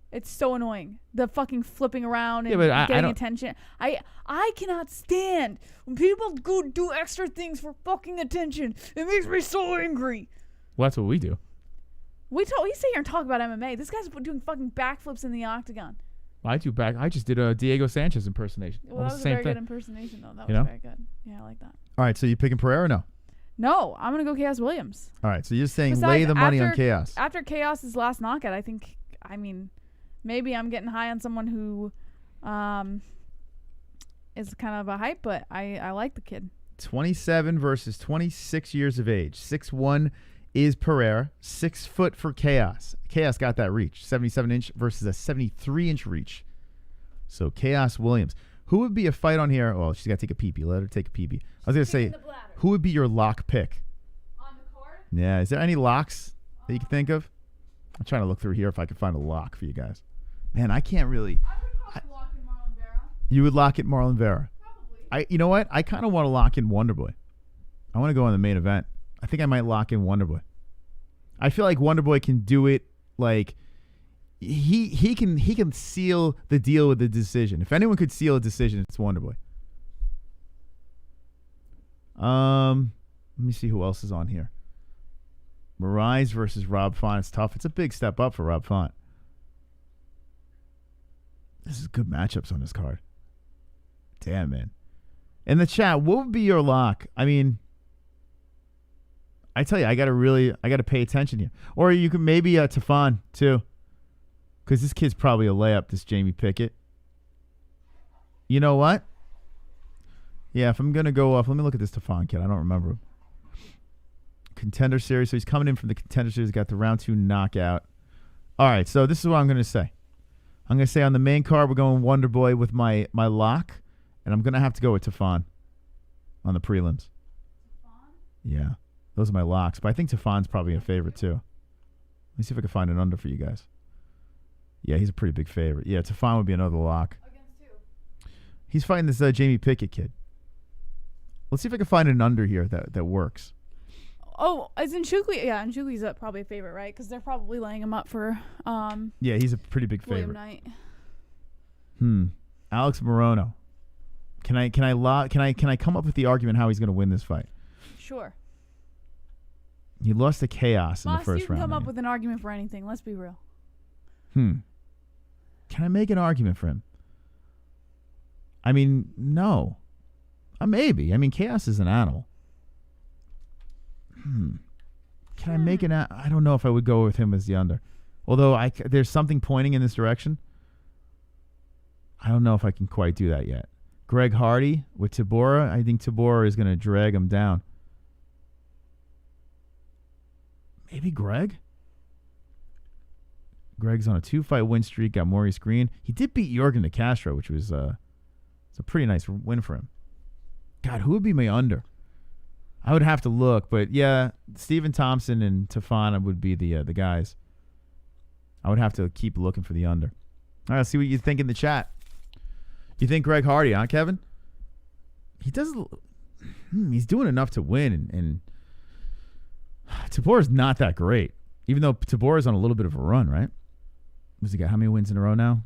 It's so annoying. The fucking flipping around and I getting don't, attention. I cannot stand when people go do extra things for fucking attention. It makes me so angry. Well, that's what we do. We sit here and talk about MMA. This guy's doing fucking backflips in the octagon. I just did a Diego Sanchez impersonation. Well, that was a very good impersonation, though. That was very good. Yeah, I like that. All right, so you picking Pereira or no? No, I'm going to go Chaos Williams. All right, so you're saying lay the money on Chaos. After Chaos's last knockout, maybe I'm getting high on someone who is kind of a hype, but I like the kid. 27 versus 26 years of age. 6'1" is Pereira. 6 foot for Chaos. Chaos got that reach. 77-inch versus a 73-inch reach. So Chaos Williams. Who would be a fight on here? Well, she's got to take a pee-pee. Let her take a pee-pee. I was going to say, who would be your lock pick? On the card? Yeah, is there any locks that you can think of? I'm trying to look through here if I can find a lock for you guys. Man, I can't really. I would probably lock in Marlon Vera. You would lock it Marlon Vera. Probably. You know what? I kind of want to lock in Wonderboy. I want to go on the main event. I think I might lock in Wonderboy. I feel like Wonderboy can do it. He can seal the deal with the decision. If anyone could seal a decision, it's Wonderboy. Let me see who else is on here. Moraes versus Rob Font. It's tough. It's a big step up for Rob Font. This is good matchups on this card. Damn, man. In the chat, what would be your lock? I mean, I tell you, I got to pay attention here. Or you could maybe Tafon, too. Because this kid's probably a layup, this Jamie Pickett. You know what? Yeah, if I'm going to go off, let me look at this Tafon kid. I don't remember him. Contender Series. So he's coming in from the Contender Series. Got the round 2 knockout. All right, so this is what I'm going to say. I'm going to say on the main card, we're going Wonderboy with my lock. And I'm going to have to go with Tafon on the prelims. Tafon? Yeah. Those are my locks. But I think Tafon's probably a favorite, too. Let me see if I can find an under for you guys. Yeah, he's a pretty big favorite. Yeah, Tafon would be another lock. Against who? He's fighting this Jamie Pickett kid. Let's see if I can find an under here that works. Oh, is Nchukwi? Yeah, Nchukwi's probably a favorite, right? Because they're probably laying him up for. Yeah, he's a pretty big favorite. William Knight. Alex Morono. Can I come up with the argument how he's going to win this fight? Sure. He lost to Chaos in the first round. You can come up with an argument for anything. Let's be real. Can I make an argument for him? I mean, no. Maybe. I mean, Chaos is an animal. Can I make I don't know if I would go with him as the under. Although there's something pointing in this direction. I don't know if I can quite do that yet. Greg Hardy with Tabora. I think Tabora is going to drag him down. Maybe Greg? Greg's on a 2-fight win streak, got Maurice Green. He did beat Jorgen De Castro, which was it's a pretty nice win for him. God, who would be my under? I would have to look, but yeah, Stephen Thompson and Tafana would be the guys. I would have to keep looking for the under. All right, let's see what you think in the chat. You think Greg Hardy, huh, Kevin? He does. He's doing enough to win, and Tabor's not that great. Even though Tabor is on a little bit of a run, right? Does he got how many wins in a row now?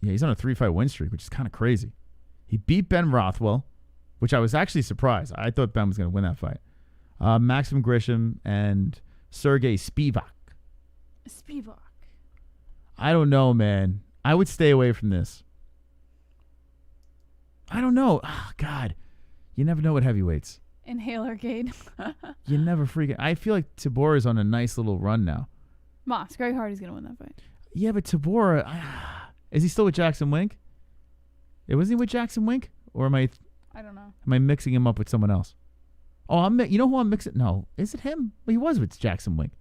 Yeah, he's on a 3-fight win streak, which is kind of crazy. He beat Ben Rothwell, which I was actually surprised. I thought Ben was going to win that fight. Maxim Grisham and Sergey Spivak. Spivak. I don't know, man. I would stay away from this. I don't know. Oh, God. You never know what heavyweights. Inhaler Gate. You never freaking... I feel like Tabor is on a nice little run now. Moss, Greg Hardy's going to win that fight. Yeah, but Tabor... is he still with Jackson Wink? Was he with Jackson Wink? Or am I... I don't know. Am I mixing him up with someone else? Oh, you know who I'm mixing... No. Is it him? Well, he was with Jackson Wink.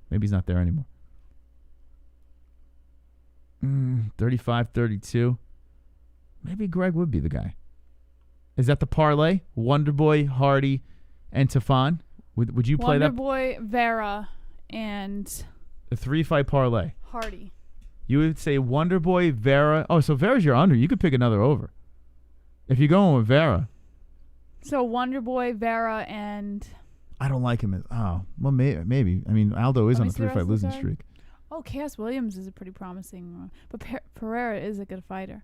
Maybe he's not there anymore. 35-32. Maybe Greg would be the guy. Is that the parlay? Wonderboy, Hardy, and Tafan? Would you play that? Wonderboy, Vera, and... A 3-fight parlay. Hardy. You would say Wonderboy, Vera. Oh, so Vera's your under. You could pick another over. If you're going with Vera. So Wonderboy, Vera, and... I don't like him. Well, maybe. I mean, Aldo is on a 3-fight losing streak. Oh, Chaos Williams is a pretty promising... But Pereira is a good fighter.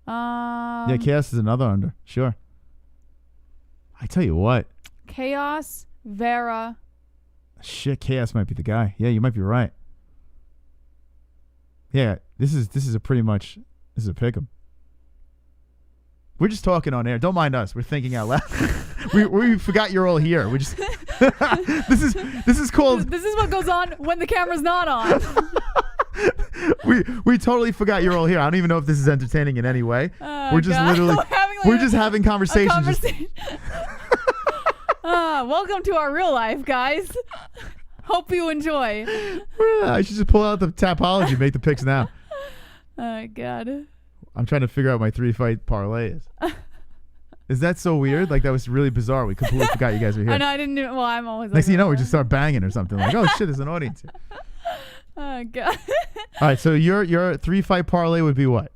Yeah, Chaos is another under. Sure. I tell you what. Chaos, Vera. Shit, Chaos might be the guy. Yeah, you might be right. Yeah, this is a pretty much... This is a pick 'em. We're just talking on air. Don't mind us. We're thinking out loud. we forgot you're all here. We just... This is called... This is what goes on when the camera's not on. we totally forgot you're all here. I don't even know if this is entertaining in any way. We're just literally... We're just having conversations. Welcome to our real life, guys. Hope you enjoy. I should just pull out the Tapology, make the picks now. Oh, God. I'm trying to figure out what my 3-fight parlay is. Is that so weird? Like, that was really bizarre. We completely forgot you guys were here. I know, I didn't know. Well, I'm always Next thing you know, we just start banging or something. Like, oh, shit, there's an audience here. Oh, God. All right, so your 3-fight parlay would be what?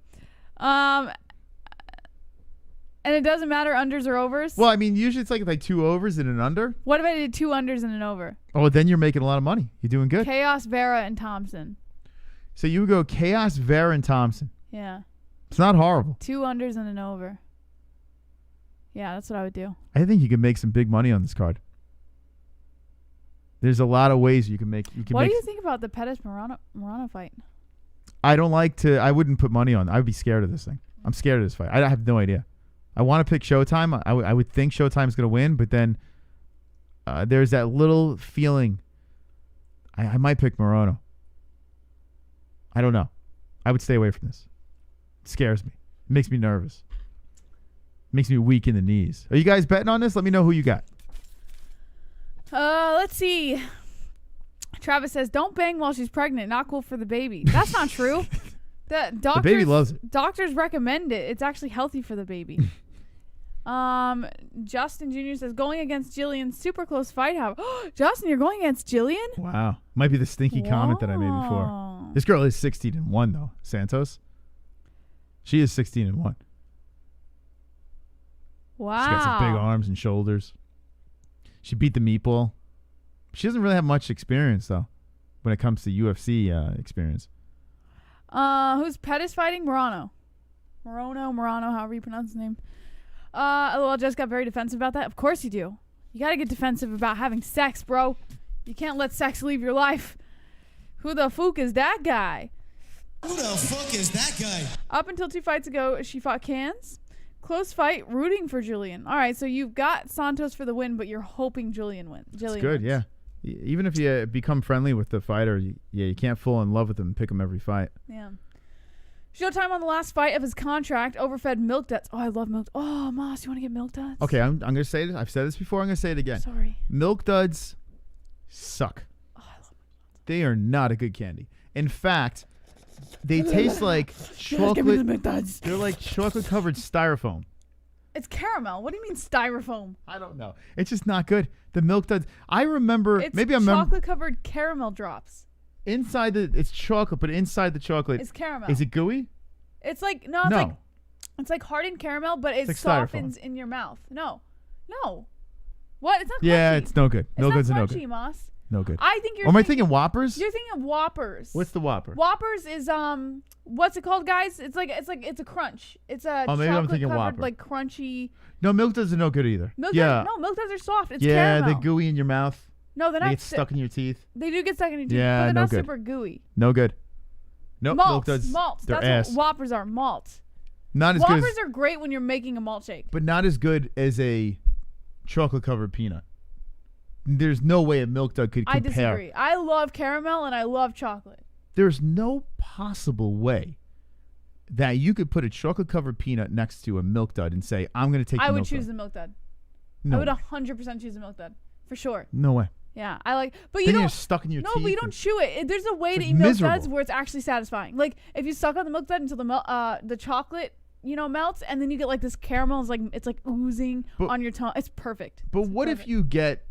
And it doesn't matter unders or overs? Well, I mean, usually it's like 2 overs and an under. What if I did 2 unders and an over? Oh, then you're making a lot of money. You're doing good. Chaos, Vera, and Thompson. So you would go Chaos, Vera, and Thompson. Yeah. It's not horrible. 2 unders and an over. Yeah, that's what I would do. I think you can make some big money on this card. There's a lot of ways you can make. What do you think about the Pettis-Morano fight? I don't like to. I wouldn't put money on. I would be scared of this thing. I'm scared of this fight. I have no idea. I want to pick Showtime. I would think Showtime's going to win, but then there's that little feeling. I might pick Morano. I don't know. I would stay away from this. It scares me. It makes me nervous. It makes me weak in the knees. Are you guys betting on this? Let me know who you got. Let's see. Travis says, don't bang while she's pregnant. Not cool for the baby. That's not true. The baby loves it. Doctors recommend it. It's actually healthy for the baby. Justin Jr. says, going against Jillian, super close fight. Justin, you're going against Jillian? Wow. Might be the stinky comment that I made before. This girl is 16-1 though. Santos. She is 16-1. Wow. She's got some big arms and shoulders. She beat the meatball. She doesn't really have much experience though when it comes to UFC experience. Who's Pettis fighting? Morano, however you pronounce his name. I just got very defensive about that. Of course you do. You gotta get defensive about having sex, bro. You can't let sex leave your life. Who the fuck is that guy? Who the fuck is that guy? Up until 2 fights ago, she fought Cans. Close fight, rooting for Jillian. All right, so you've got Santos for the win, but you're hoping Jillian wins. It's good, yeah. Even if you become friendly with the fighter, you can't fall in love with them and pick them every fight. Yeah. Showtime on the last fight of his contract, overfed milk duds. Oh, I love milk. Oh, Moss, you want to get milk duds? Okay, I'm going to say it. I've said this before. I'm going to say it again. Sorry. Milk duds suck. Oh, I love They are not a good candy. In fact, they taste like chocolate. They're like chocolate-covered styrofoam. It's caramel. What do you mean styrofoam? I don't know. It's just not good. The Milk Duds. I remember. It's maybe I'm chocolate-covered caramel drops. Inside it's chocolate, but inside the chocolate it's caramel. Is it gooey? It's like it's like hardened caramel, but it like softens in your mouth. No. What? It's not crunchy. Yeah, it's no good. No good's not no crunchy, good. Moss. No good. I think you're. Or am I thinking Whoppers? You're thinking of Whoppers. What's the Whopper? Whoppers is what's it called, guys? It's a crunch. It's a maybe I'm thinking chocolate-covered, Whopper. like crunchy. No, Milk Duds are no good either. Milk Duds are soft. It's caramel. they're gooey in your mouth. No, they're they not. get stuck in your teeth. They do get stuck in your teeth, Yeah, but they're no not good. super gooey. No good. Nope, Milk Malt. Duds. They're That's ass. what Whoppers are. Malt. Not as good Whoppers as, are great when you're making a malt shake. but not as good as a chocolate-covered peanut. There's no way a Milk Dud could compare. I disagree. I love caramel and I love chocolate. There's no possible way that you could put a chocolate-covered peanut next to a Milk Dud and say, I'm going to take the I would Milk choose Dud. the Milk Dud. No I would way. 100% choose the Milk Dud. For sure. No way. Yeah, I like, but Then you don't. you're stuck in your no, teeth. but you don't chew it. There's a way to like eat Milk miserable. Duds where it's actually satisfying. Like if you suck on the Milk Dud until the chocolate, melts, and then you get like this caramel. It's like oozing on your tongue. It's perfect. But It's what perfect. if you get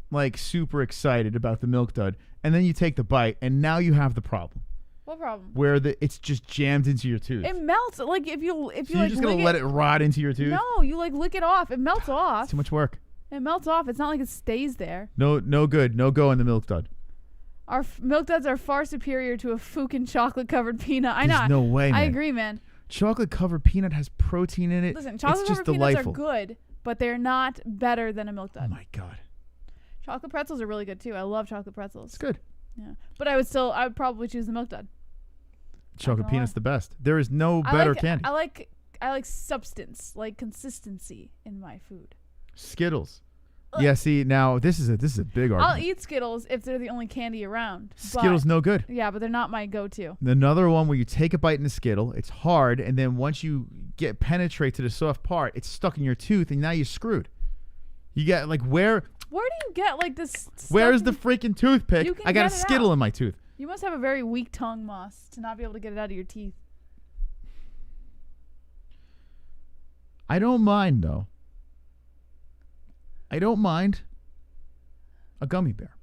like super excited about the Milk Dud and then you take the bite and now you have the problem What problem? where it's just jammed into your tooth? It melts. Like if you So like you're just going to let it rot into your tooth? No, you like lick it off. It melts off. It's too much work. It melts off. It's not like it stays there. No good. No go in the Milk Dud. Our Milk Duds are far superior to a Fukin chocolate-covered peanut. I know. There's no way, I man. agree, man. Chocolate-covered peanut has protein in it. Listen, it's just chocolate-covered peanuts delightful. are good, but they're not better than a Milk Dud. Oh, my God. Chocolate pretzels are really good, too. I love chocolate pretzels. It's good. Yeah. But I would probably choose the Milk Dud. Chocolate gonna peanut's lie. the best. There is no better candy. I like substance, like consistency in my food. Skittles. Yeah, see, now this is a big argument. I'll eat Skittles if they're the only candy around. Skittles no good. Yeah, but they're not my go-to. Another one where you take a bite in a Skittle, it's hard, and then once you penetrate to the soft part, it's stuck in your tooth, and now you're screwed. You get like where do you get like this? where's stuff the freaking toothpick? You can I got a get it Skittle out. in my tooth. You must have a very weak tongue, Moss, to not be able to get it out of your teeth. I don't mind though. I don't mind a gummy bear.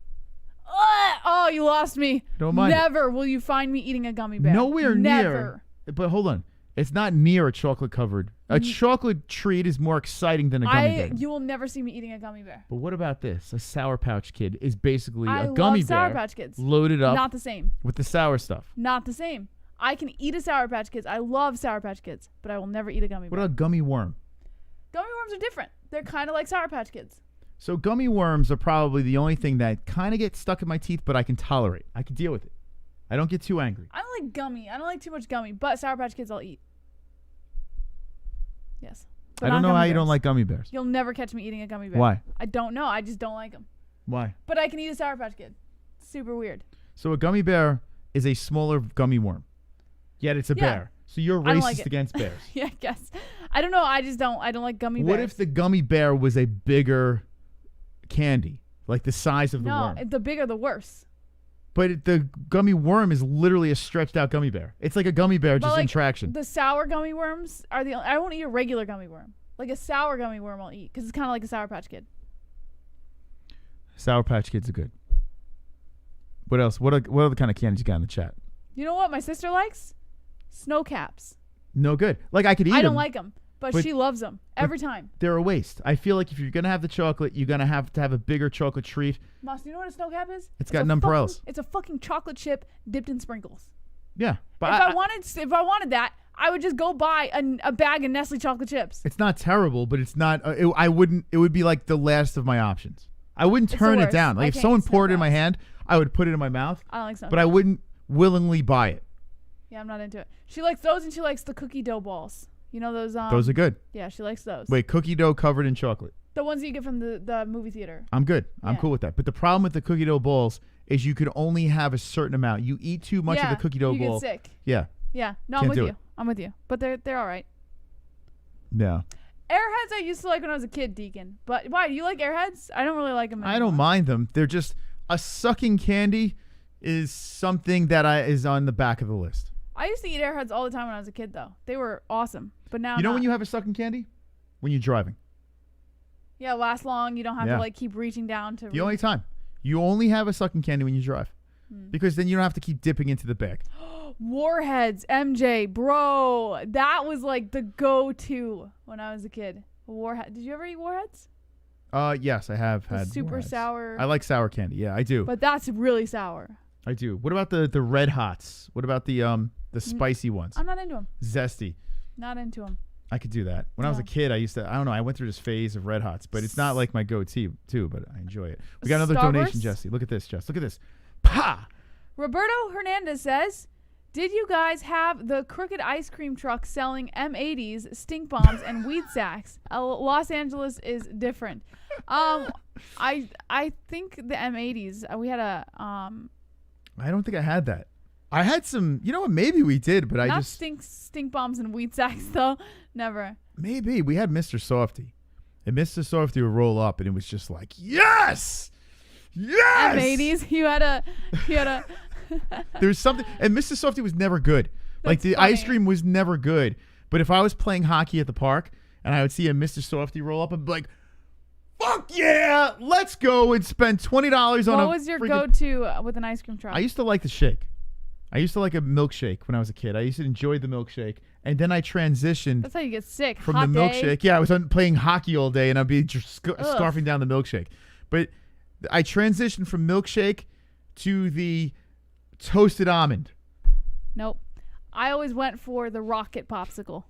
Oh, you lost me. Don't mind it. Never will you find me eating a gummy bear. Nowhere Never. near. But hold on. It's not near a chocolate covered. A chocolate treat is more exciting than a gummy bear. You will never see me eating a gummy bear. But what about this? A Sour Pouch Kid is basically I a gummy love Sour bear Patch Kids. loaded up Not the same. with the sour stuff. Not the same. I can eat a Sour Patch Kids. I love Sour Patch Kids, but I will never eat a gummy What bear. about gummy worm? Gummy worms are different. They're kind of like Sour Patch Kids. So gummy worms are probably the only thing that kind of gets stuck in my teeth, but I can tolerate. I can deal with it. I don't get too angry. I don't like gummy. I don't like too much gummy, but Sour Patch Kids I'll eat. Yes. But I don't not know how gummy you don't bears. like gummy bears. You'll never catch me eating a gummy bear. Why? I don't know. I just don't like them. Why? But I can eat a Sour Patch Kid. Super weird. So a gummy bear is a smaller gummy worm, yet it's a Yeah. bear. So you're I don't like racist it. against bears. Yeah, I guess. I don't know. I don't like gummy bears. What if the gummy bear was a bigger candy, like the size of the No, worm? the bigger the worse. But the gummy worm is literally a stretched out gummy bear. It's like a gummy bear But just in like, traction. The sour gummy worms are the. I won't eat a regular gummy worm. Like a sour gummy worm, I'll eat because it's kind of like a Sour Patch Kid. Sour Patch Kids are good. What else? What other kind of candies you got in the chat? You know what my sister likes? Snow caps. No good. Like I could eat them. I don't like them, but but- she loves them every time. They're a waste. I feel like if you're gonna have the chocolate, you're gonna have to have a bigger chocolate treat. Moss, you know what a snow cap is? It's got a nonpareils. fucking- It's a fucking chocolate chip dipped in sprinkles. Yeah, but If I wanted that, I would just go buy a bag of Nestle chocolate chips. it's not terrible. But it's not. I wouldn't. It would be like the last of my options. I wouldn't It's the turn it worst. down. I Like if can't someone eat snow poured it in my caps. hand, I would put it in my mouth. I don't like snow But I caps. wouldn't willingly buy it. Yeah, I'm not into it. She likes those, and she likes the cookie dough balls. You know those? Those are good. Yeah, she likes those. Wait, cookie dough covered in chocolate. The ones that you get from the movie theater. I'm good. I'm Yeah. cool with that. But the problem with the cookie dough balls is you could only have a certain amount. You eat too much of the cookie dough you ball. get sick. Yeah. Yeah, no, Can't I'm with do you. it. I'm with you. But they're all right. Yeah. Airheads I used to like when I was a kid, Deacon. But why? Do you like Airheads? I don't really like them anymore. I don't mind them. They're just a sucking candy is something that is on the back of the list. I used to eat Airheads all the time when I was a kid, though. They were awesome. But now You know not. when you have a sucking candy? When you're driving. Yeah, last long. You don't have to like keep reaching down to. The only time. You only have a sucking candy when you drive. Because then you don't have to keep dipping into the bag. Warheads, MJ, bro. That was like the go-to when I was a kid. Warhead. Did you ever eat Warheads? Yes, I have had super Warheads. sour. I like sour candy. Yeah, I do. But that's really sour. I do. What about the Red Hots? What about the spicy ones? I'm not into them. Zesty. Not into them. I could do that. When I was a kid, I used to, I don't know, I went through this phase of Red Hots, but it's not like my go-to, but I enjoy it. We got another donation, Jesse. Look at this, Jess. Look at this. Pa! Roberto Hernandez says, did you guys have the crooked ice cream truck selling M80s, stink bombs, and weed sacks? Los Angeles is different. I think the M80s, we had a... I don't think I had that. I had some, you know what, maybe we did, but Not I just... stink bombs and weed sacks, though. Never. Maybe. We had Mr. Softy. And Mr. Softy would roll up, and it was just like, yes! Yes! M80s. You had a... There was something... And Mr. Softy was never good. Like, the ice cream was never good. But if I was playing hockey at the park, and I would see a Mr. Softy roll up, I'd be like, fuck yeah! Let's go and spend $20 on What was your go-to with an ice cream truck? I used to like the shake. I used to like a milkshake when I was a kid. I used to enjoy the milkshake. And then I transitioned... That's how you get sick. From Hot the day. milkshake. Yeah, I was playing hockey all day, and I'd be just scarfing down the milkshake. But I transitioned from milkshake to the toasted almond. Nope. I always went for the rocket popsicle.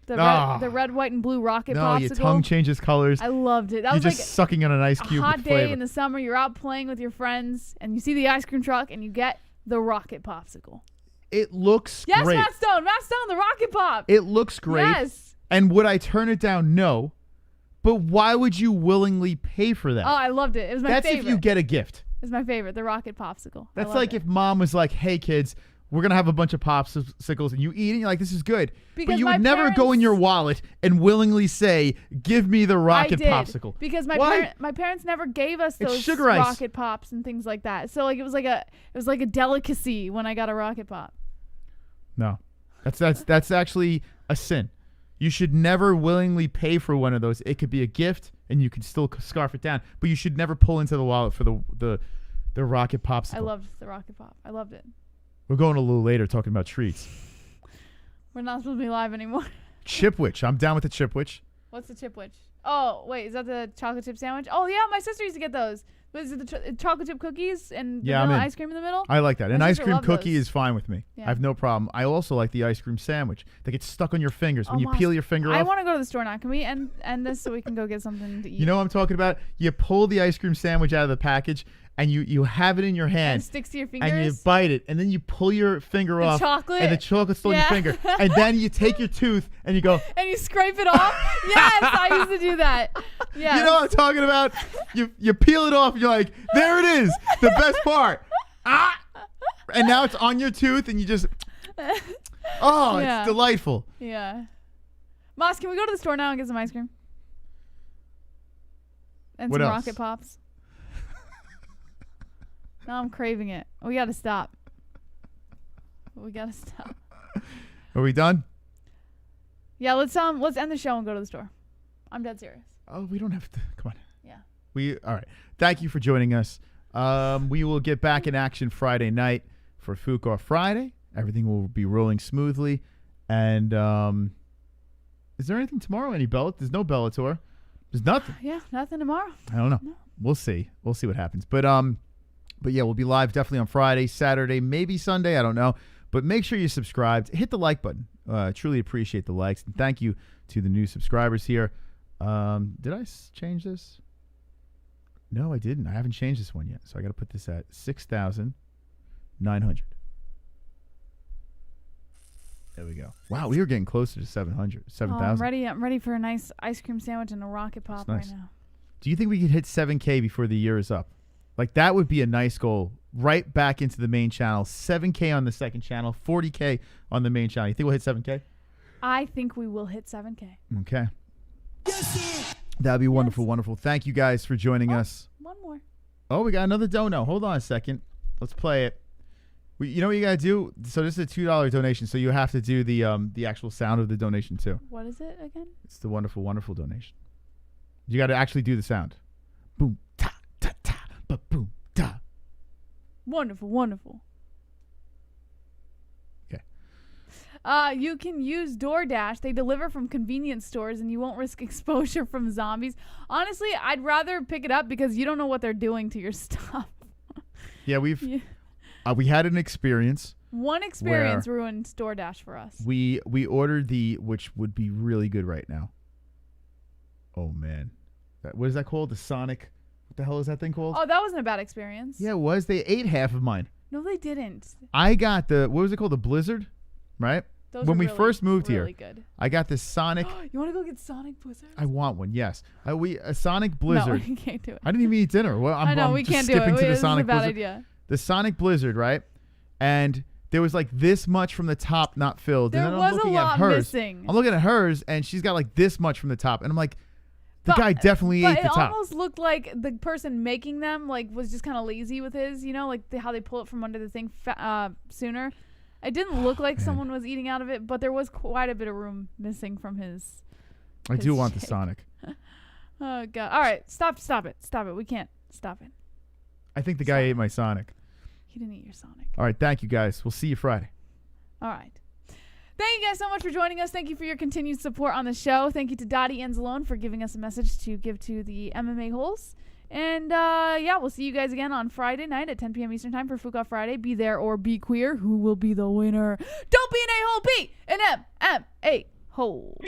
The red, white, and blue rocket popsicle. Your tongue changes colors. I loved it. That You're was just like sucking on an ice cube a hot with day flavor. in the summer. You're out playing with your friends, and you see the ice cream truck, and you get the rocket popsicle. It looks yes, great. Matt Stone, the rocket pop. It looks great. Yes. And would I turn it down? No. But why would you willingly pay for that? Oh, I loved it. It was my favorite. That's if you get a gift. It's my favorite, the rocket popsicle. That's like if mom was like, hey, kids, we're going to have a bunch of popsicles, and you eat it, and you're like, this is good. Because but you would never go in your wallet and willingly say, give me the rocket popsicle. Because my parents never gave us those sugar ice. rocket pops and things like that. So like it was like a delicacy when I got a rocket pop. No. That's actually a sin. You should never willingly pay for one of those. It could be a gift, and you can still scarf it down, but you should never pull into the wallet for the rocket popsicle. I loved the rocket pop. I loved it. We're going a little later talking about treats. We're not supposed to be live anymore. Chipwich. I'm down with the Chipwich. What's the Chipwich? Oh, wait. Is that the chocolate chip sandwich? Oh, yeah. My sister used to get those. Was it the chocolate chip cookies and vanilla ice cream in the middle? I like that. An ice cream cookie those. is fine with me. Yeah. I have no problem. I also like the ice cream sandwich that gets stuck on your fingers when you peel your finger off. I want to go to the store now. Can we end this so we can go get something to eat? You know what I'm talking about? You pull the ice cream sandwich out of the package, and you have it in your hand. And it sticks to your fingers. And you bite it, and then you pull your finger off. Chocolate? And the chocolate's still in your finger. And then you take your tooth, and you go. And you scrape it off? Yes, I used to do that. Yes. You know what I'm talking about? You peel it off, and you're like, there it is, the best part. Ah! And now it's on your tooth, and you just, it's delightful. Yeah. Moss, can we go to the store now and get some ice cream? And what some else? rocket pops? Now I'm craving it. We got to stop. Are we done? Yeah, let's end the show and go to the store. I'm dead serious. Oh, we don't have to. Come on. Yeah. All right. Thank you for joining us. We will get back in action Friday night for Fuqua Friday. Everything will be rolling smoothly. And is there anything tomorrow? Any Bellator? There's no Bellator. There's nothing. Yeah, nothing tomorrow. I don't know. No. We'll see. We'll see what happens. But yeah, we'll be live definitely on Friday, Saturday, maybe Sunday. I don't know. But make sure you're subscribed. Hit the like button. Truly appreciate the likes. And thank you to the new subscribers here. Did I change this? No, I didn't. I haven't changed this one yet. So I got to put this at 6,900. There we go. Wow, we were getting closer to 700, 7,000. I'm ready for a nice ice cream sandwich and a rocket pop nice. right now. Do you think we could hit 7K before the year is up? Like, that would be a nice goal. Right back into the main channel. 7K on the second channel. 40K on the main channel. You think we'll hit 7K? I think we will hit 7K. Okay. That'd be wonderful, wonderful. Thank you guys for joining us. One more. Oh, we got another dono. Hold on a second. Let's play it. You know what you gotta do? So this is a $2 donation, so you have to do the actual sound of the donation too. What is it again? It's the wonderful, wonderful donation. You got to actually do the sound. Boom, ta, ta, ta, ba, boom, ta. Wonderful, wonderful. Okay. You can use DoorDash. They deliver from convenience stores, and you won't risk exposure from zombies. Honestly, I'd rather pick it up because you don't know what they're doing to your stuff. Yeah, we had an experience. One experience ruined DoorDash for us. We ordered which would be really good right now. Oh man, what is that called? The Sonic. What the hell is that thing called? Oh, that wasn't a bad experience. Yeah, it was. They ate half of mine. No, they didn't. I got what was it called? The Blizzard, right? Those when are we really, first moved really here, good. I got this Sonic. You want to go get Sonic Blizzard? I want one. Yes, a Sonic Blizzard. No, you can't do it. I didn't even eat dinner. Well, I know, we can't do it. To the This is Sonic a bad Blizzard. idea. The Sonic Blizzard, right? And there was like this much from the top not filled. There and then was I'm looking a lot at hers. missing. I'm looking at hers, and she's got like this much from the top, and I'm like, the guy definitely ate the top. But it almost looked like the person making them was just kind of lazy with his, like how they pull it from under the thing sooner. It didn't look like someone was eating out of it, but there was quite a bit of room missing from his. I do want shake. the Sonic. Oh God! All right, stop it! We can't stop it. I think the guy ate my Sonic. He didn't eat your Sonic. All right, thank you guys. We'll see you Friday. All right. Thank you guys so much for joining us. Thank you for your continued support on the show. Thank you to Dottie and Zalone for giving us a message to give to the MMA-HOLES. And, yeah, we'll see you guys again on Friday night at 10 p.m. Eastern Time for Fuka Friday. Be there or be queer. Who will be the winner? Don't be an a-hole. Be an M-M-A-hole.